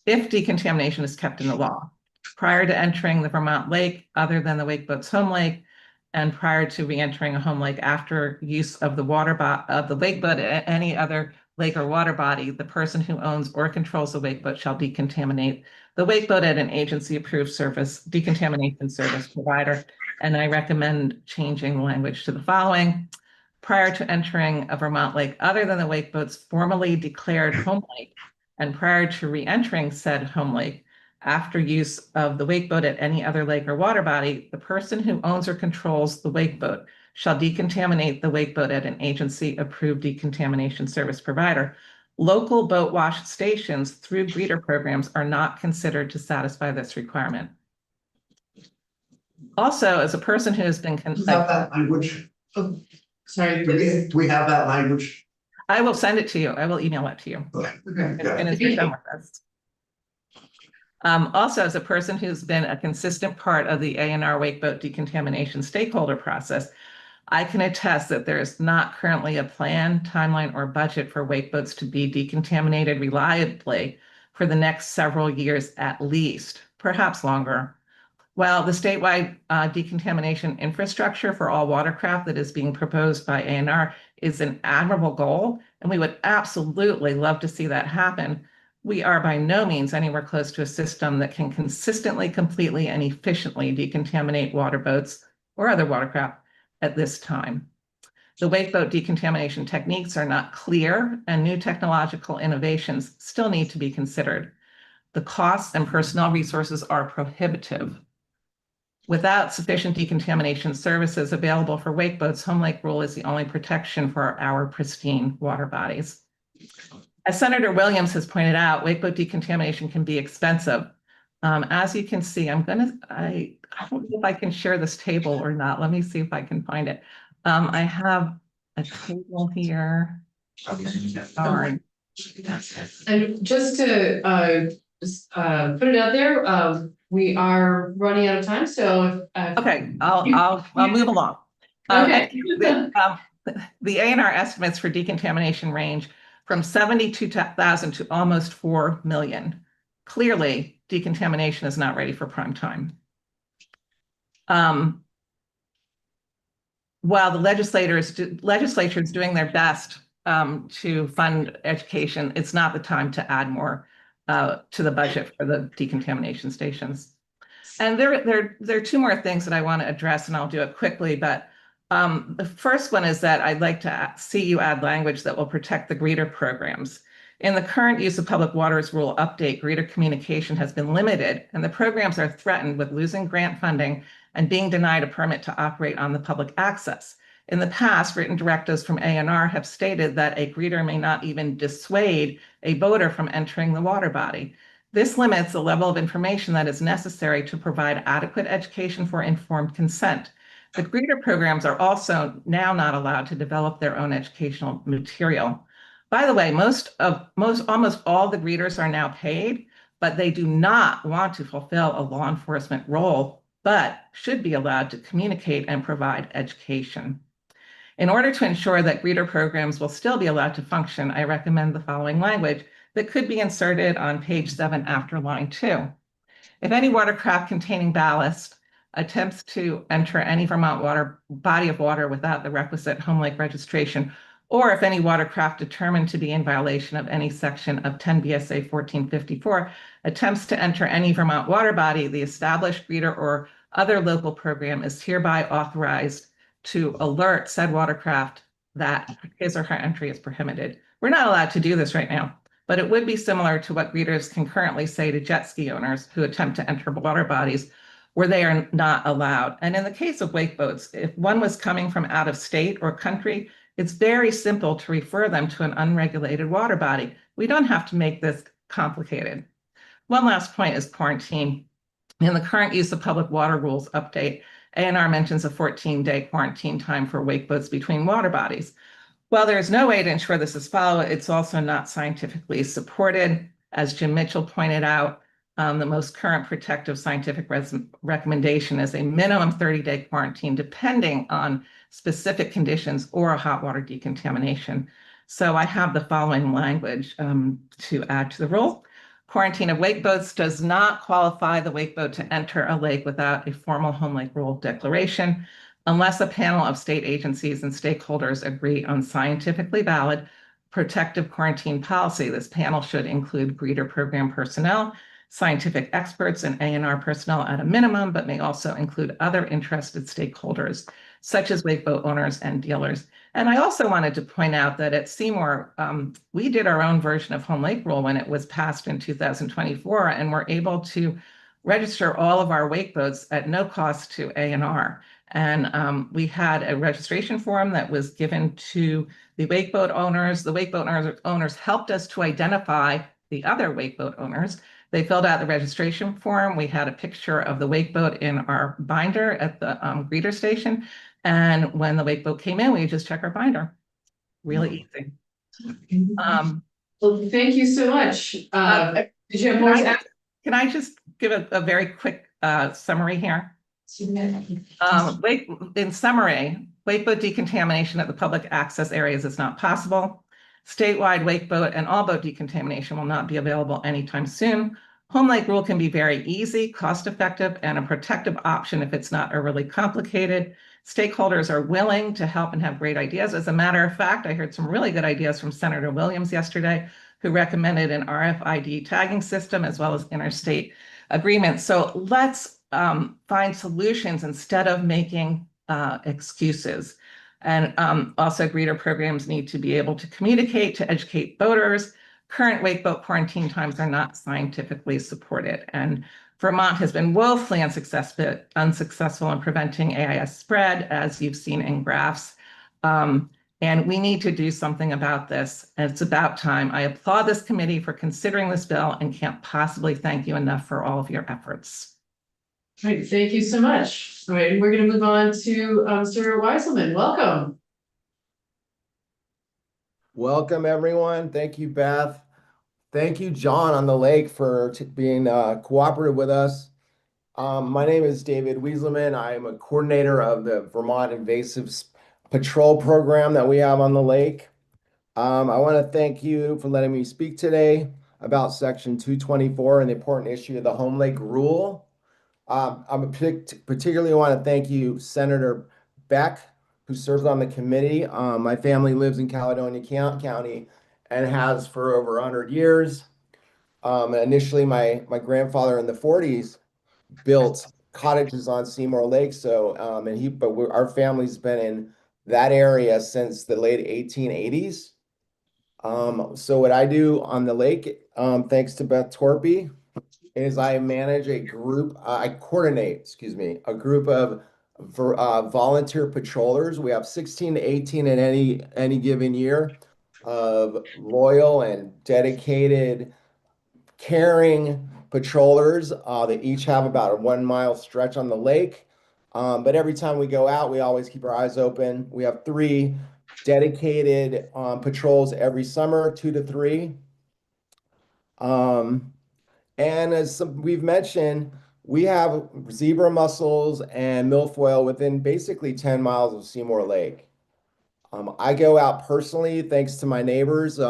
If decontamination is kept in the law, prior to entering the Vermont lake, other than the wake boat's home lake, and prior to re-entering a home lake after use of the wake boat at any other lake or water body, the person who owns or controls the wake boat shall decontaminate the wake boat at an agency-approved decontamination service provider. And I recommend changing the language to the following. Prior to entering a Vermont lake other than the wake boat's formally declared home lake, and prior to re-entering said home lake, after use of the wake boat at any other lake or water body, the person who owns or controls the wake boat shall decontaminate the wake boat at an agency-approved decontamination service provider. Local boat wash stations through greeter programs are not considered to satisfy this requirement. Also, as a person who has been Have that language? Sorry. Do we have that language? I will send it to you. I will email it to you. Okay. And it's done with this. Also, as a person who's been a consistent part of the A&R wake boat decontamination stakeholder process, I can attest that there is not currently a plan, timeline, or budget for wake boats to be decontaminated reliably for the next several years at least, perhaps longer. While the statewide decontamination infrastructure for all watercraft that is being proposed by A&R is an admirable goal, and we would absolutely love to see that happen, we are by no means anywhere close to a system that can consistently, completely, and efficiently decontaminate water boats or other watercraft at this time. The wake boat decontamination techniques are not clear, and new technological innovations still need to be considered. The costs and personnel resources are prohibitive. Without sufficient decontamination services available for wake boats, home lake rule is the only protection for our pristine water bodies. As Senator Williams has pointed out, wake boat decontamination can be expensive. As you can see, I don't know if I can share this table or not. Let me see if I can find it. I have a table here. Sorry. And just to put it out there, we are running out of time, so. Okay, I'll move along. Okay. The A&R estimates for decontamination range from 72,000 to almost 4 million. Clearly, decontamination is not ready for prime time. While the legislature is doing their best to fund education, it's not the time to add more to the budget for the decontamination stations. And there are 2 more things that I want to address, and I'll do it quickly, but the first one is that I'd like to see you add language that will protect the greeter programs. In the current use of public waters rule update, greeter communication has been limited, and the programs are threatened with losing grant funding and being denied a permit to operate on the public access. In the past, written directives from A&R have stated that a greeter may not even dissuade a boater from entering the water body. This limits the level of information that is necessary to provide adequate education for informed consent. The greeter programs are also now not allowed to develop their own educational material. By the way, almost all the greeters are now paid, but they do not want to fulfill a law enforcement role, but should be allowed to communicate and provide education. In order to ensure that greeter programs will still be allowed to function, I recommend the following language that could be inserted on page 7 after line 2. If any watercraft containing ballast attempts to enter any Vermont body of water without the requisite home lake registration, or if any watercraft determined to be in violation of any section of 10 BSA 1454 attempts to enter any Vermont water body, the established greeter or other local program is hereby authorized to alert said watercraft that his or her entry is prohibited. We're not allowed to do this right now, but it would be similar to what greeters can currently say to jet ski owners who attempt to enter water bodies where they are not allowed. And in the case of wake boats, if one was coming from out of state or country, it's very simple to refer them to an unregulated water body. We don't have to make this complicated. One last point is quarantine. In the current use of public water rules update, ANR mentions a 14-day quarantine time for wake boats between water bodies. While there is no way to ensure this is followed, it's also not scientifically supported. As Jim Mitchell pointed out, the most current protective scientific recommendation is a minimum 30-day quarantine, depending on specific conditions or a hot water decontamination. So I have the following language to add to the rule. Quarantine of wake boats does not qualify the wake boat to enter a lake without a formal home lake rule declaration, unless a panel of state agencies and stakeholders agree on scientifically valid protective quarantine policy. This panel should include greeter program personnel, scientific experts, and ANR personnel at a minimum, but may also include other interested stakeholders, such as wake boat owners and dealers. And I also wanted to point out that at Seymour, we did our own version of home lake rule when it was passed in 2024, and we're able to register all of our wake boats at no cost to ANR. And we had a registration form that was given to the wake boat owners. The wake boat owners helped us to identify the other wake boat owners. They filled out the registration form. We had a picture of the wake boat in our binder at the greeter station. And when the wake boat came in, we just check our binder. Really easy. Well, thank you so much. Did you have more? Can I just give a very quick summary here? In summary, wake boat decontamination at the public access areas is not possible. Statewide wake boat and all boat decontamination will not be available anytime soon. Home lake rule can be very easy, cost-effective, and a protective option if it's not overly complicated. Stakeholders are willing to help and have great ideas. As a matter of fact, I heard some really good ideas from Senator Williams yesterday, who recommended an RFID tagging system as well as interstate agreements. So let's find solutions instead of making excuses. And also greeter programs need to be able to communicate to educate boaters. Current wake boat quarantine times are not scientifically supported. And Vermont has been woefully unsuccessful in preventing AIS spread, as you've seen in graphs. And we need to do something about this. And it's about time. I applaud this committee for considering this bill and can't possibly thank you enough for all of your efforts. All right, thank you so much. All right, we're going to move on to Mr. Weiselman. Welcome. Welcome, everyone. Thank you, Beth. Thank you, John on the lake, for being cooperative with us. My name is David Wieselman. I am a coordinator of the Vermont Invasive Patrol program that we have on the lake. I want to thank you for letting me speak today about Section 224 and the important issue of the home lake rule. I particularly want to thank you, Senator Beck, who serves on the committee. My family lives in Caledonia County and has for over 100 years. Initially, my grandfather in the 40s built cottages on Seymour Lake. So, our family's been in that area since the late 1880s. So what I do on the lake, thanks to Beth Torpy, is I manage a group, I coordinate, a group of volunteer patrollers. We have 16 to 18 in any given year of loyal and dedicated, caring patrollers. They each have about a 1 mile stretch on the lake. But every time we go out, we always keep our eyes open. We have 3 dedicated patrols every summer, 2 to 3. And we've mentioned, we have zebra mussels and milfoil within basically 10 miles of Seymour Lake. I go out personally, thanks to my neighbors.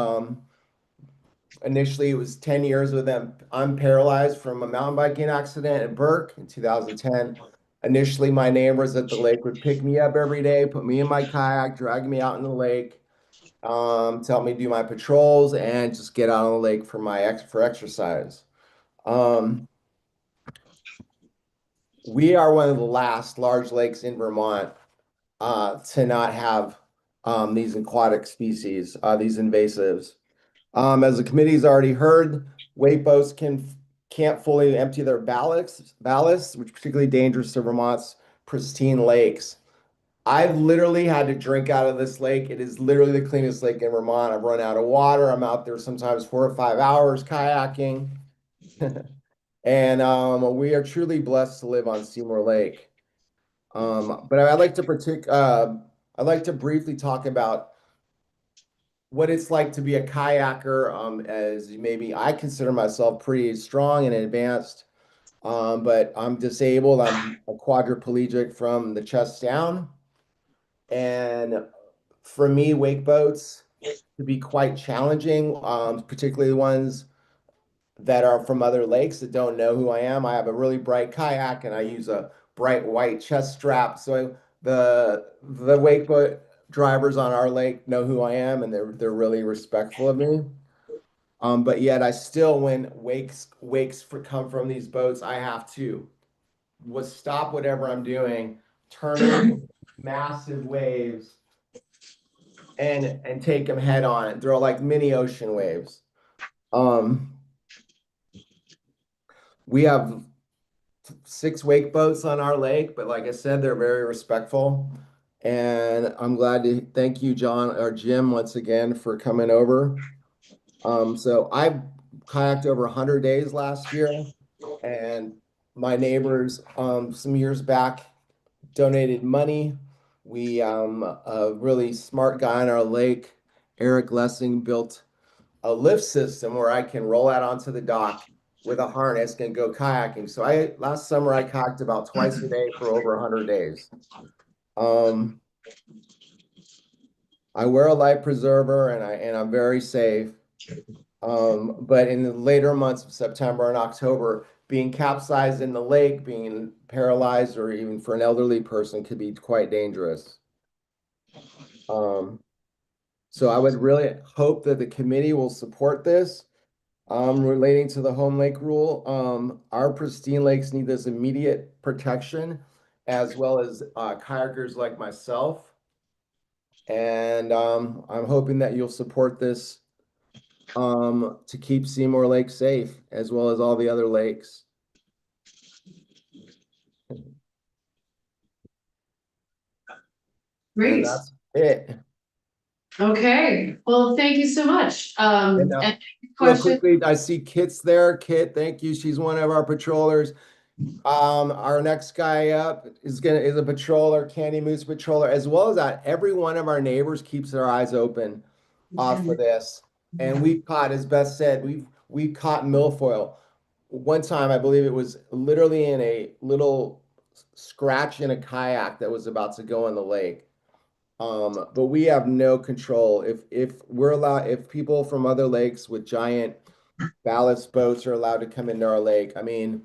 Initially, it was 10 years with them. I'm paralyzed from a mountain biking accident at Burke in 2010. Initially, my neighbors at the lake would pick me up every day, put me in my kayak, drag me out in the lake, tell me to do my patrols, and just get out on the lake for for exercise. We are one of the last large lakes in Vermont to not have these aquatic species, these invasives. As the committee's already heard, wake boats can't fully empty their ballasts, which is particularly dangerous to Vermont's pristine lakes. I've literally had to drink out of this lake. It is literally the cleanest lake in Vermont. I've run out of water. I'm out there sometimes 4 or 5 hours kayaking. And we are truly blessed to live on Seymour Lake. But I'd like to briefly talk about what it's like to be a kayaker, as maybe I consider myself pretty strong and advanced, but I'm disabled. I'm a quadriplegic from the chest down. And for me, wake boats to be quite challenging, particularly the ones that are from other lakes that don't know who I am. I have a really bright kayak and I use a bright white chest strap. So the wake boat drivers on our lake know who I am and they're really respectful of me. But yet I still, when wakes come from these boats, I have to stop whatever I'm doing, turn into massive waves and take them head on and throw like mini ocean waves. We have 6 wake boats on our lake, but like I said, they're very respectful. And I'm glad to thank you, John or Jim, once again for coming over. So I kayaked over 100 days last year, and my neighbors, some years back, donated money. We, a really smart guy on our lake, Eric Lessing, built a lift system where I can roll out onto the dock with a harness and go kayaking. So last summer I kayaked about twice a day for over 100 days. I wear a life preserver and I'm very safe. But in the later months of September and October, being capsized in the lake, being paralyzed, or even for an elderly person could be quite dangerous. So I would really hope that the committee will support this. Relating to the home lake rule, our pristine lakes need this immediate protection, as well as kayakers like myself. And I'm hoping that you'll support this to keep Seymour Lake safe, as well as all the other lakes. Great. And that's it. Okay, well, thank you so much. And Real question? quickly, I see Kit's there. Kit, thank you. She's one of our patrollers. Our next guy up is a patroller, Candy Moose patroller, as well as that. Every one of our neighbors keeps their eyes open for this. And we've caught, as Beth said, we've caught milfoil. One time, I believe it was literally in a little scratch in a kayak that was about to go in the lake. But we have no control. If people from other lakes with giant ballast boats are allowed to come into our lake, I mean,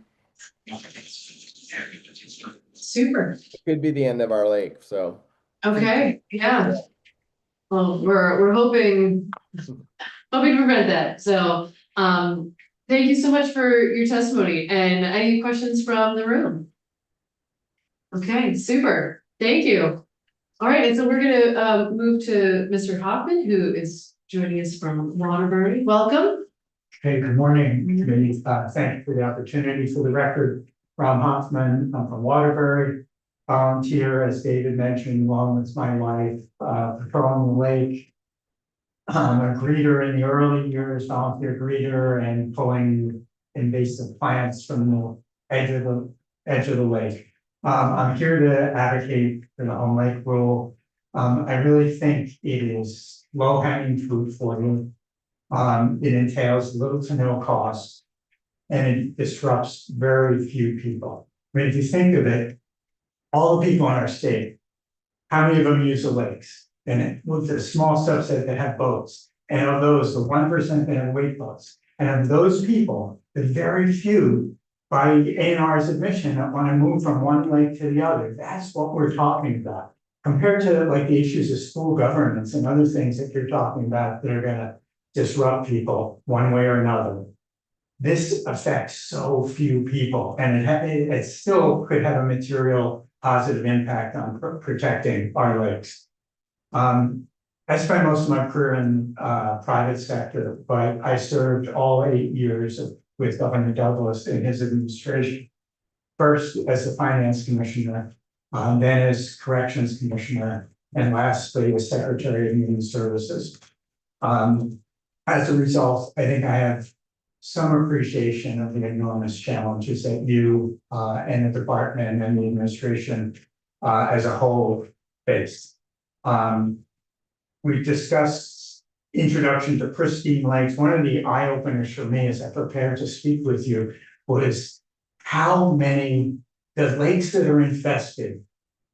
Super. it could be the end of our lake. So Okay, yeah. Well, we're hoping to prevent that. So thank you so much for your testimony. And any questions from the room? Okay, super. Thank you. All right, and so we're gonna move to Mr. Hoffman, who is joining us from Waterbury. Welcome. Hey, good morning, committee. Thank you for the opportunity. For the record, Ron Hoffman, I'm from Waterbury. Volunteer, as David mentioned, along with my wife, patrolling the lake. I'm a greeter in the early years, volunteer greeter, and pulling invasive plants from the edge of the lake. I'm here to advocate for the home lake rule. I really think it is low hanging fruit for you. It entails little to no cost. And it disrupts very few people. I mean, if you think of it, all the people in our state, how many of them use the lakes? And with a small subset that have boats. And of those, the 1% that have wake boats. And of those people, the very few by A&R's admission that want to move from one lake to the other. That's what we're talking about. Compared to like the issues of school governance and other things that you're talking about that are gonna disrupt people one way or another. This affects so few people, and it still could have a material positive impact on protecting our lakes. I spent most of my career in private sector, but I served all 8 years with Governor Douglas in his administration. First as the finance commissioner, then as corrections commissioner, and lastly as secretary of human services. As a result, I think I have some appreciation of the enormous challenges that you and the department and the administration as a whole face. We've discussed introduction to pristine lakes. One of the eye openers for me as I prepared to speak with you was how many, the lakes that are infested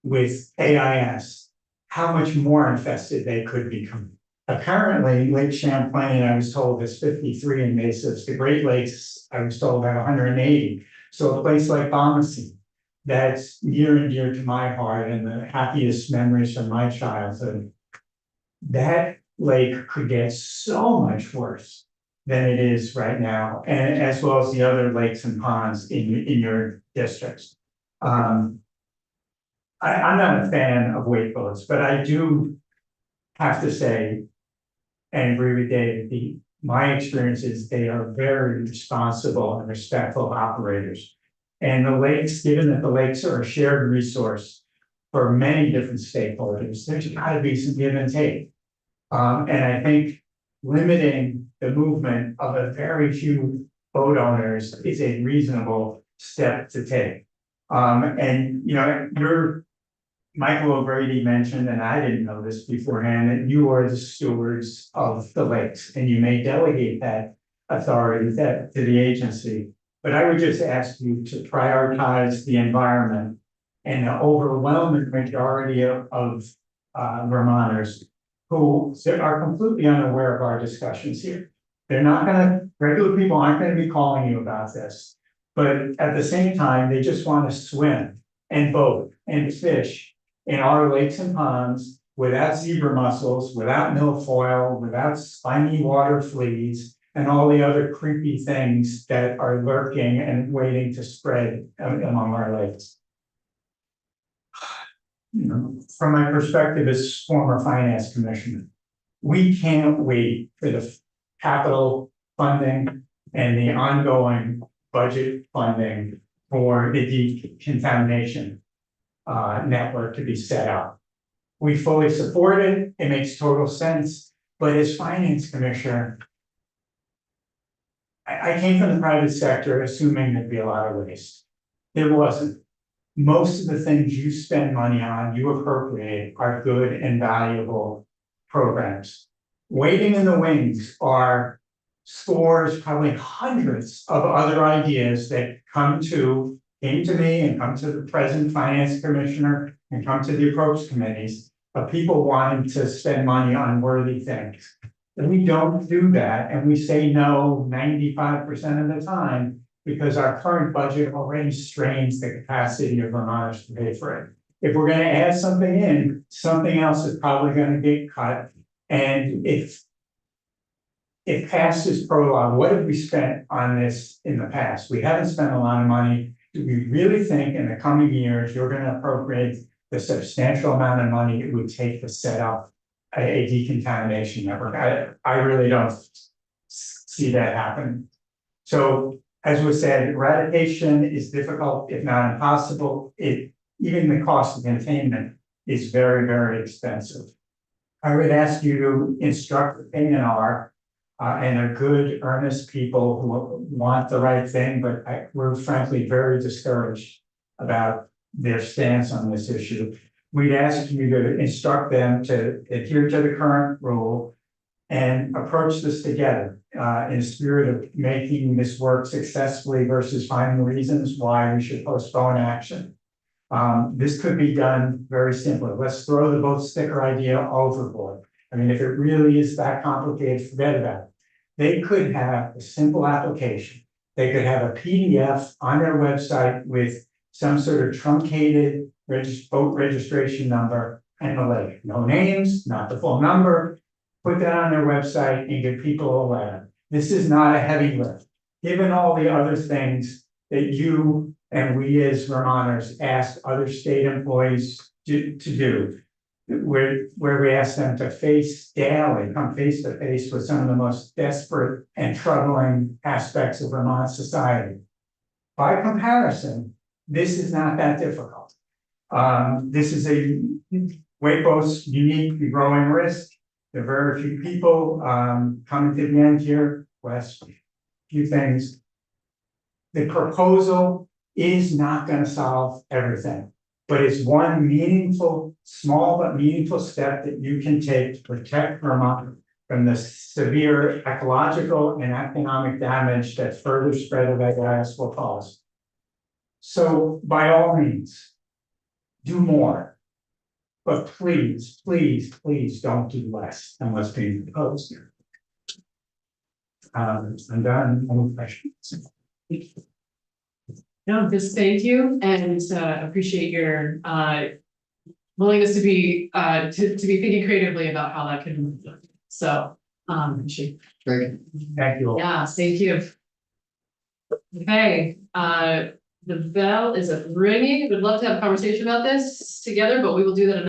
with AIS, how much more infested they could become. Apparently, Lake Champlain, I was told, is 53 invasives. The Great Lakes, I was told, have 180. So a place like Bomosy, that's near and dear to my heart and the happiest memories from my childhood. That lake could get so much worse than it is right now, and as well as the other lakes and ponds in your districts. I'm not a fan of wake boats, but I do have to say, and agree with David, my experience is they are very responsible and respectful operators. And the lakes, given that the lakes are a shared resource for many different stakeholders, there's got to be some give and take. And I think limiting the movement of a very few boat owners is a reasonable step to take. And you know, Michael O'Grady mentioned, and I didn't know this beforehand, that you are the stewards of the lakes, and you may delegate that authority to the agency. But I would just ask you to prioritize the environment, and the overwhelming majority of Vermonters who are completely unaware of our discussions here. They're not regular people aren't gonna be calling you about this. But at the same time, they just want to swim and boat and fish in our lakes and ponds without zebra mussels, without milfoil, without spiny water fleas, and all the other creepy things that are lurking and waiting to spread among our lakes. You know, from my perspective as former finance commissioner, we can't wait for the capital funding and the ongoing budget funding for the decontamination network to be set up. We fully support it. It makes total sense. But as finance commissioner, I came from the private sector assuming there'd be a lot of waste. There wasn't. Most of the things you spend money on, you appropriate, are good and valuable programs. Waiting in the wings are scores, probably hundreds of other ideas that came to me and come to the present finance commissioner and come to the approach committees of people wanting to spend money on worthy things. And we don't do that, and we say no 95% of the time because our current budget already strains the capacity of Vermonters to pay for it. If we're going to add something in, something else is probably going to get cut. And if past is prologue, what have we spent on this in the past? We haven't spent a lot of money. Do we really think in the coming years you're going to appropriate the substantial amount of money it would take to set up a decontamination network? I really don't see that happening. So, as was said, eradication is difficult, if not impossible. Even the cost of containment is very, very expensive. I would ask you to instruct the A&R and are good, earnest people who want the right thing, but we're frankly very discouraged about their stance on this issue. we'd ask you to instruct them to adhere to the current rule and approach this together, in a spirit of making this work successfully versus finding reasons why we should postpone action. This could be done very simply. Let's throw the vote sticker idea overboard. I mean, if it really is that complicated, forget about it. They could have a simple application. They could have a PDF on their website with some sort of truncated vote registration number and the link. No names, not the full number. Put that on their website and give people a letter. This is not a heavy lift. Given all the other things that you and we as Vermonters ask other state employees to do, where we ask them to come face to face with some of the most desperate and troubling aspects of Vermont society. By comparison, this is not that difficult. This is a WAPO's unique growing risk. There are very few people coming to the end here. Last few things. The proposal is not going to solve everything, but it's one meaningful, small but meaningful step that you can take to protect Vermont from the severe ecological and economic damage that further spread of AIS will cause. So by all means, do more. But please, please, please don't do less than what's being proposed here. I'm done. Any questions? No, just thank you and appreciate your willingness to be thinking creatively about how that can move. So Thank you. Thank you all. yeah, thank you. Okay, the bell is ringing. We'd love to have a conversation about this together, but we will do that another